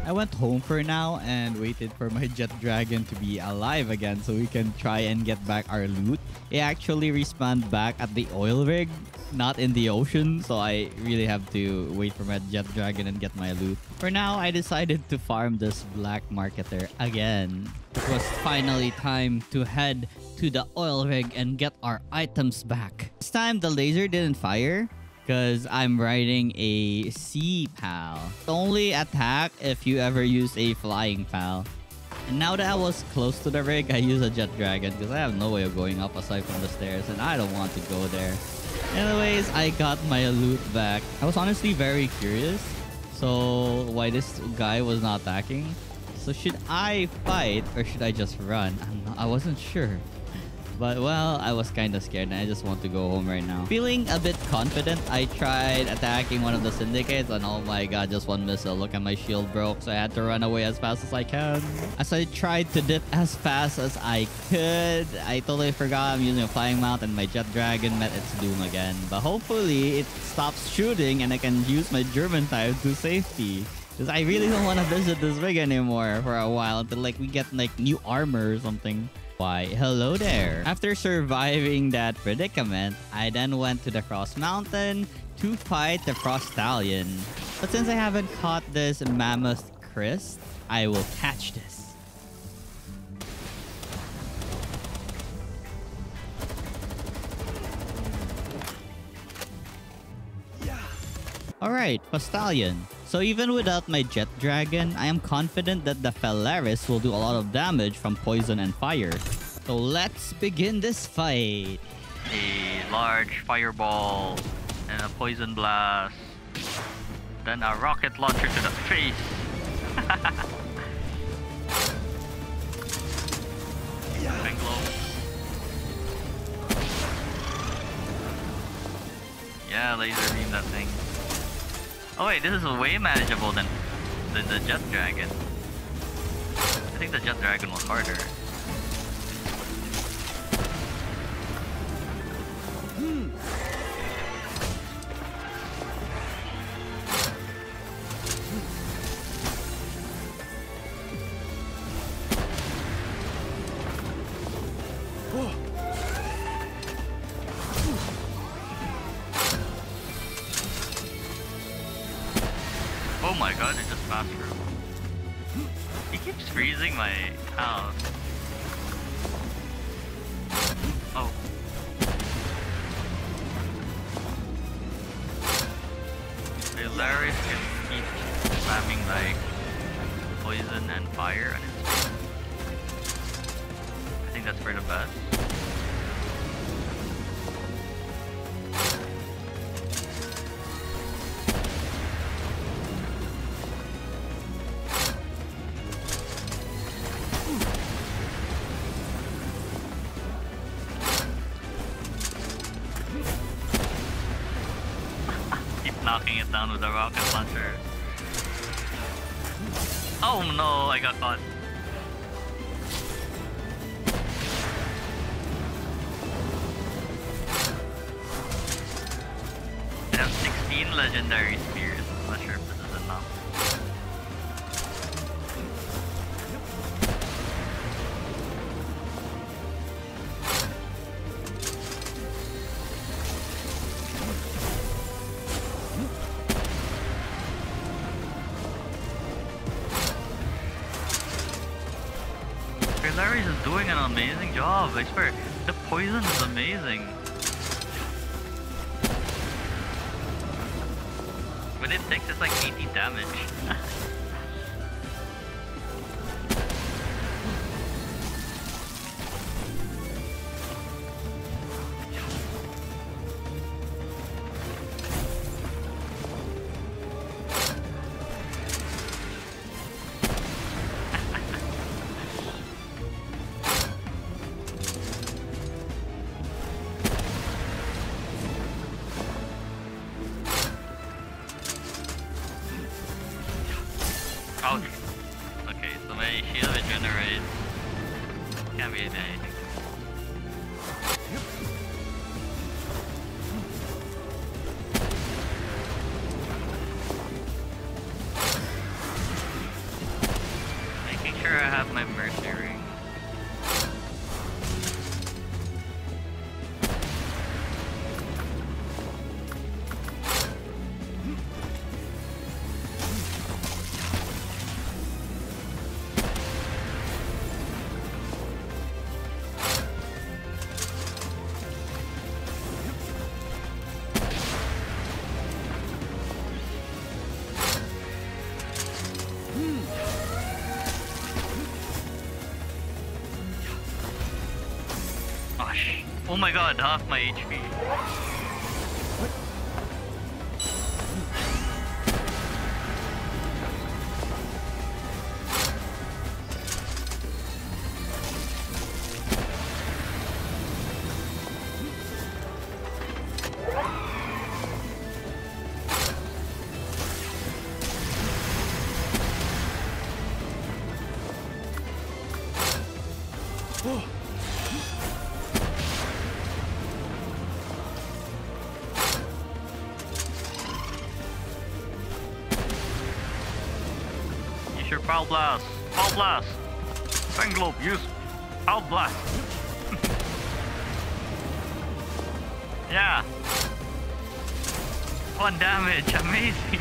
A: I went home for now and waited for my jet dragon to be alive again so we can try and get back our loot. It actually respawned back at the oil rig, not in the ocean, so I really have to wait for my jet dragon and get my loot. For now, I decided to farm this black marketer again. It was finally time to head to the oil rig and get our items back. This time, the laser didn't fire, because I'm riding a sea pal. Only attack if you ever use a flying pal. And now that I was close to the rig, I use a jet dragon because I have no way of going up aside from the stairs and I don't want to go there. Anyways, I got my loot back. I was honestly very curious. So why this guy was not attacking? So should I fight or should I just run? I wasn't sure. But well, I was kind of scared and I just want to go home right now. Feeling a bit confident, I tried attacking one of the syndicates and oh my god, just one missile. Look at my shield broke, so I had to run away as fast as I can. As I tried to dip as fast as I could, I totally forgot I'm using a flying mount and my jet dragon met its doom again. But hopefully it stops shooting and I can use my German type to safety. Because I really don't want to visit this rig anymore for a while until like we get like new armor or something. Why, hello there. After surviving that predicament, I then went to the Frost Mountain to fight the Frost Stallion. But since I haven't caught this mammoth Chris, I will catch this. Alright, Stallion. So even without my jet dragon, I am confident that the Phalaris will do a lot of damage from poison and fire. So let's begin this fight.
B: A large fireball and a poison blast. Then a rocket launcher to the face. Penglope. Yeah, laser beam that thing. Oh wait, this is way manageable than the jet dragon. I think the jet dragon was harder. Oh my god, it just passed through. He keeps freezing my house. Oh. Hilarious can keep spamming like poison and fire on its face. I think that's for the best. Knocking it down with a rocket launcher. Oh no, I got caught. I have 16 legendary spears. I'm not sure if this is enough. Larry's is doing an amazing job. I swear, the poison is amazing. When it takes, it's like 80 damage. Ouch. Okay, so my shield regenerates. Can't be anything. Making sure I have my mercy ring. Gosh. Oh my god, half my HP. Use your Power Blast! Power Blast! Fang Globe, use Power Blast! Yeah! 1 damage, amazing!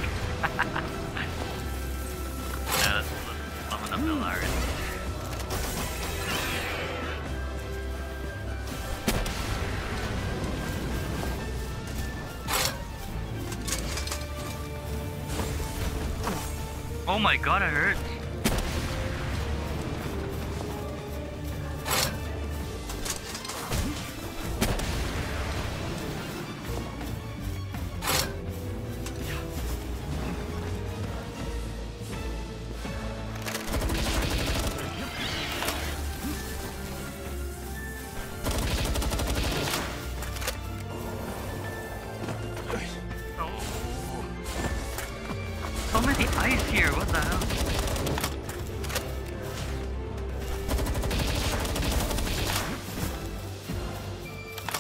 B: Yeah, let's summon up the Larian. Oh my god, it hurts. So many ice here, what the hell?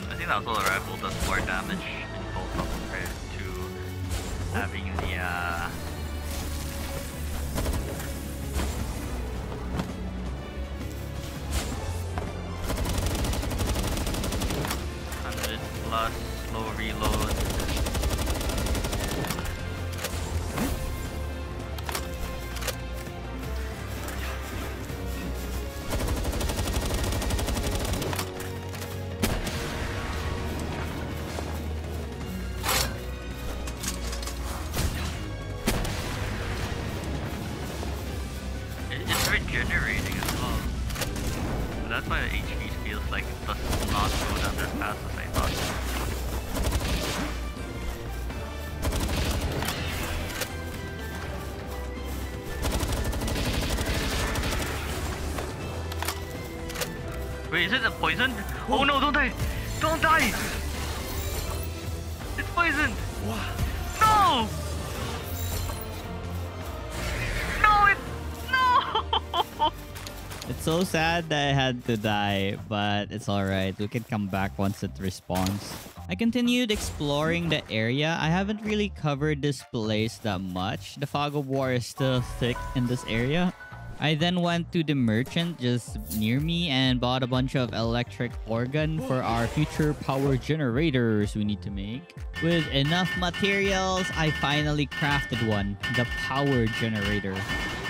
B: I think also the rifle does more damage in full compared to having the plus slow reload. That's why the HP feels like it does not go down as fast as I thought. Wait, is it a poison? Oh no, don't die! Don't die! It's poisoned! No! No, no!
A: It's so sad that I had to die, but it's alright. We can come back once it respawns. I continued exploring the area. I haven't really covered this place that much. The fog of war is still thick in this area. I then went to the merchant just near me and bought a bunch of electric organ for our future power generators we need to make. With enough materials, I finally crafted one, the power generator.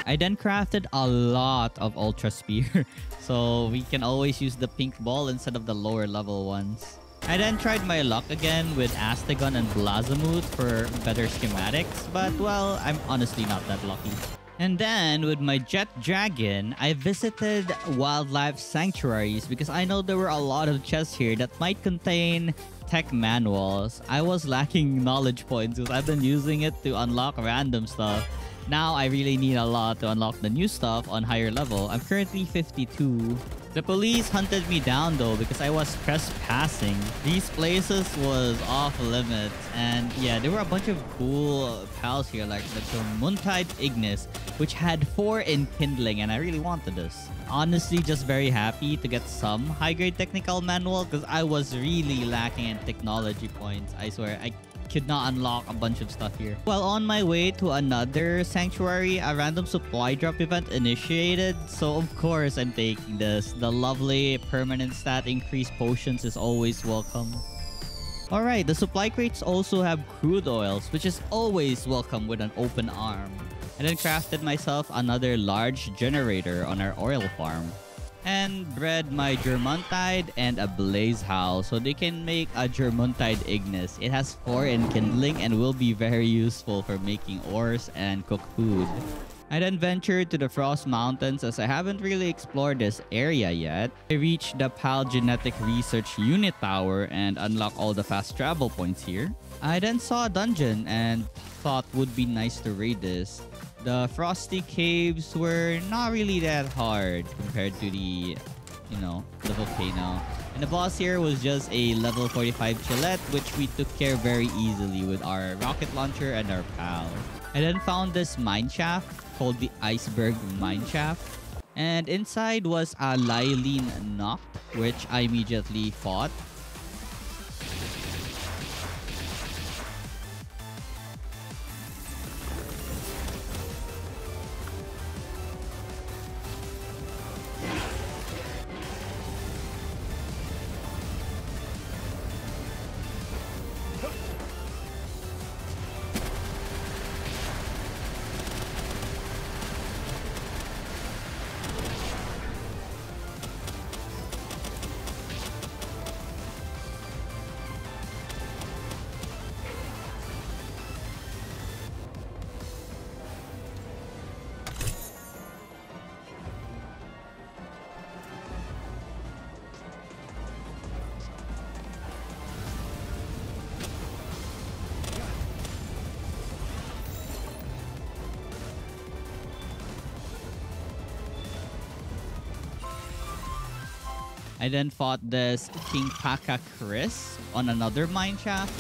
A: I then crafted a lot of Ultra Spear, so we can always use the pink ball instead of the lower level ones. I then tried my luck again with Astagon and Blazamuth for better schematics, but well, I'm honestly not that lucky. And then, with my Jet Dragon, I visited wildlife sanctuaries because I know there were a lot of chests here that might contain tech manuals. I was lacking knowledge points because I've been using it to unlock random stuff. Now I really need a lot to unlock the new stuff on higher level. I'm currently 52. The police hunted me down though because I was trespassing. These places was off limits, and yeah, there were a bunch of cool pals here like the Muntide Ignis, which had 4 enkindling, and I really wanted this. Honestly, just very happy to get some high-grade technical manual because I was really lacking in technology points. I swear, I could not unlock a bunch of stuff here. While on my way to another sanctuary, a random supply drop event initiated, so of course I'm taking this. The lovely permanent stat increase potions is always welcome. Alright, the supply crates also have crude oils, which is always welcome with an open arm. I then crafted myself another large generator on our oil farm. And bred my Germuntide and a Blaze Howl so they can make a Germuntide Ignis. It has 4 enkindling and will be very useful for making ores and cook food. I then ventured to the Frost Mountains as I haven't really explored this area yet. I reached the PAL Genetic Research Unit Tower and unlocked all the fast travel points here. I then saw a dungeon and thought would be nice to raid this. The frosty caves were not really that hard compared to the, the volcano. And the boss here was just a level 45 Chillette, which we took care very easily with our rocket launcher and our pal. I then found this mine shaft called the Iceberg Mine Shaft. And inside was a Lylene Noct, which I immediately fought. I then fought this King Paka Chris on another mine shaft.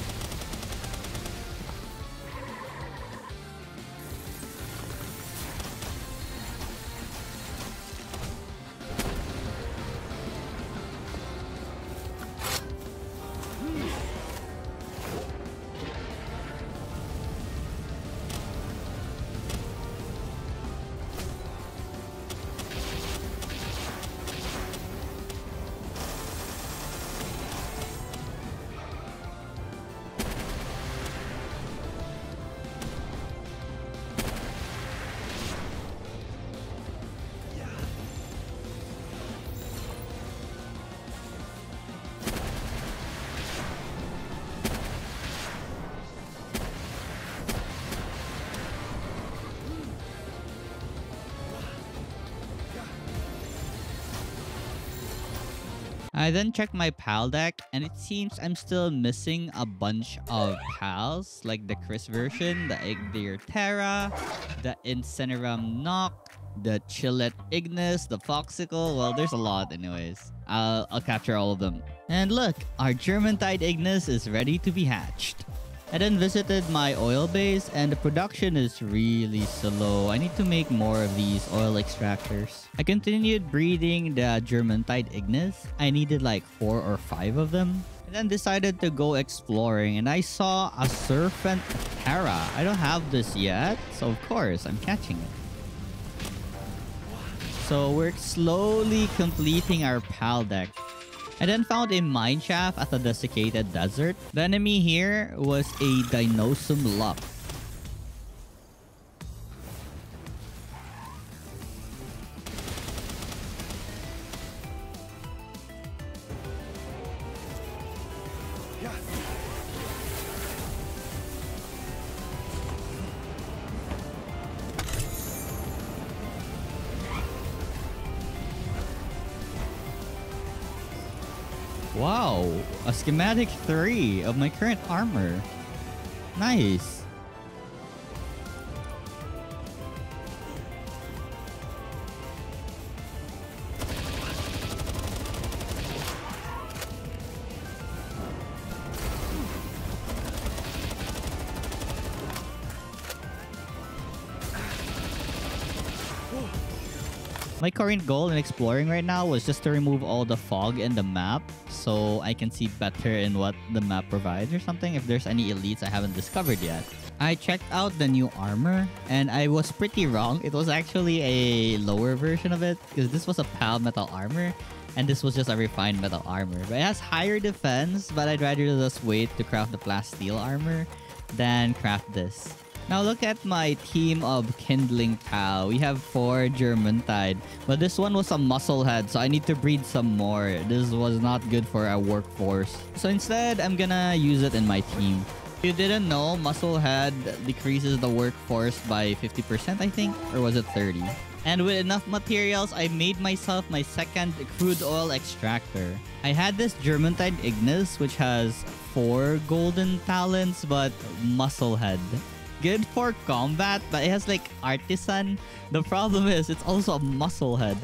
A: I then checked my PAL deck, and it seems I'm still missing a bunch of PALs, like the Chris version, the Igdir Terra, the Incineram Nock, the Chillet Ignis, the Foxicle. Well, there's a lot anyways. I'll capture all of them. And look, our Germantide Ignis is ready to be hatched. I then visited my oil base, and the production is really slow. I need to make more of these oil extractors. I continued breeding the Germantide Ignis. I needed like 4 or 5 of them. And then decided to go exploring, and I saw a Serpent Terra. I don't have this yet, so of course I'm catching it. So we're slowly completing our PAL deck. I then found a mine shaft at a desiccated desert. The enemy here was a Dinosum Luck. Wow, a schematic 3 of my current armor. Nice. My current goal in exploring right now was just to remove all the fog in the map so I can see better in what the map provides or something, if there's any elites I haven't discovered yet. I checked out the new armor and I was pretty wrong. It was actually a lower version of it because this was a PAL metal armor and this was just a refined metal armor. But it has higher defense, but I'd rather just wait to craft the plasteel armor than craft this. Now look at my team of Kindling PAL. We have 4 Germantide, but this one was a Musclehead, so I need to breed some more. This was not good for our workforce. So instead, I'm gonna use it in my team. If you didn't know, Musclehead decreases the workforce by 50%, I think? Or was it 30? And with enough materials, I made myself my second crude oil extractor. I had this Germantide Ignis, which has 4 golden talents, but Musclehead. Good for combat, but it has like Artisan. The problem is it's also a Musclehead.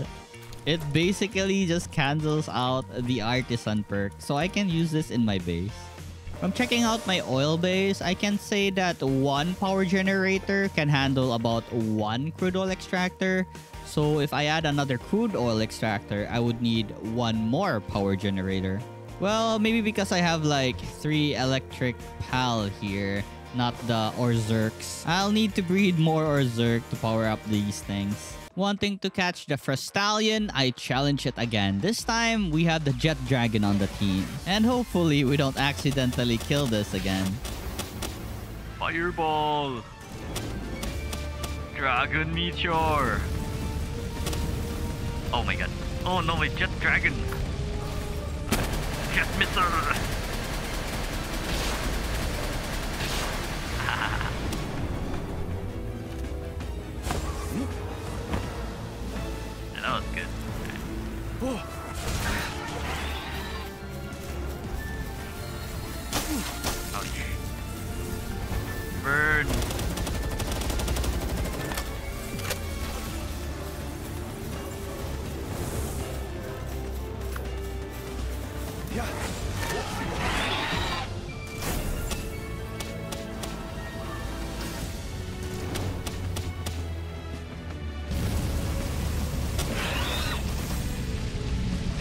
A: It basically just cancels out the Artisan perk, so I can use this in my base. From checking out my oil base, I can say that 1 power generator can handle about 1 crude oil extractor. So if I add another crude oil extractor, I would need 1 more power generator. Well, maybe because I have like 3 electric PAL here, not the Orzerks. I'll need to breed more Orzerk to power up these things. Wanting to catch the Frostallion, I challenge it again. This time, we have the Jet Dragon on the team. And hopefully, we don't accidentally kill this again.
B: Fireball! Dragon Meteor! Oh my god. Oh no, it's Jet Dragon! Jet Missile! That was good. Ouch. Burn.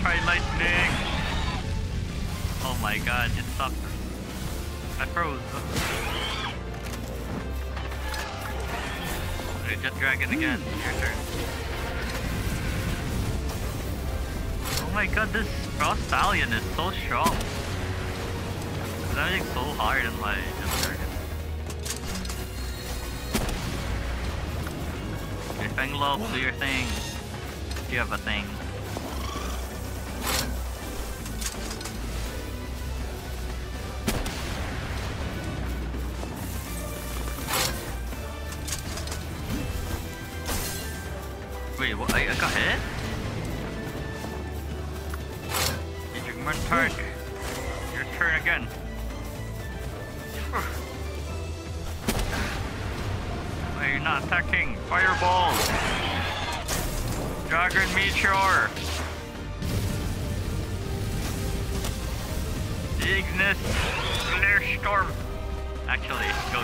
B: Try lightning. Oh my god, it sucked. I froze. Okay, Jet Dragon again. Your turn. Oh my god, this Frostallion is so strong. It's having so hard in my Jet Dragon. Okay, Fenglo, do your thing. You have a thing. Wait, what? I got hit? Did you Come on, Tark. Your turn again. Why are you not attacking? Fireball! Dragon Meteor! Ignis! Flare Storm! Actually, go.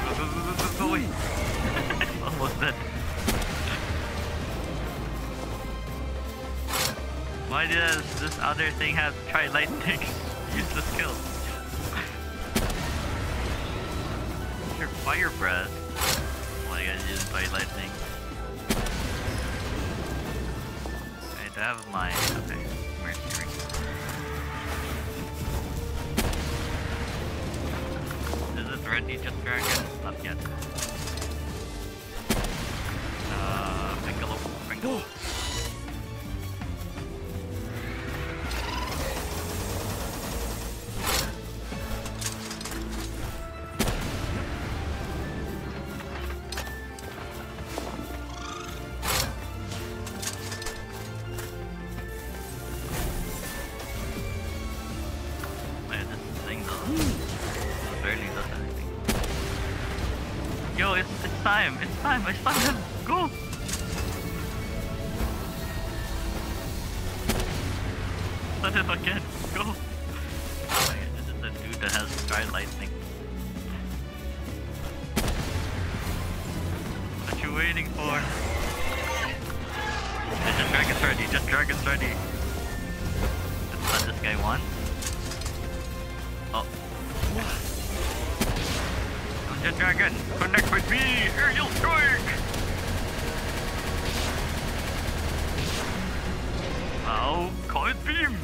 B: Almost dead. Why does this other thing have tri-lightning? Use the skill. Your fire breath. Oh my god, use tri-lightning. I have my mercy ring. Is it ready, just dragon? Not yet. Piccolo. Yo, it's time! It's time! I stunned him! Go! Stun him again! Go! Oh my god, this is the dude that has tri-lightning. What you waiting for? Yeah, just dragon's ready! Just dragon's ready! Let's stun this guy once. Oh. Ninja Dragon, connect with me! Aerial strike! Now, Comet Beam!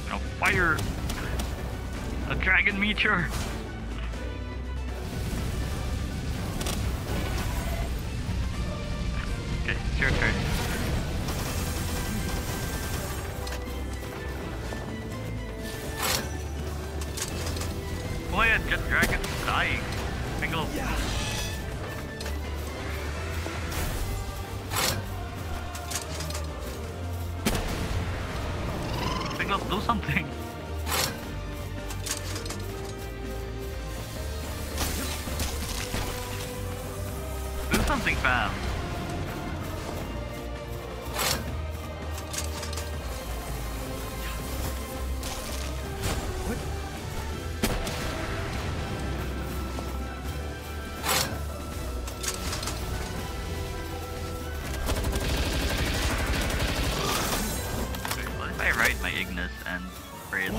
B: Now fire! A Dragon Meteor! Okay, it's your turn. Oh yeah, just dragon's dying. Single. Yeah. Single, do something. Do something, fam. My Ignis and pray it's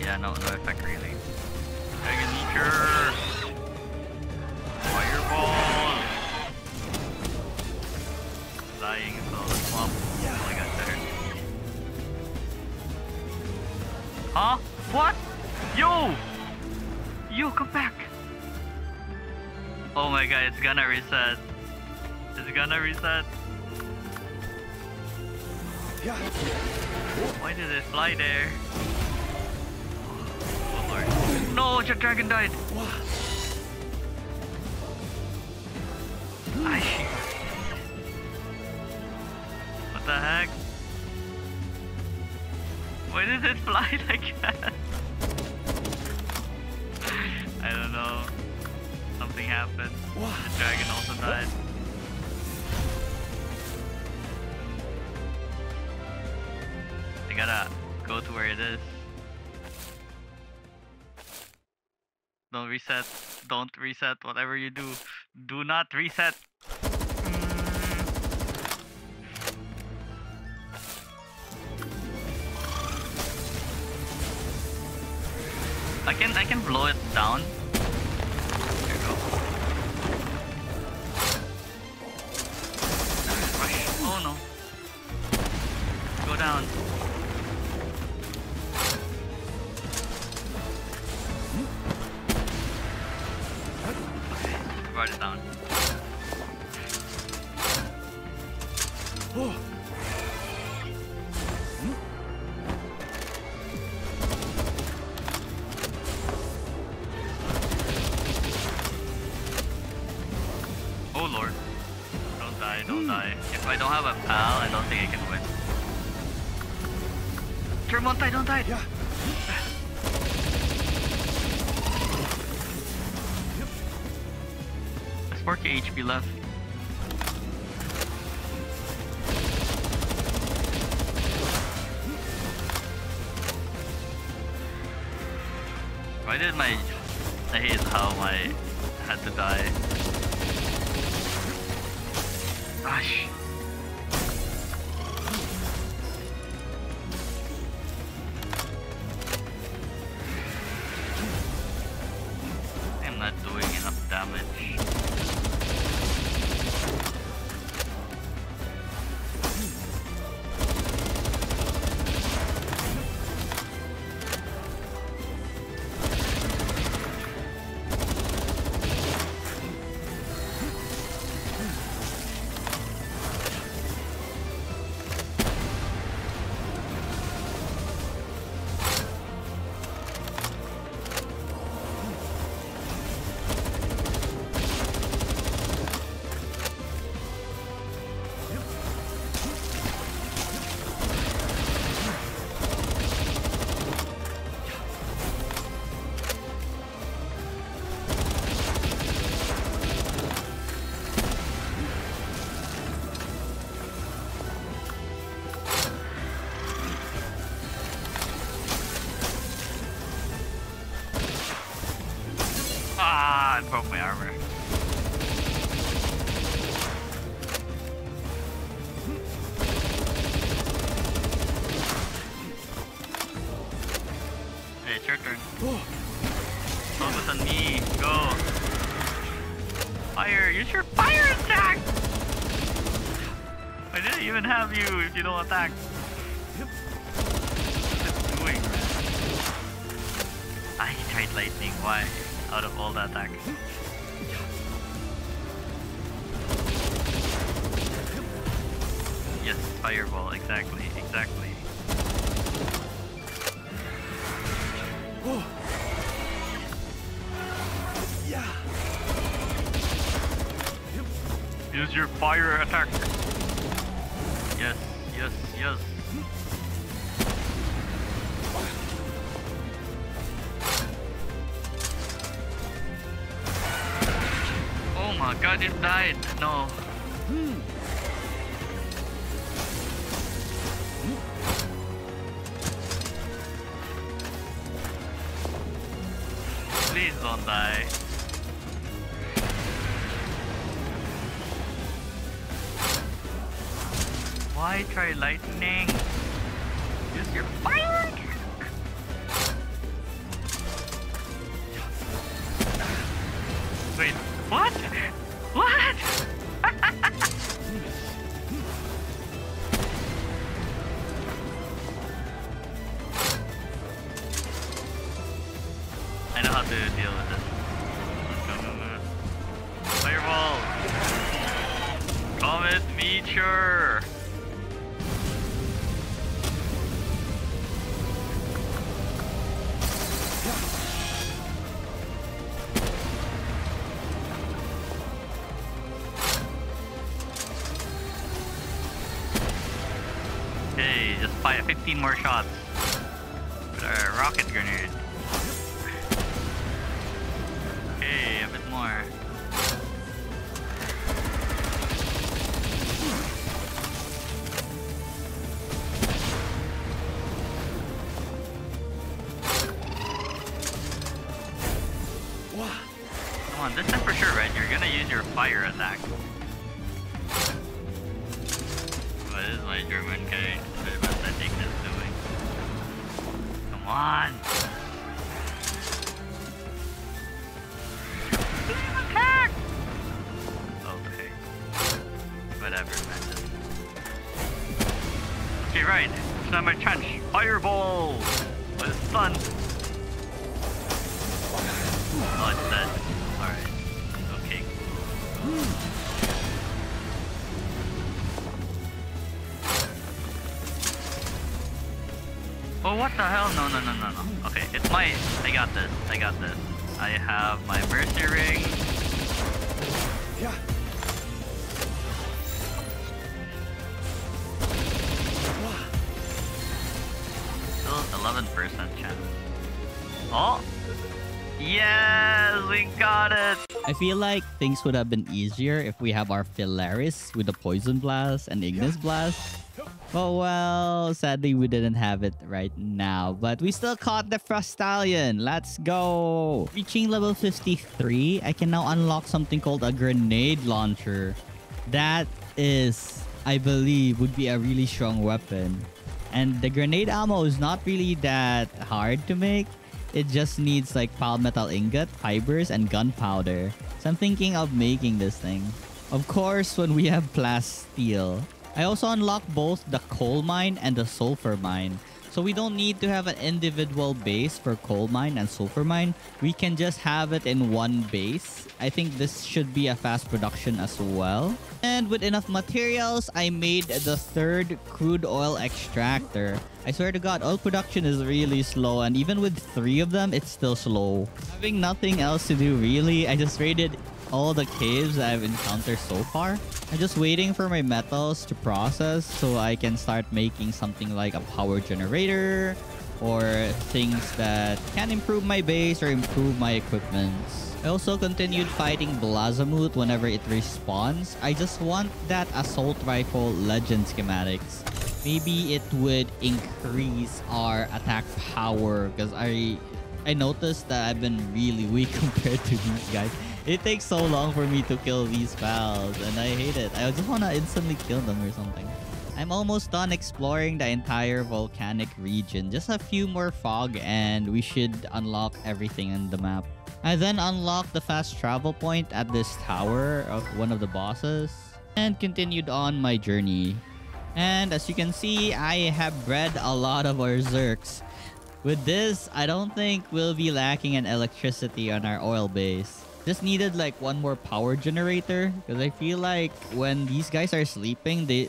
B: yeah, no effect really. Dragon Meteor! Fireball! Dying so the swamp. Oh my god, there. Huh? What? Yo! Yo, come back! Oh my god, it's gonna reset. It's gonna reset. Why did it fly there? Oh lord. No, your dragon died! What the heck? Why did it fly like that? I don't know. Something happened. The dragon also died. I gotta go to where it is. Don't reset. Don't reset. Whatever you do, do not reset. I can blow it down. There you go. Rush. Oh no. Go down. Brought it down. Oh lord. Don't die, don't die. If I don't have a pal, I don't think I can win. Tremonti, don't die!
C: Yeah.
B: There's 4k HP left. Why did my... I hate how I had to die. Gosh. I'm not doing enough damage. Ah, I broke my armor. Hey, it's your turn. Focus on me. Go. Fire. Use your fire attack. I didn't even have you if you don't attack. What's it doing, man? I tried lightning. Why? Out of all the attack. Yes, fireball, exactly, exactly.
C: Yeah.
B: Use your fire attack. Yes, yes, yes. Oh my god, it died. No. Please don't die. Why try lightning? Use your fire! Wait, what? What? I know how to deal with this. Fireball! Comet meteor! Okay, just 15 more shots with our rocket grenade. Okay, a bit more. Come on, this time for sure, right? You're gonna use your fire attack. What is my German guy? What must I think this doing? Come on! Attack! Okay. Whatever, man. Okay, right. It's not my chance. Fireball! But it's stunned. Oh, it's dead. Alright. Okay. Oh, what the hell? No. Okay, it's my... I got this. I have my mercy ring.
C: Yeah.
B: got it.
A: I feel like things would have been easier if we have our Philaris with the Poison Blast and Ignis Blast. But well, sadly we didn't have it right now. But we still caught the Frostallion. Let's go. Reaching level 53, I can now unlock something called a grenade launcher. That is, I believe, would be a really strong weapon. And the grenade ammo is not really that hard to make. It just needs like palmetal ingot, fibers, and gunpowder. So I'm thinking of making this thing. Of course, when we have plasteel. I also unlocked both the coal mine and the sulfur mine. So we don't need to have an individual base for coal mine and sulfur mine. We can just have it in one base. I think this should be a fast production as well. And with enough materials, I made the third crude oil extractor. I swear to God, oil production is really slow. And even with 3 of them, it's still slow. Having nothing else to do really, I just raided all the caves that I've encountered so far. I'm just waiting for my metals to process so I can start making something like a power generator or things that can improve my base or improve my equipment. I also continued fighting Blazamut whenever it respawns. I just want that assault rifle legend schematics. Maybe it would increase our attack power because I noticed that I've been really weak compared to these guys. It takes so long for me to kill these pals and I hate it. I just want to instantly kill them or something. I'm almost done exploring the entire volcanic region. Just a few more fog and we should unlock everything in the map. I then unlocked the fast travel point at this tower of one of the bosses and continued on my journey. And as you can see, I have bred a lot of our Zerks. With this, I don't think we'll be lacking in electricity on our oil base. Just needed like one more power generator because I feel like when these guys are sleeping, the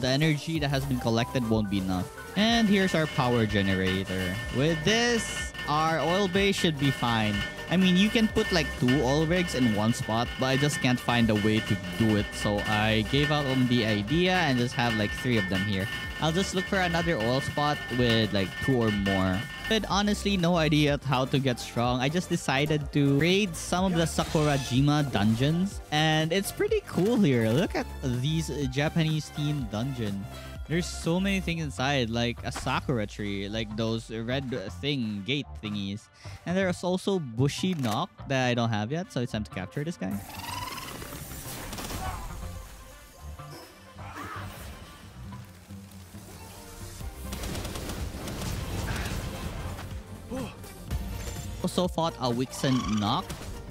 A: energy that has been collected won't be enough. And here's our power generator. With this, our oil base should be fine. I mean, you can put like 2 oil rigs in one spot, but I just can't find a way to do it. So I gave out on the idea and just have like 3 of them here. I'll just look for another oil spot with like 2 or more. But honestly, no idea how to get strong. I just decided to raid some of the Sakurajima dungeons. And it's pretty cool here. Look at these Japanese themed dungeon. There's so many things inside, like a sakura tree, like those red gate thingies. And there's also Bushy Knock that I don't have yet, so it's time to capture this guy. Also fought a Wixen Knock.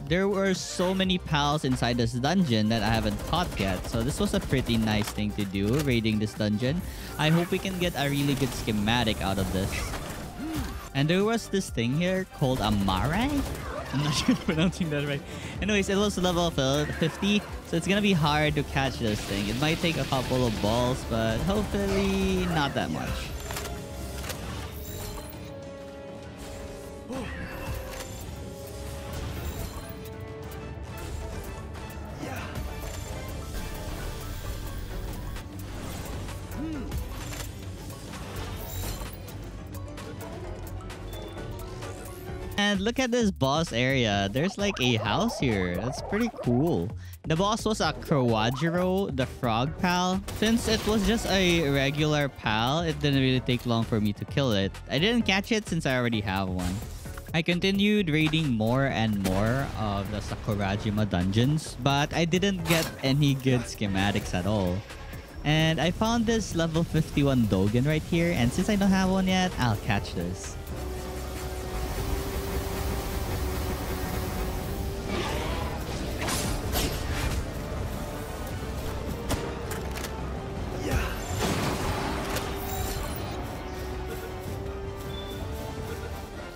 A: There were so many pals inside this dungeon that I haven't caught yet. So this was a pretty nice thing to do, raiding this dungeon. I hope we can get a really good schematic out of this. And there was this thing here called a Marai. I'm not sure if I'm pronouncing that right. Anyways, it was level 50. So it's gonna be hard to catch this thing. It might take a couple of balls, but hopefully not that much. And look at this boss area. There's like a house here. That's pretty cool. The boss was a Crowagero, the frog pal. Since it was just a regular pal, it didn't really take long for me to kill it. I didn't catch it since I already have one. I continued raiding more and more of the Sakurajima dungeons, but I didn't get any good schematics at all. And I found this level 51 Dogen right here, and since I don't have one yet, I'll catch this.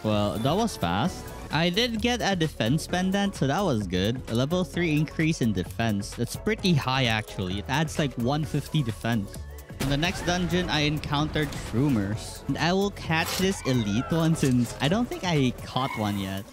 A: Well, that was fast. I did get a defense pendant, so that was good. A level 3 increase in defense. That's pretty high actually. It adds like 150 defense. In the next dungeon, I encountered Shroomers. And I will catch this elite one since I don't think I caught one yet.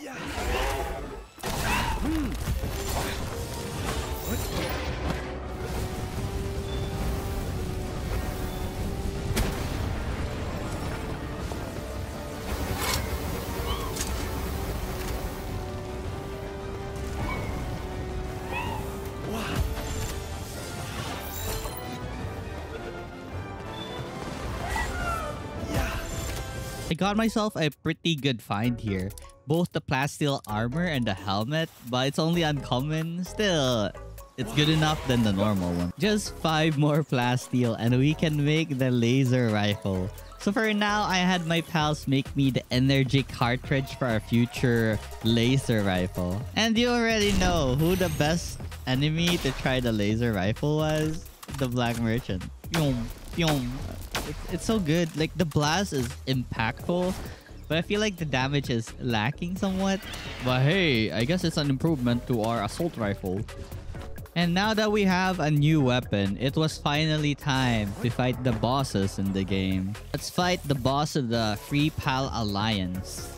A: I got myself a pretty good find here. Both the plasteel armor and the helmet, but it's only uncommon. Still, it's good enough than the normal one. Just 5 more plasteel and we can make the laser rifle. So for now, I had my pals make me the energy cartridge for our future laser rifle. And you already know who the best enemy to try the laser rifle was? The Black Merchant. Pyong, pyong. It's so good. Like, the blast is impactful, but I feel like the damage is lacking somewhat. But hey, I guess it's an improvement to our assault rifle. And now that we have a new weapon, it was finally time to fight the bosses in the game. Let's fight the boss of the Free Pal Alliance.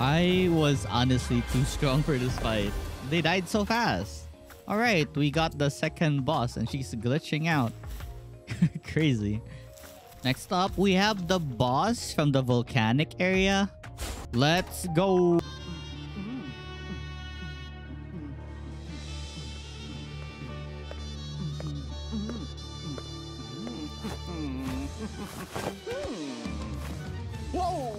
A: I was honestly too strong for this fight. They died so fast. Alright, we got the second boss and she's glitching out. Crazy. Next up, we have the boss from the volcanic area. Let's go.
C: Whoa!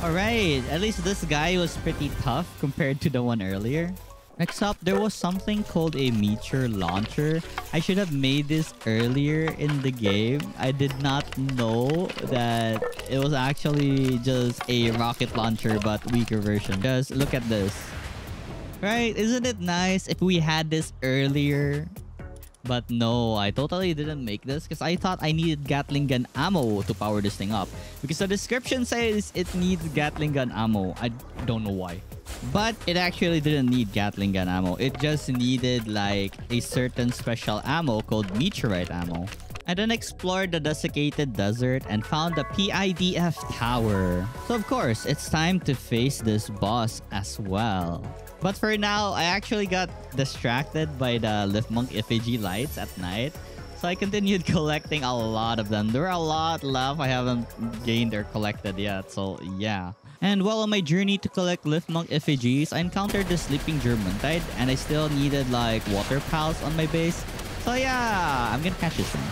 A: Alright, at least this guy was pretty tough compared to the one earlier. Next up, there was something called a meteor launcher. I should have made this earlier in the game. I did not know that it was actually just a rocket launcher but weaker version. Just look at this. Right? Isn't it nice if we had this earlier? But no, I totally didn't make this because I thought I needed Gatling gun ammo to power this thing up. Because the description says it needs Gatling gun ammo. I don't know why. But it actually didn't need Gatling gun ammo. It just needed like a certain special ammo called meteorite ammo. I then explored the desiccated desert and found the PIDF tower. So of course, it's time to face this boss as well. But for now, I actually got distracted by the Lift Monk effigy lights at night. So I continued collecting a lot of them. There are a lot left I haven't gained or collected yet. So yeah. And while on my journey to collect Lift Monk effigies, I encountered the sleeping Germantide. And I still needed like water pals on my base. So yeah, I'm gonna catch this thing.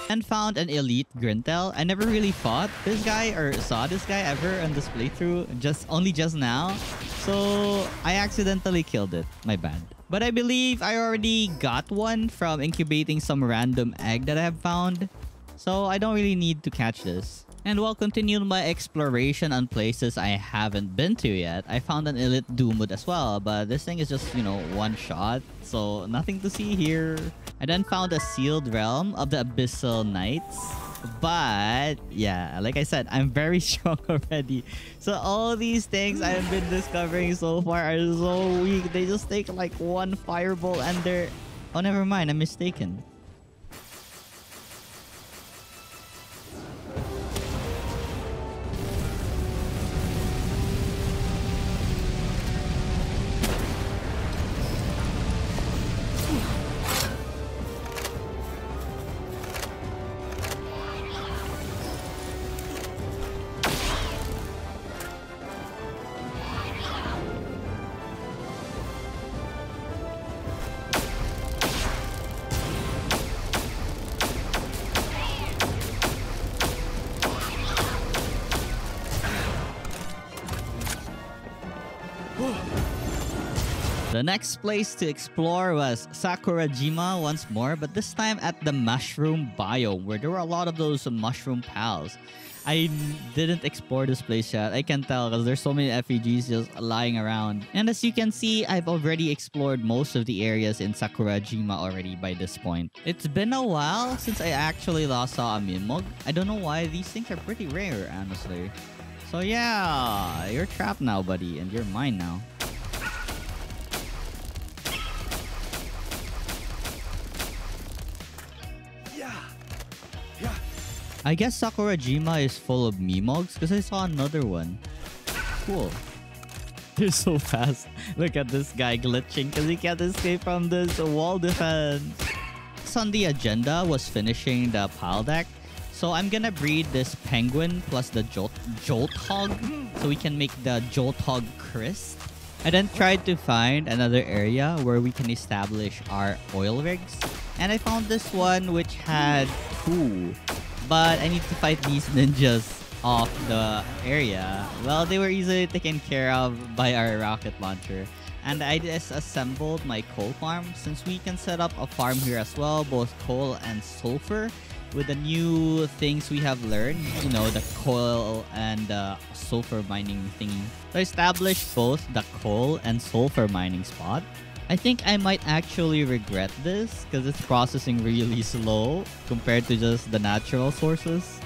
A: And found an elite Grintel. I never really fought this guy or saw this guy ever on this playthrough, only just now. So I accidentally killed it. My bad. But I believe I already got one from incubating some random egg that I have found. So I don't really need to catch this. And while continuing my exploration on places I haven't been to yet, I found an elite Doomwood as well. But this thing is just, you know, one shot. So nothing to see here. I then found a sealed realm of the Abyssal Knights. But yeah, like I said, I'm very strong already. So all these things I've been discovering so far are so weak. They just take like one fireball and they're... Oh, never mind. I'm mistaken. The next place to explore was Sakurajima once more, but this time at the mushroom biome, where there were a lot of those mushroom pals. I didn't explore this place yet. I can tell because there's so many FEGs just lying around. And as you can see, I've already explored most of the areas in Sakurajima already by this point. It's been a while since I actually last saw a Minmog. I don't know why. These things are pretty rare, honestly. So yeah, you're trapped now, buddy, and you're mine now. I guess Sakurajima is full of Memogs because I saw another one. Cool. You're so fast. Look at this guy glitching because he can't escape from this wall defense. Next on the agenda was finishing the pile deck. So I'm gonna breed this penguin plus the jolt hog so we can make the jolt hog crisp. I then tried to find another area where we can establish our oil rigs. And I found this one which had 2. But I need to fight these ninjas off the area. Well, they were easily taken care of by our rocket launcher. And I disassembled my coal farm since we can set up a farm here as well, both coal and sulfur. With the new things we have learned, you know, the coal and sulfur mining thingy. So I established both the coal and sulfur mining spot. I think I might actually regret this because it's processing really slow compared to just the natural sources.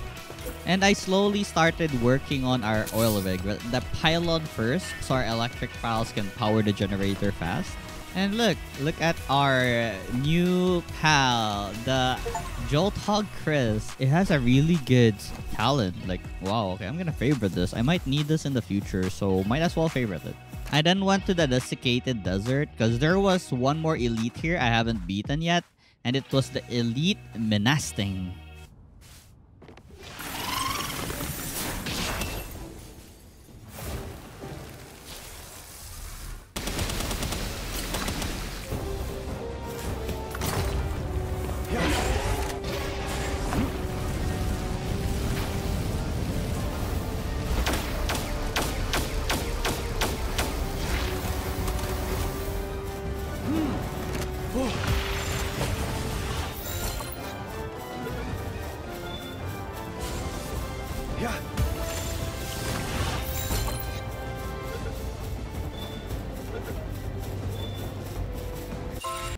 A: And I slowly started working on our oil rig, the pylon first, so our electric piles can power the generator fast. And look at our new pal, the Jolt Hog Chris. It has a really good talent. Like, wow, okay, I'm gonna favorite this. I might need this in the future, so might as well favorite it. I then went to the desiccated desert because there was one more elite here I haven't beaten yet, and it was the elite Menasting.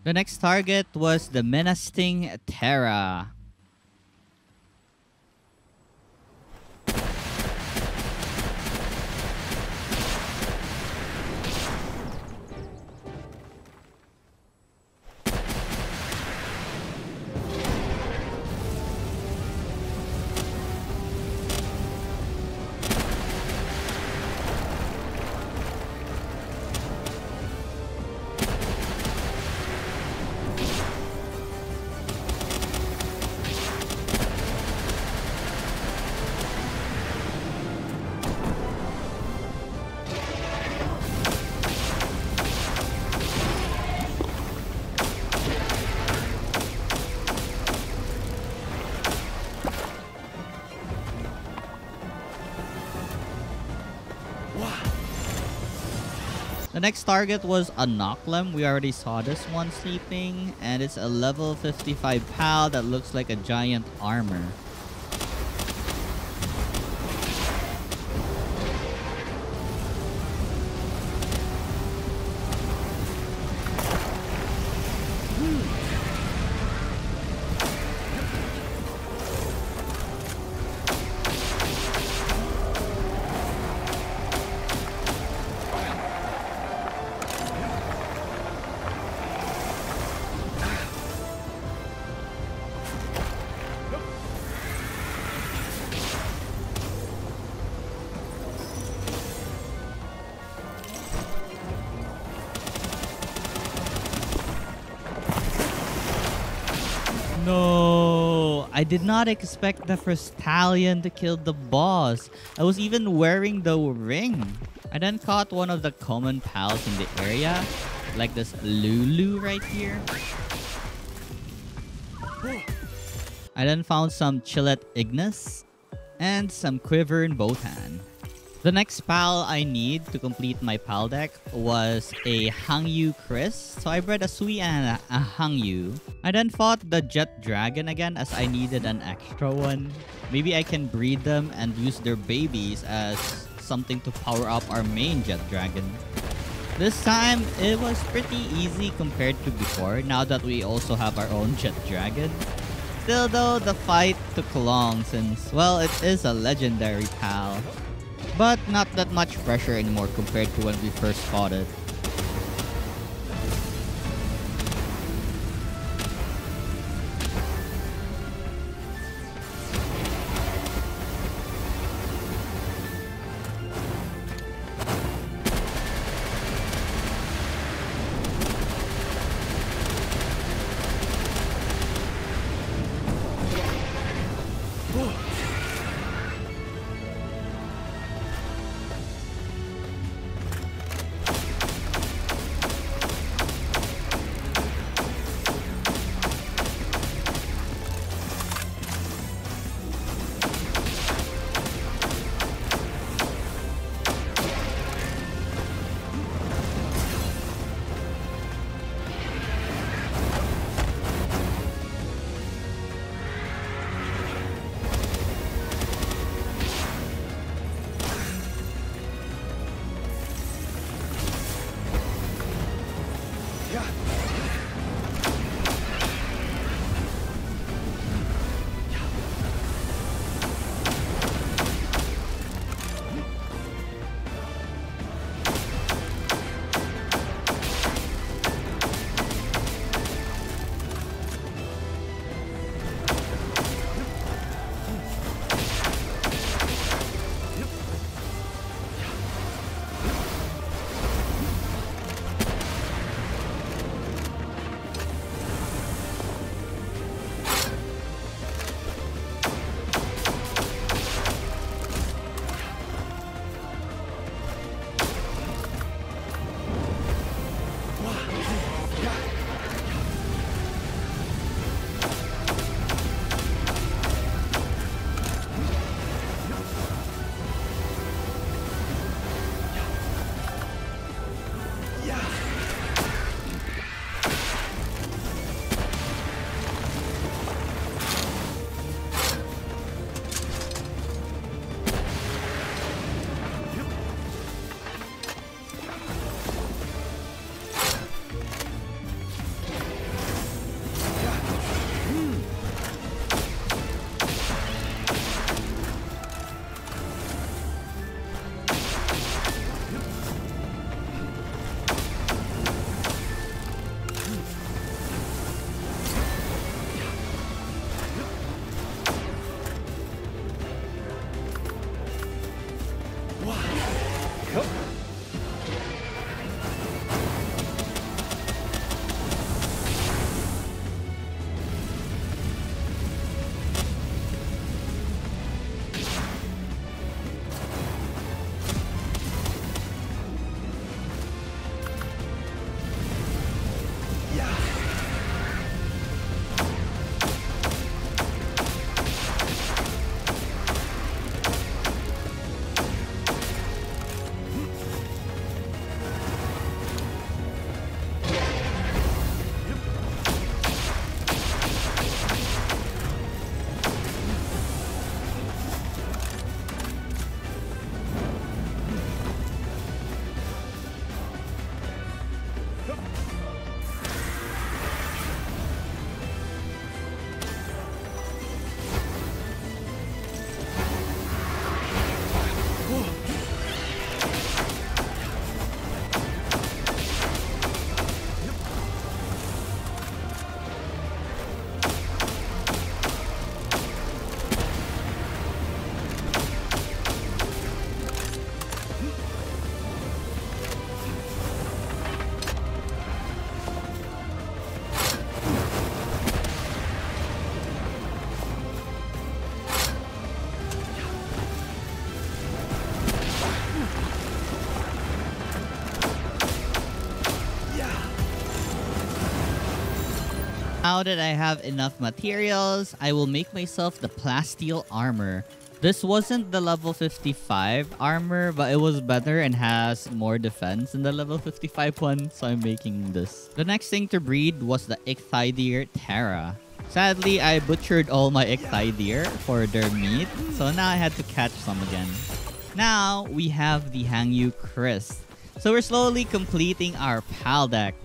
A: The next target was the Menasting Terra. The next target was a Noclem. We already saw this one sleeping, and it's a level 55 pal that looks like a giant armor. No, I did not expect the Frostallion to kill the boss. I was even wearing the ring. I then caught one of the common pals in the area, like this Lulu right here. I then found some Chillet Ignis and some Quiver in Botan. The next pal I need to complete my pal deck was a Hangyu Chris, so I bred a Sui and a Hangyu. I then fought the Jet Dragon again as I needed an extra one. Maybe I can breed them and use their babies as something to power up our main Jet Dragon. This time, it was pretty easy compared to before now that we also have our own Jet Dragon. Still though, the fight took long since, well, it is a legendary pal. But not that much pressure anymore compared to when we first fought it. Now that I have enough materials, I will make myself the plasteel armor. This wasn't the level 55 armor, but it was better and has more defense than the level 55 one, so I'm making this. The next thing to breed was the Ichthydeer Terra. Sadly, I butchered all my Ichthydeer for their meat, so now I had to catch some again. Now, we have the Hangyu Chris. So we're slowly completing our PAL deck.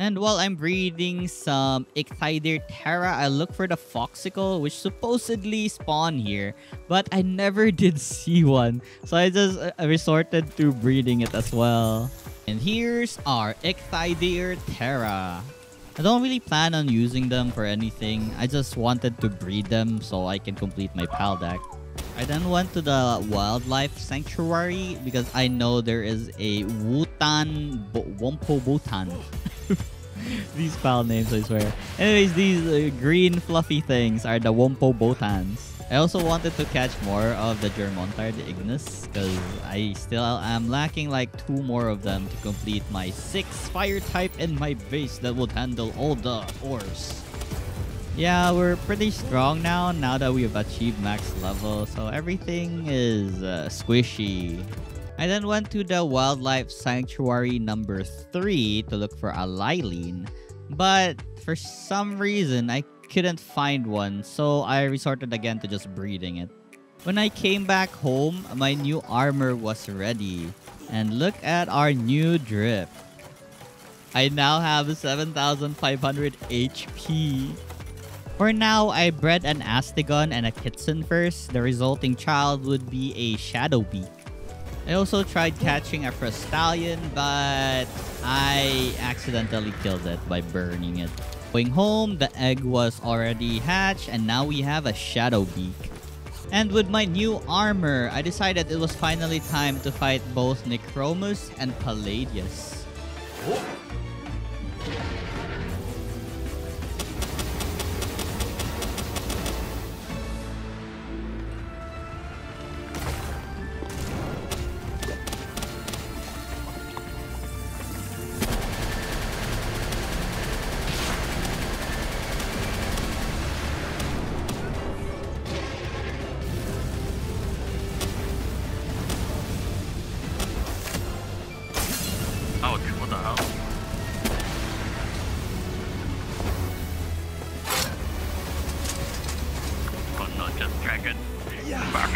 A: And while I'm breeding some Ichthydeer Terra, I look for the Foxicle, which supposedly spawn here. But I never did see one. So I just resorted to breeding it as well. And here's our Ichthydeer Terra. I don't really plan on using them for anything. I just wanted to breed them so I can complete my PAL deck. I then went to the wildlife sanctuary because I know there is a Wompo Botan. These foul names, I swear. Anyways, these green fluffy things are the Wompo Botans. I also wanted to catch more of the Germontard Ignis because I still am lacking like 2 more of them to complete my 6 fire type in my base that would handle all the ores. Yeah, we're pretty strong now that we've achieved max level, so everything is squishy. I then went to the Wildlife Sanctuary number 3 to look for a Lylene, but for some reason I couldn't find one, so I resorted again to just breeding it. When I came back home, my new armor was ready, and look at our new drip. I now have 7,500 HP. For now, I bred an Astegon and a Kitsune first. The resulting child would be a Shadow Beak. I also tried catching a Frostallion, but I accidentally killed it by burning it. Going home, the egg was already hatched, and now we have a Shadow Beak. And with my new armor, I decided it was finally time to fight both Necromus and Palladius.
B: Ouch, what the hell? Oh no, just dragon. Fuck.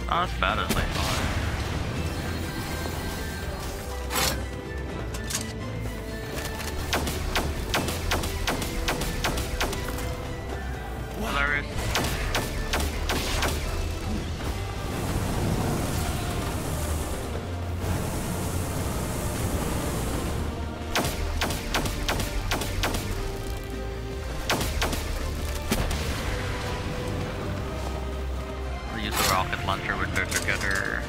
B: Not as bad as I thought. Hilarious. Use the rocket launcher with her together.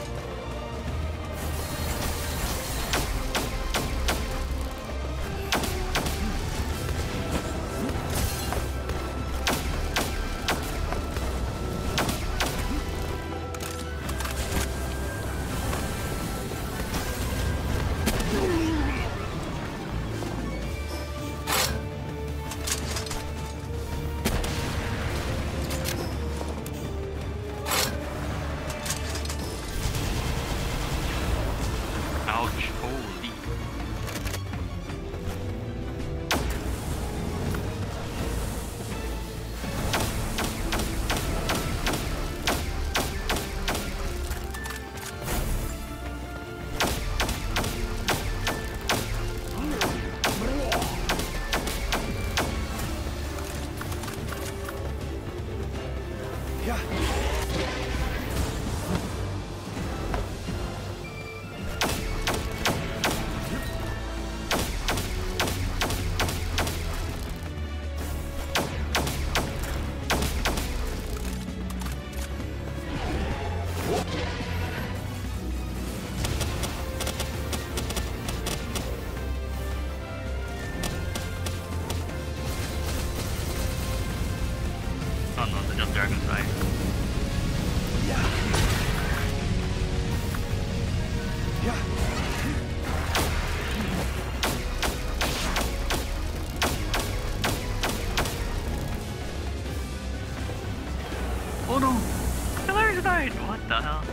B: Ouch, holy. Oh no, the jump dragon side. Oh no! Hilarious died! What the hell?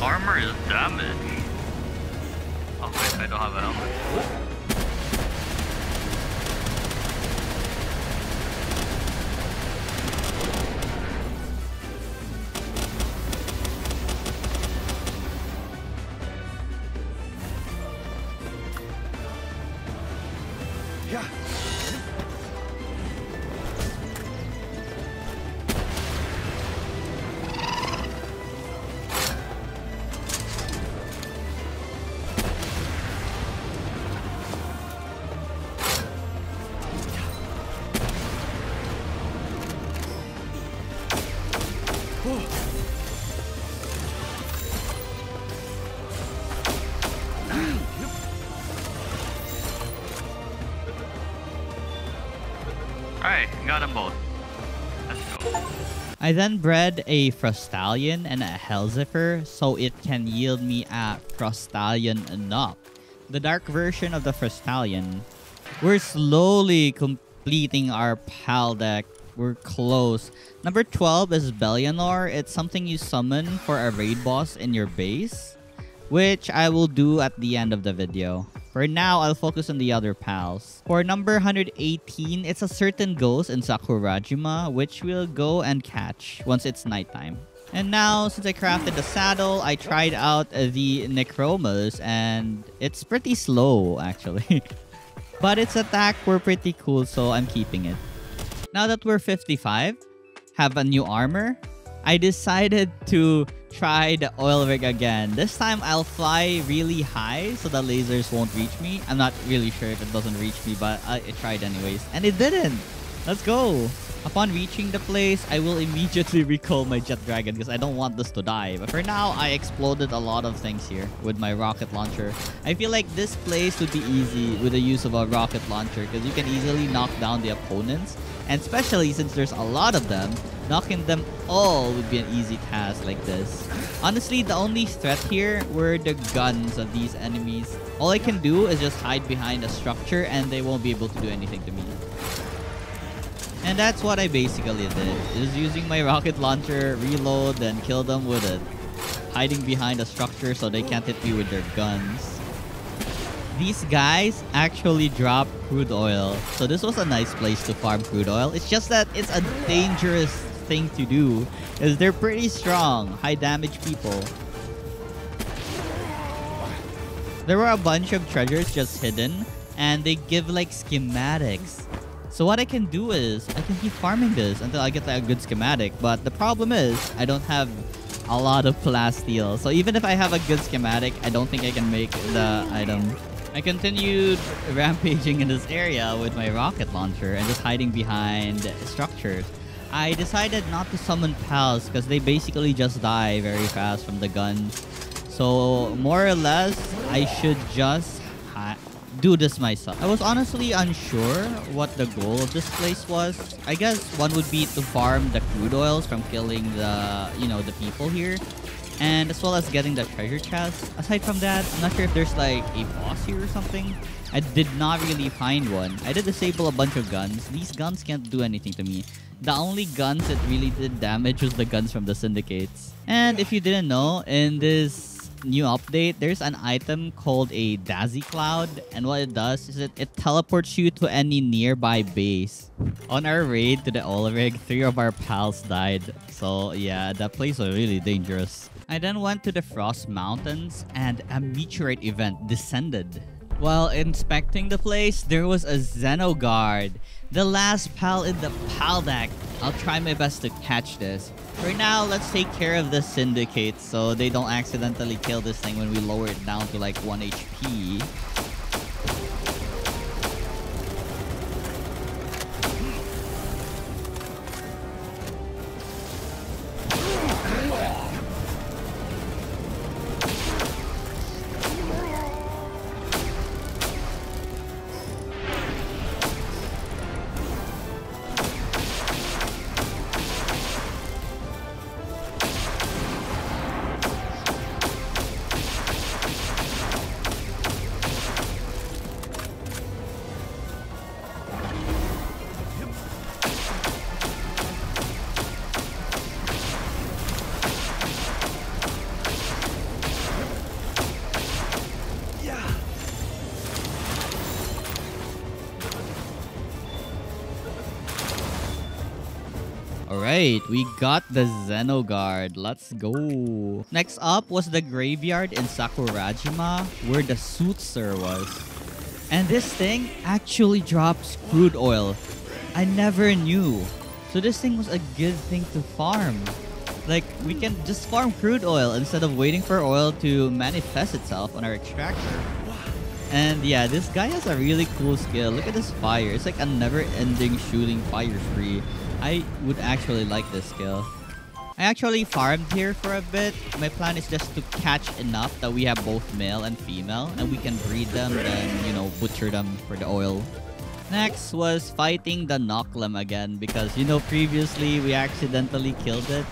B: Armor is damage. Oh wait, I don't have a helmet. Alright, got them both. Let's go.
A: I then bred a Frostallion and a Hellzipper so it can yield me a Frostallion Knock, the dark version of the Frostallion. We're slowly completing our PAL deck. We're close. Number 12 is Belianor. It's something you summon for a raid boss in your base, which I will do at the end of the video. For now, I'll focus on the other pals. For number 118, it's a certain ghost in Sakurajima, which we'll go and catch once it's nighttime. And now, since I crafted the saddle, I tried out the Necromus, and it's pretty slow, actually. But its attack were pretty cool, so I'm keeping it. Now that we're 55, have a new armor, I decided to try the oil rig again. This time I'll fly really high so the lasers won't reach me. I'm not really sure if it doesn't reach me, but I tried anyways. And it didn't! Let's go! Upon reaching the place, I will immediately recall my jet dragon because I don't want this to die. But for now, I exploded a lot of things here with my rocket launcher. I feel like this place would be easy with the use of a rocket launcher because you can easily knock down the opponents. And especially since there's a lot of them, knocking them all would be an easy task like this. Honestly, the only threat here were the guns of these enemies. All I can do is just hide behind a structure and they won't be able to do anything to me. And that's what I basically did, is using my rocket launcher, reload, and kill them with it. Hiding behind a structure so they can't hit me with their guns. These guys actually drop crude oil, so this was a nice place to farm crude oil. It's just that it's a dangerous thing to do, because they're pretty strong, high damage people. There were a bunch of treasures just hidden, and they give like schematics. So what I can do is, I can keep farming this until I get like, a good schematic. But the problem is, I don't have a lot of plasteel. So even if I have a good schematic, I don't think I can make the item. I continued rampaging in this area with my rocket launcher and just hiding behind structures. I decided not to summon pals because they basically just die very fast from the guns. So more or less, I should just do this myself. I was honestly unsure what the goal of this place was. I guess one would be to farm the crude oils from killing the, the people here. And as well as getting the treasure chest. Aside from that, I'm not sure if there's like a boss here or something. I did not really find one. I did disable a bunch of guns. These guns can't do anything to me. The only guns that really did damage was the guns from the syndicates. And if you didn't know, in this new update, there's an item called a Daisy Cloud, and what it does is it teleports you to any nearby base. On our raid to the oil rig, 3 of our pals died, so yeah, that place was really dangerous. I then went to the Frost Mountains and a meteorite event descended. While inspecting the place, there was a Xenoguard, the last pal in the pal deck. I'll try my best to catch this. For now, let's take care of the syndicate so they don't accidentally kill this thing when we lower it down to like 1 HP. Alright, we got the Xenoguard. Let's go. Next up was the graveyard in Sakurajima, where the Soothsayer was. And this thing actually drops crude oil. I never knew. So this thing was a good thing to farm. Like, we can just farm crude oil instead of waiting for oil to manifest itself on our extractor. And yeah, this guy has a really cool skill. Look at this fire. It's like a never-ending shooting fire spree. I would actually like this skill. I actually farmed here for a bit. My plan is just to catch enough that we have both male and female, and we can breed them and, you know, butcher them for the oil. Next was fighting the Noclem again because, you know, previously we accidentally killed it.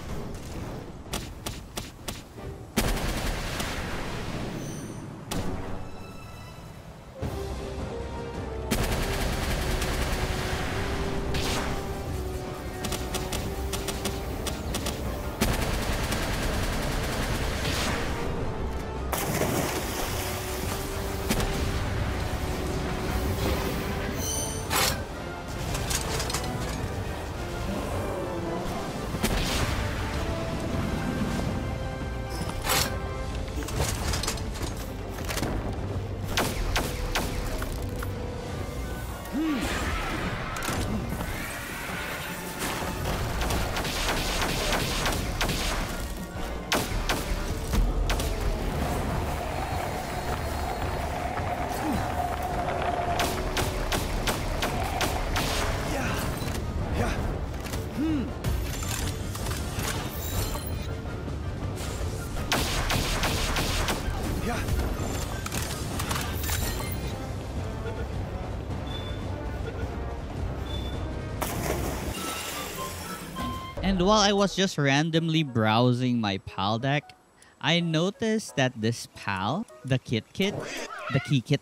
A: And while I was just randomly browsing my PAL deck, I noticed that this PAL, the key kit,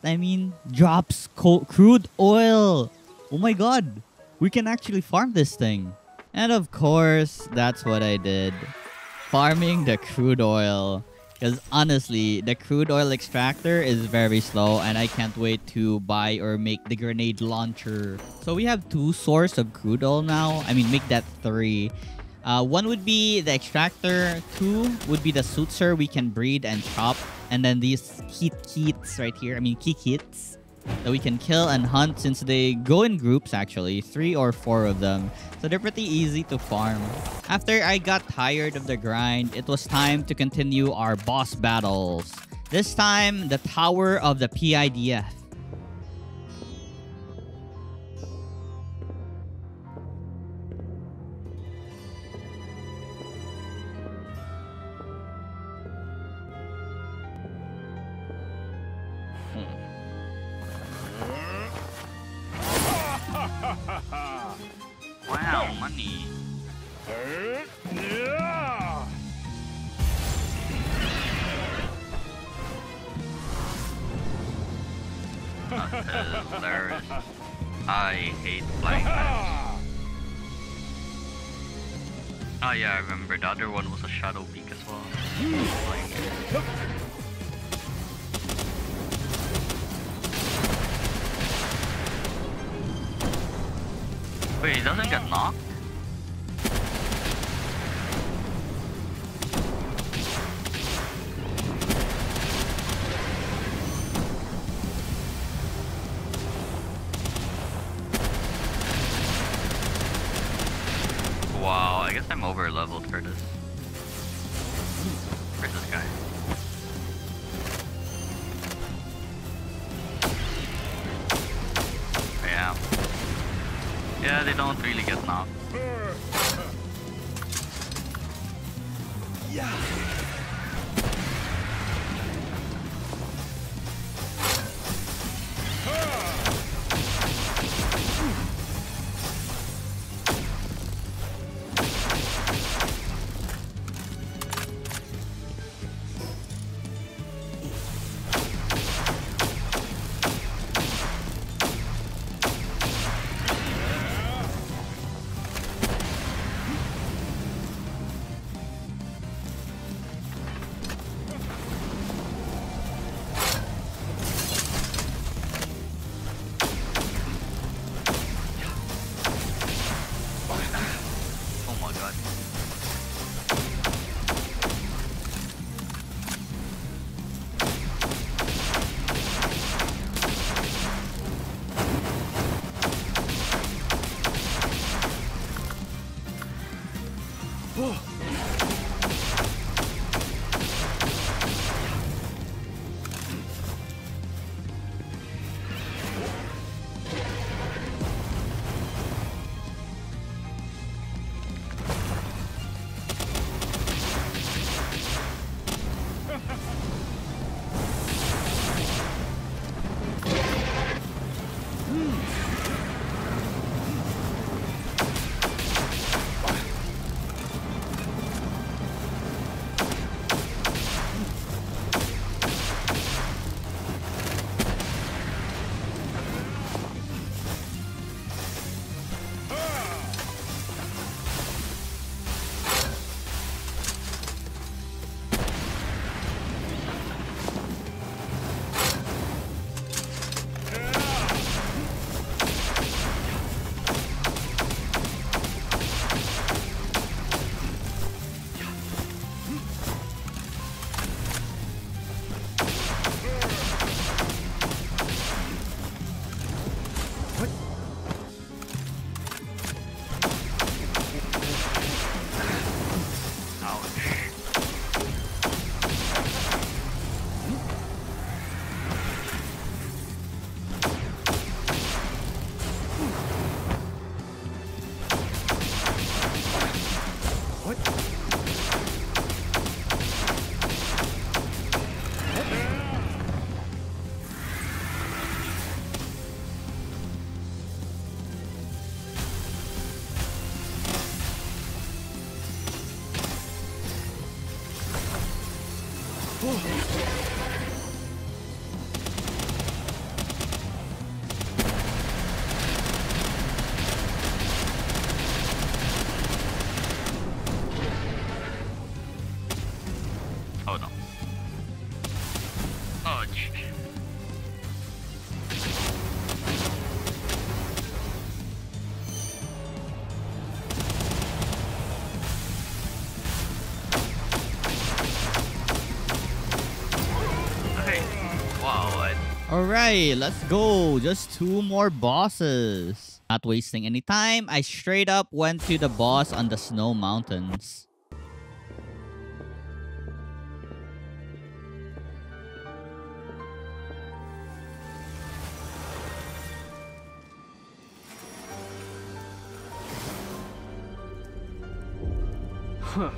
A: I mean, drops crude oil. Oh my god, we can actually farm this thing. And of course, that's what I did. Farming the crude oil. Because honestly, the crude oil extractor is very slow and I can't wait to buy or make the grenade launcher. So we have 2 sources of crude oil now. I mean, make that 3. 1 would be the extractor, 2 would be the Soothsayer we can breed and chop. And then these kits right here, kits that we can kill and hunt since they go in groups actually, 3 or 4 of them. So they're pretty easy to farm. After I got tired of the grind, it was time to continue our boss battles. This time, the Tower of the PIDF.
B: Wow, money. That's hilarious. I hate flying knives. Oh yeah, I remember the other one was a shadow peak as well. Wait, he doesn't get knocked? Wow, I guess I'm over leveled for this. Where's this guy? Yeah. Yeah, they don't really get knocked.
C: Yeah.
B: Oh no. Oh, okay. Wow.
A: Alright, let's go. Just 2 more bosses. Not wasting any time, I straight up went to the boss on the snow mountains.
C: Huh.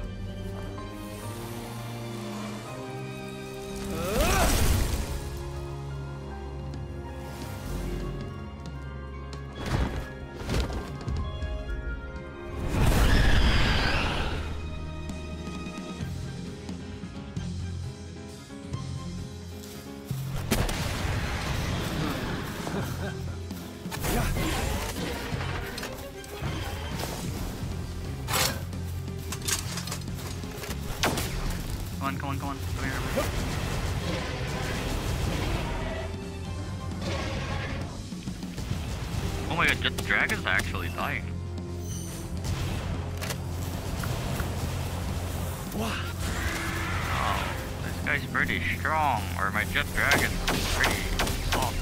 B: Come on. Come here. Oh my god, the dragon's actually dying. Oh, this guy's pretty strong, or my jet dragon's pretty soft.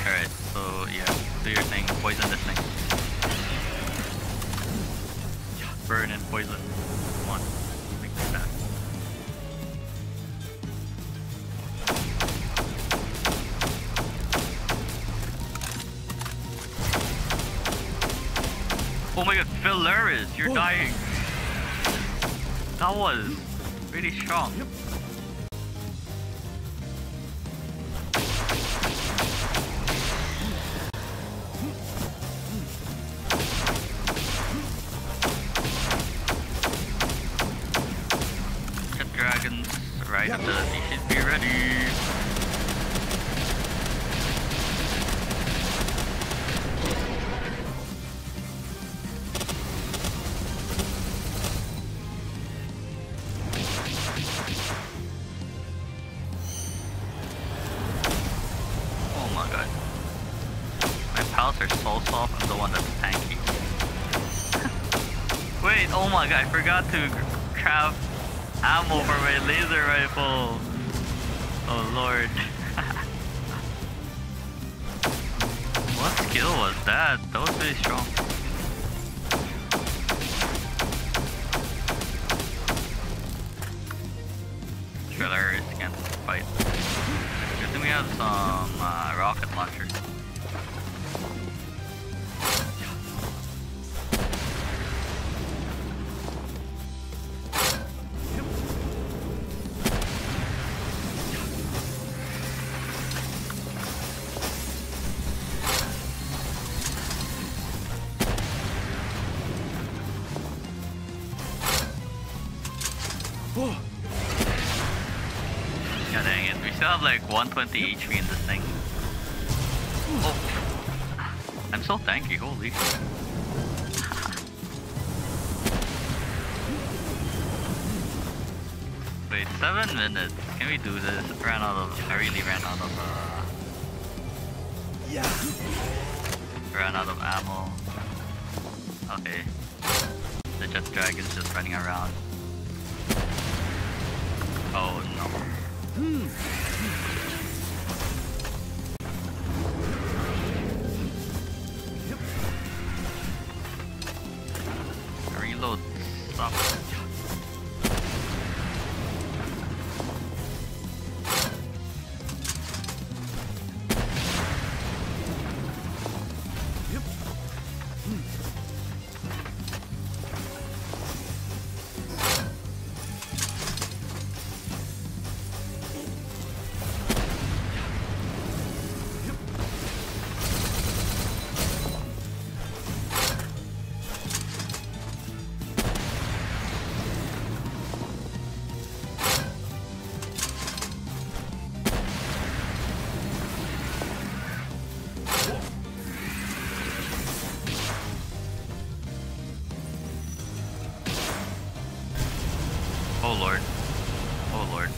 B: Alright, so yeah, do your thing, poison this thing. Burn and poison. Come on, make this fast. Oh my god, Philaris, you're dying. That was really strong. Dragons right ability should be ready. pals are so soft. I'm the one that's tanky. Wait, oh my god, I forgot to craft ammo for my laser rifle. Oh lord. What skill was that? That was really strong. Trailers can't fight. Good thing we have some rocket launchers. God dang it, we still have like 120 HP in this thing. Oh, I'm so tanky, holy shit. Wait, 7 minutes. Can we do this? I really ran out of ran out of ammo. Okay. The jet dragon's just running around. Oh no. Reload stuff. Oh lord. Oh lord.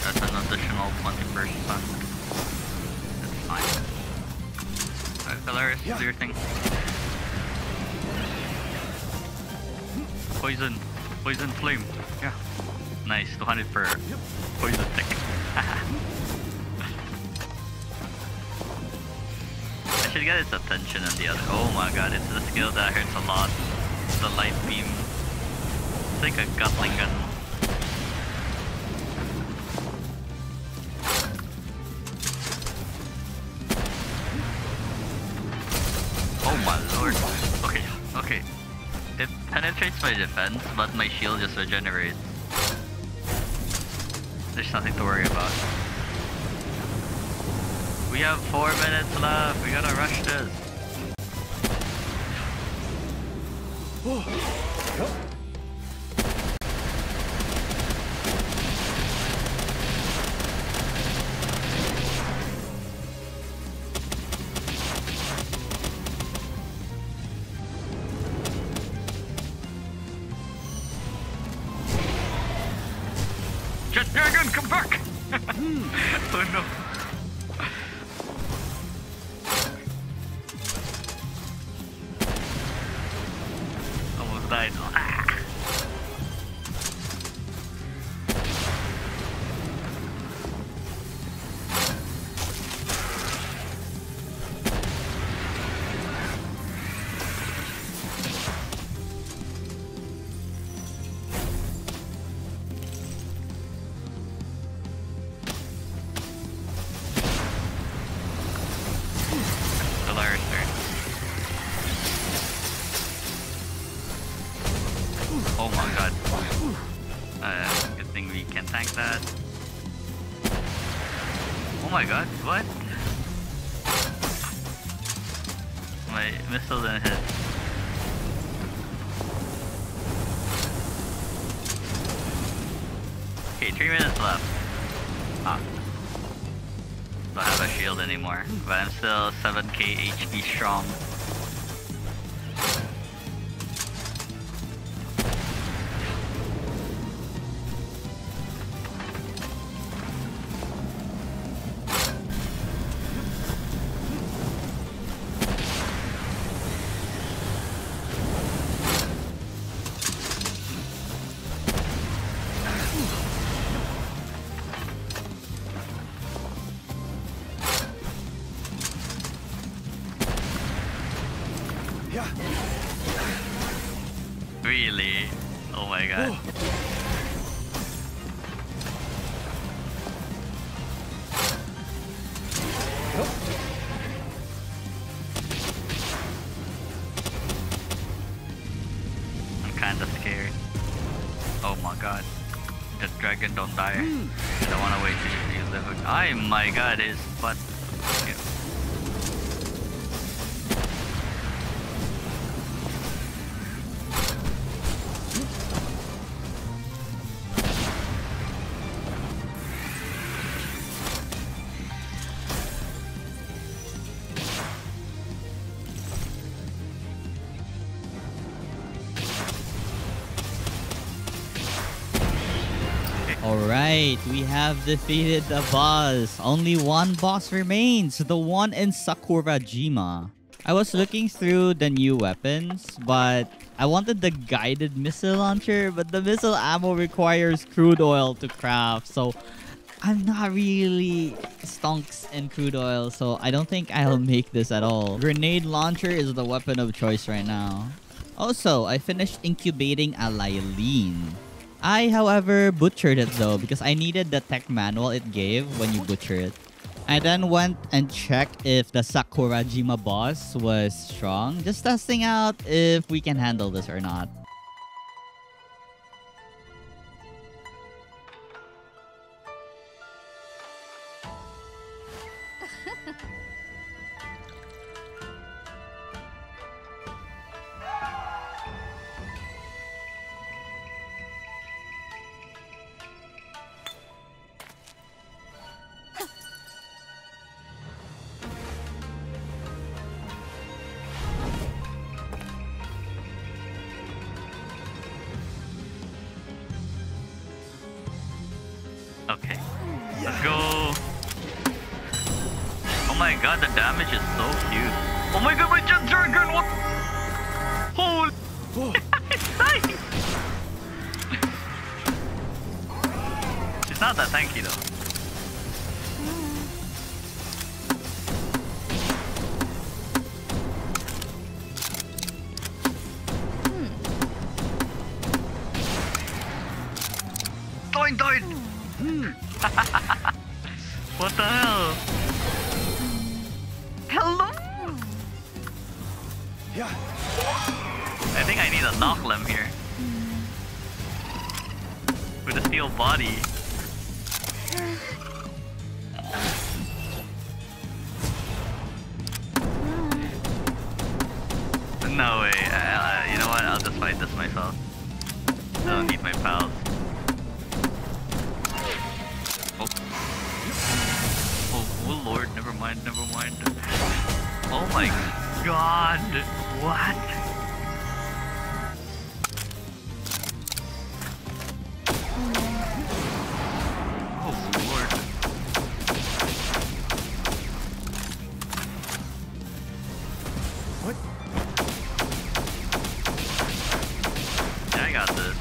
B: That's an additional 20%. That's fine. Alright, Polaris, do your thing. Poison. Poison flame. Yeah. Nice, 200 per poison tick. I should get its attention on the other. Oh my god, it's the skill that hurts a lot. The light beam. It's like a Gatling gun. Oh my lord. Okay, okay. It penetrates my defense, but my shield just regenerates. There's nothing to worry about. We have 4 minutes left. We gotta rush this. Jet Dragon, come back! Oh no. Died. Ah. Oh my god. Good thing we can tank that. Oh my god, what? My missile didn't hit. Okay, 3 minutes left. Ah. Don't have a shield anymore, but I'm still 7k HP strong. my god. I'm kinda scared. Oh my god. The dragon don't die. I don't wanna wait till you live. Oh my god, his butt. Okay.
A: Alright, we have defeated the boss. Only one boss remains, the one in Sakurajima. I was looking through the new weapons, but I wanted the guided missile launcher, but the missile ammo requires crude oil to craft, so I'm not really stonks in crude oil, so I don't think I'll make this at all. Grenade launcher is the weapon of choice right now. Also, I finished incubating a Lylene. I, however, butchered it though because I needed the tech manual it gave when you butcher it. I then went and checked if the Sakurajima boss was strong, just testing out if we can handle this or not.
B: Okay, let's go. Oh my god, the damage is so cute. Oh my god, my jet dragon! What? Holy! It's dying! She's not that tanky though. Died! What the hell? Hello? Yeah. I think I need a knock limb here. With a steel body. No way. You know what? I'll just fight this myself. I don't need my pals. Oh lord, never mind. Oh my god, what? Oh lord. What? Yeah, I got this.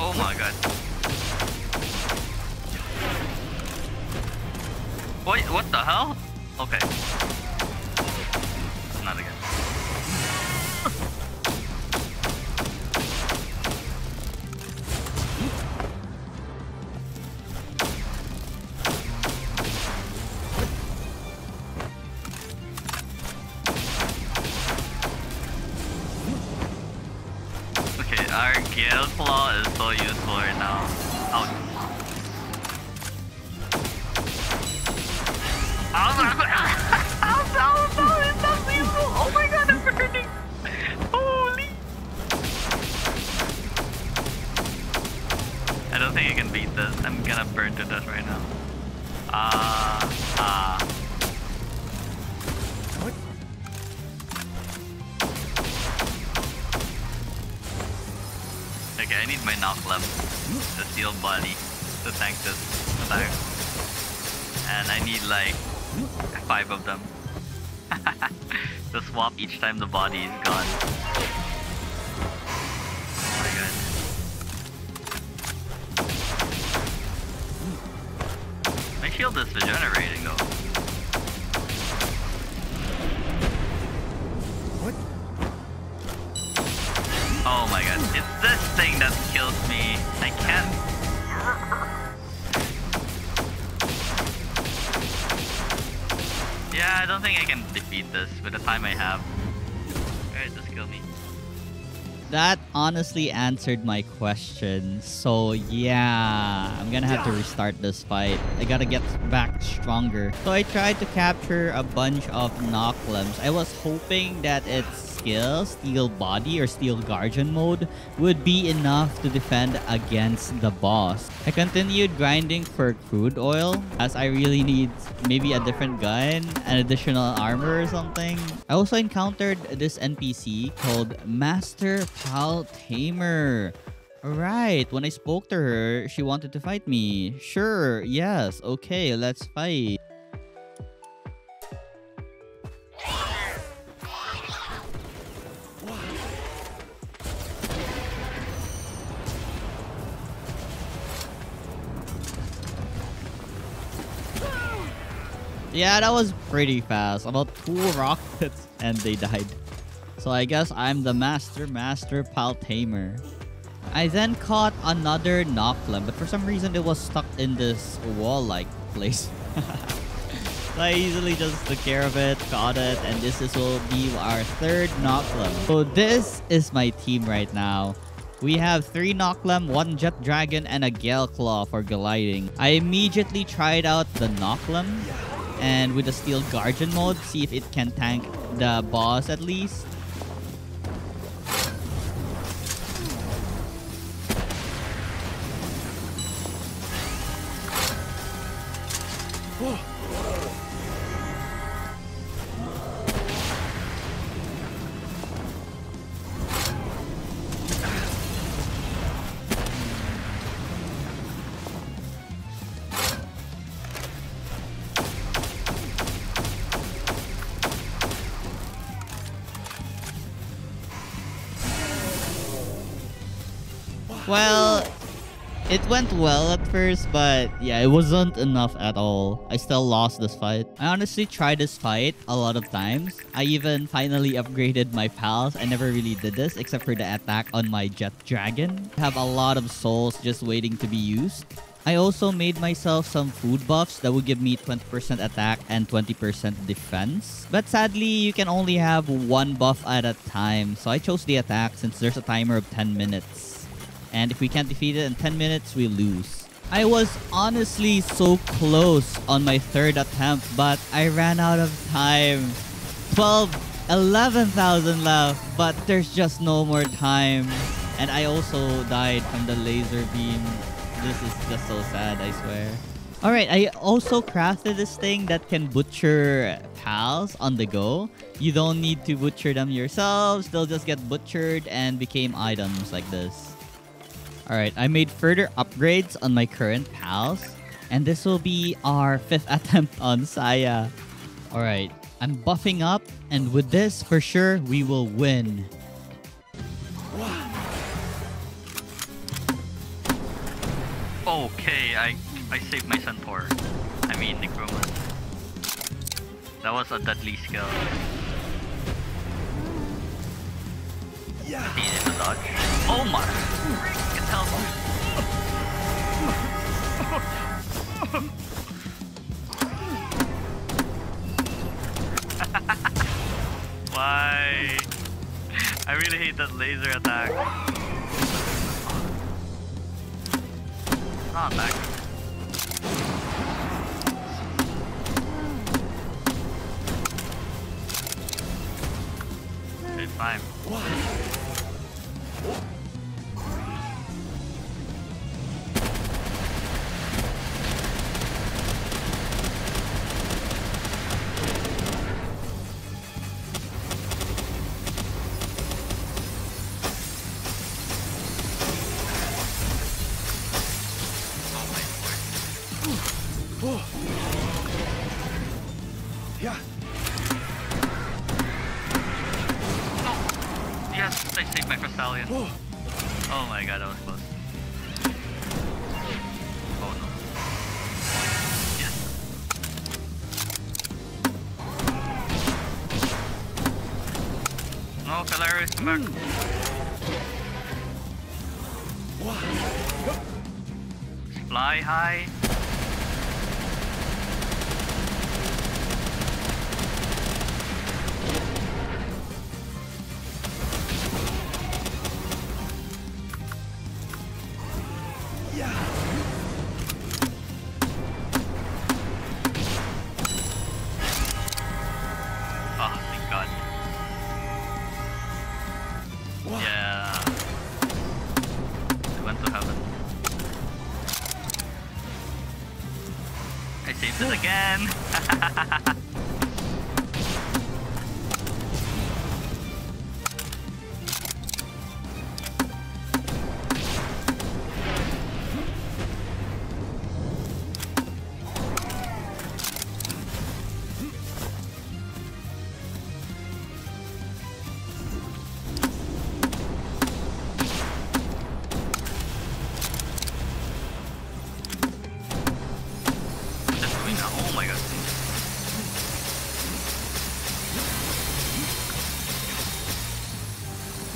B: Oh my god. Wait, what the hell? Okay. Not again. Okay, our Gale Claw is so useful right now. Ouch. It's not useful. Oh my god, I'm burning. Holy. I don't think I can beat this. I'm gonna burn to death right now. What? Okay, I need my knock limb, the steel body, to tank this attack. And I need like 5 of them. To swap each time the body is gone. Oh my god. My shield is regenerating though. kills me. I can't. Yeah, I don't think I can defeat this with the time I have. Alright, just kill me.
A: That honestly answered my question. So yeah, I'm gonna have to restart this fight. I gotta get back stronger. So I tried to capture a bunch of Knocklims. I was hoping that its skill, Steel Body or Steel Guardian mode, would be enough to defend against the boss. I continued grinding for crude oil as I really need maybe a different gun, an additional armor or something. I also encountered this NPC called Master Pal Tamer. Alright, when I spoke to her, she wanted to fight me. Sure, yes, okay, let's fight. Yeah, that was pretty fast. About 2 rockets and they died. So I guess I'm the Master Pal Tamer. I then caught another Knocklim, but for some reason it was stuck in this wall-like place. So I easily just took care of it, caught it, and this will be our 3rd Knocklim. So this is my team right now. We have 3 Knocklim, 1 Jet Dragon, and a Gale Claw for gliding. I immediately tried out the Knocklim, and with the Steel Guardian mode, see if it can tank the boss at least. Well, it went well at first, but yeah, it wasn't enough at all. I still lost this fight. I honestly tried this fight a lot of times. I even finally upgraded my pals. I never really did this except for the attack on my Jet Dragon. I have a lot of souls just waiting to be used. I also made myself some food buffs that would give me 20% attack and 20% defense. But sadly, you can only have 1 buff at a time. So I chose the attack since there's a timer of 10 minutes. And if we can't defeat it in 10 minutes, we lose. I was honestly so close on my 3rd attempt, but I ran out of time. 11,000 left, but there's just no more time. And I also died from the laser beam. This is just so sad, I swear. Alright, I also crafted this thing that can butcher pals on the go. You don't need to butcher them yourselves. They'll just get butchered and became items like this. Alright, I made further upgrades on my current pals. And this will be our 5th attempt on Saya. Alright, I'm buffing up. And with this, for sure, we will win.
B: Okay, I saved my Centaur. I mean, Necroman. That was a deadly skill. Yeah. He needed to dodge. Oh my! Freaking hell! Why? I really hate that laser attack. Not back. Good time.
C: Yeah.
B: Oh, yes, I saved my Crystallion. Oh my god, that was close. Oh no. Yes. No, Calarius, come back. Fly high. Oh, thank God. Yeah. I went to heaven. I saved it again. Oh my God.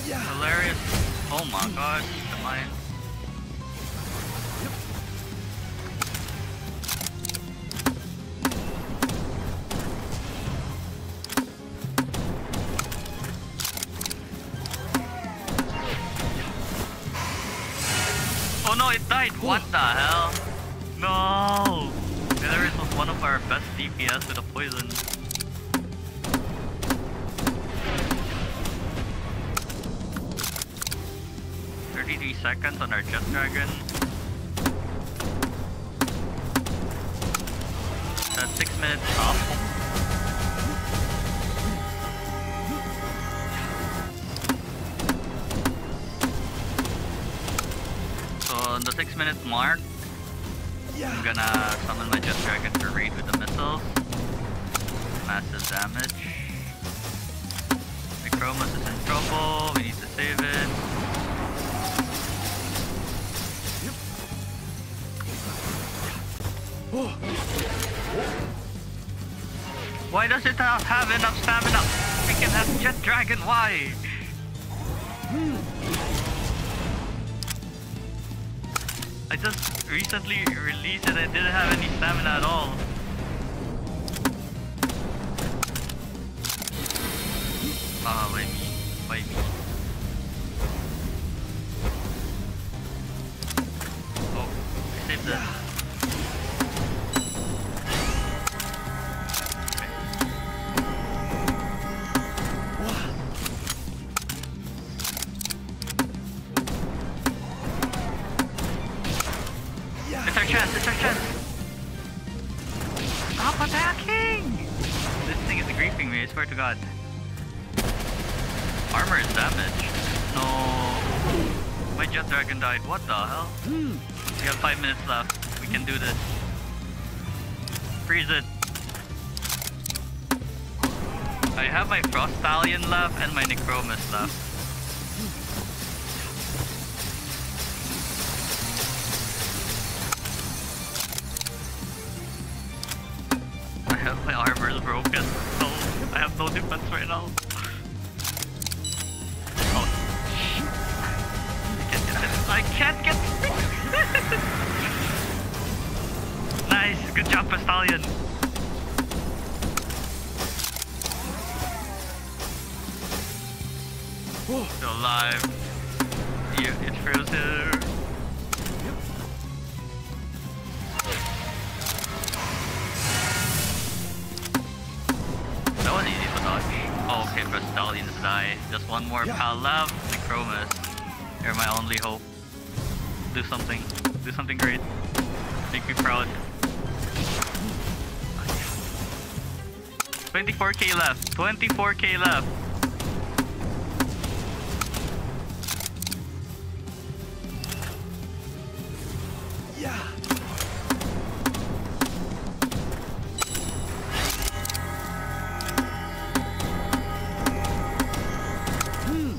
B: Hilarious. Oh my God. The mine. Oh no, it died. What the hell? No. Hilarious was one of our best DPS with a poison. Seconds on our Jet Dragon. That's 6 minutes up. So on the 6-minute mark, I'm gonna summon my Jet Dragon to raid with the missiles. Massive damage. Necromus is in trouble, we need to save it. Why does it not have enough stamina? We can have Jet Dragon, why? I just recently released it and didn't have any stamina at all. Ah, why me? Why me? Oh, I saved it. It's our chance! Stop attacking! This thing is griefing me, I swear to God. Armor is damaged. No. My Jet Dragon died. What the hell? We have 5 minutes left. We can do this. Freeze it. I have my Frost Stallion left and my Necromus left. My armor is broken, so I have no defense right now. Oh. I can't get it! Nice, good job, Stallion. Still alive. Yeah, it's frozen. That was easy to dodge. Oh, okay, for Stallion to die. Just one more pal left. Necromus. You're my only hope. Do something. Do something great. Make me proud. 24k left. 24k left. Yeah. Hmm.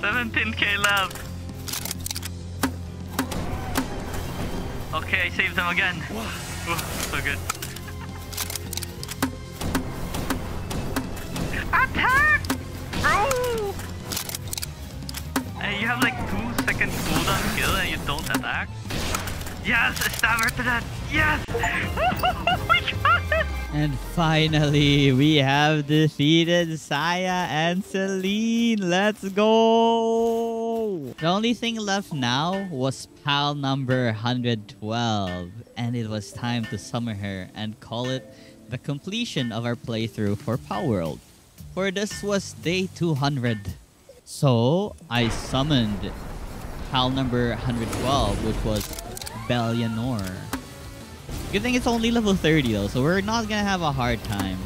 B: 17k left. Okay, I saved them again. Ooh, so good. Attack! Bro! Hey, you have like 2 2-second cooldown kill and you don't attack? Yes! Stabber to that! Yes! We got it!
A: And finally, we have defeated Saya and Celine. Let's go! The only thing left now was pal number 112. And it was time to summon her and call it the completion of our playthrough for Palworld. For this was day 200. So, I summoned pal number 112, which was Belianor. Good thing it's only level 30 though, so we're not gonna have a hard time.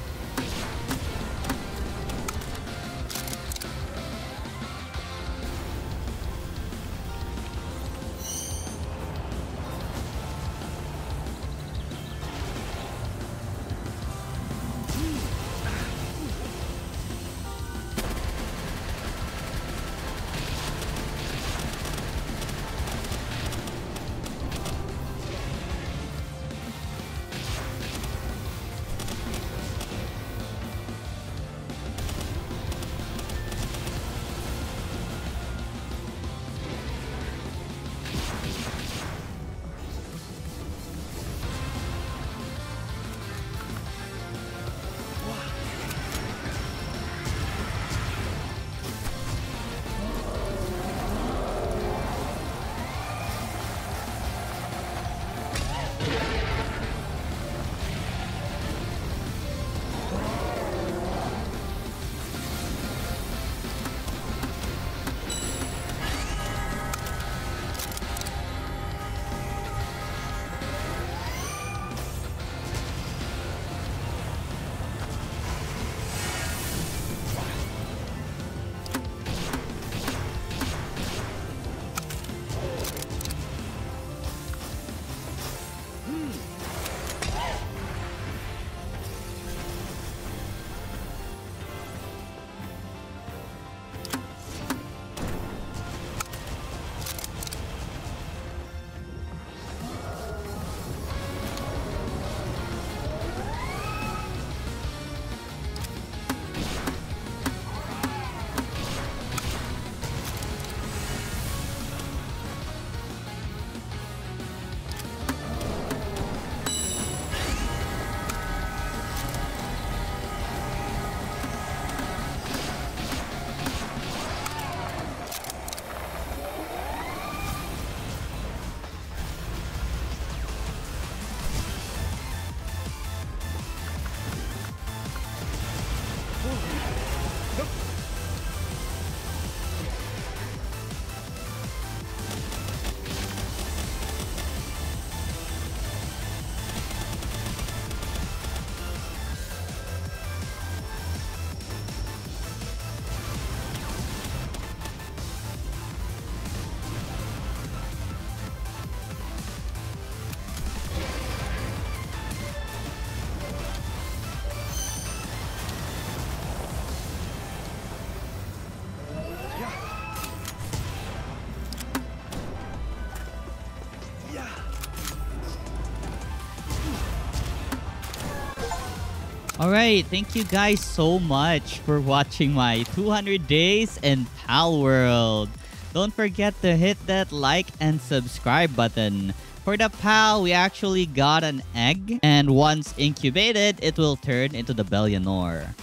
A: Alright, thank you guys so much for watching my 200 days in Palworld. Don't forget to hit that like and subscribe button. For the PAL, we actually got an egg, and once incubated, it will turn into the Belianor.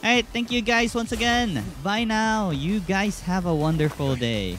A: Alright, thank you guys once again. Bye now. You guys have a wonderful day.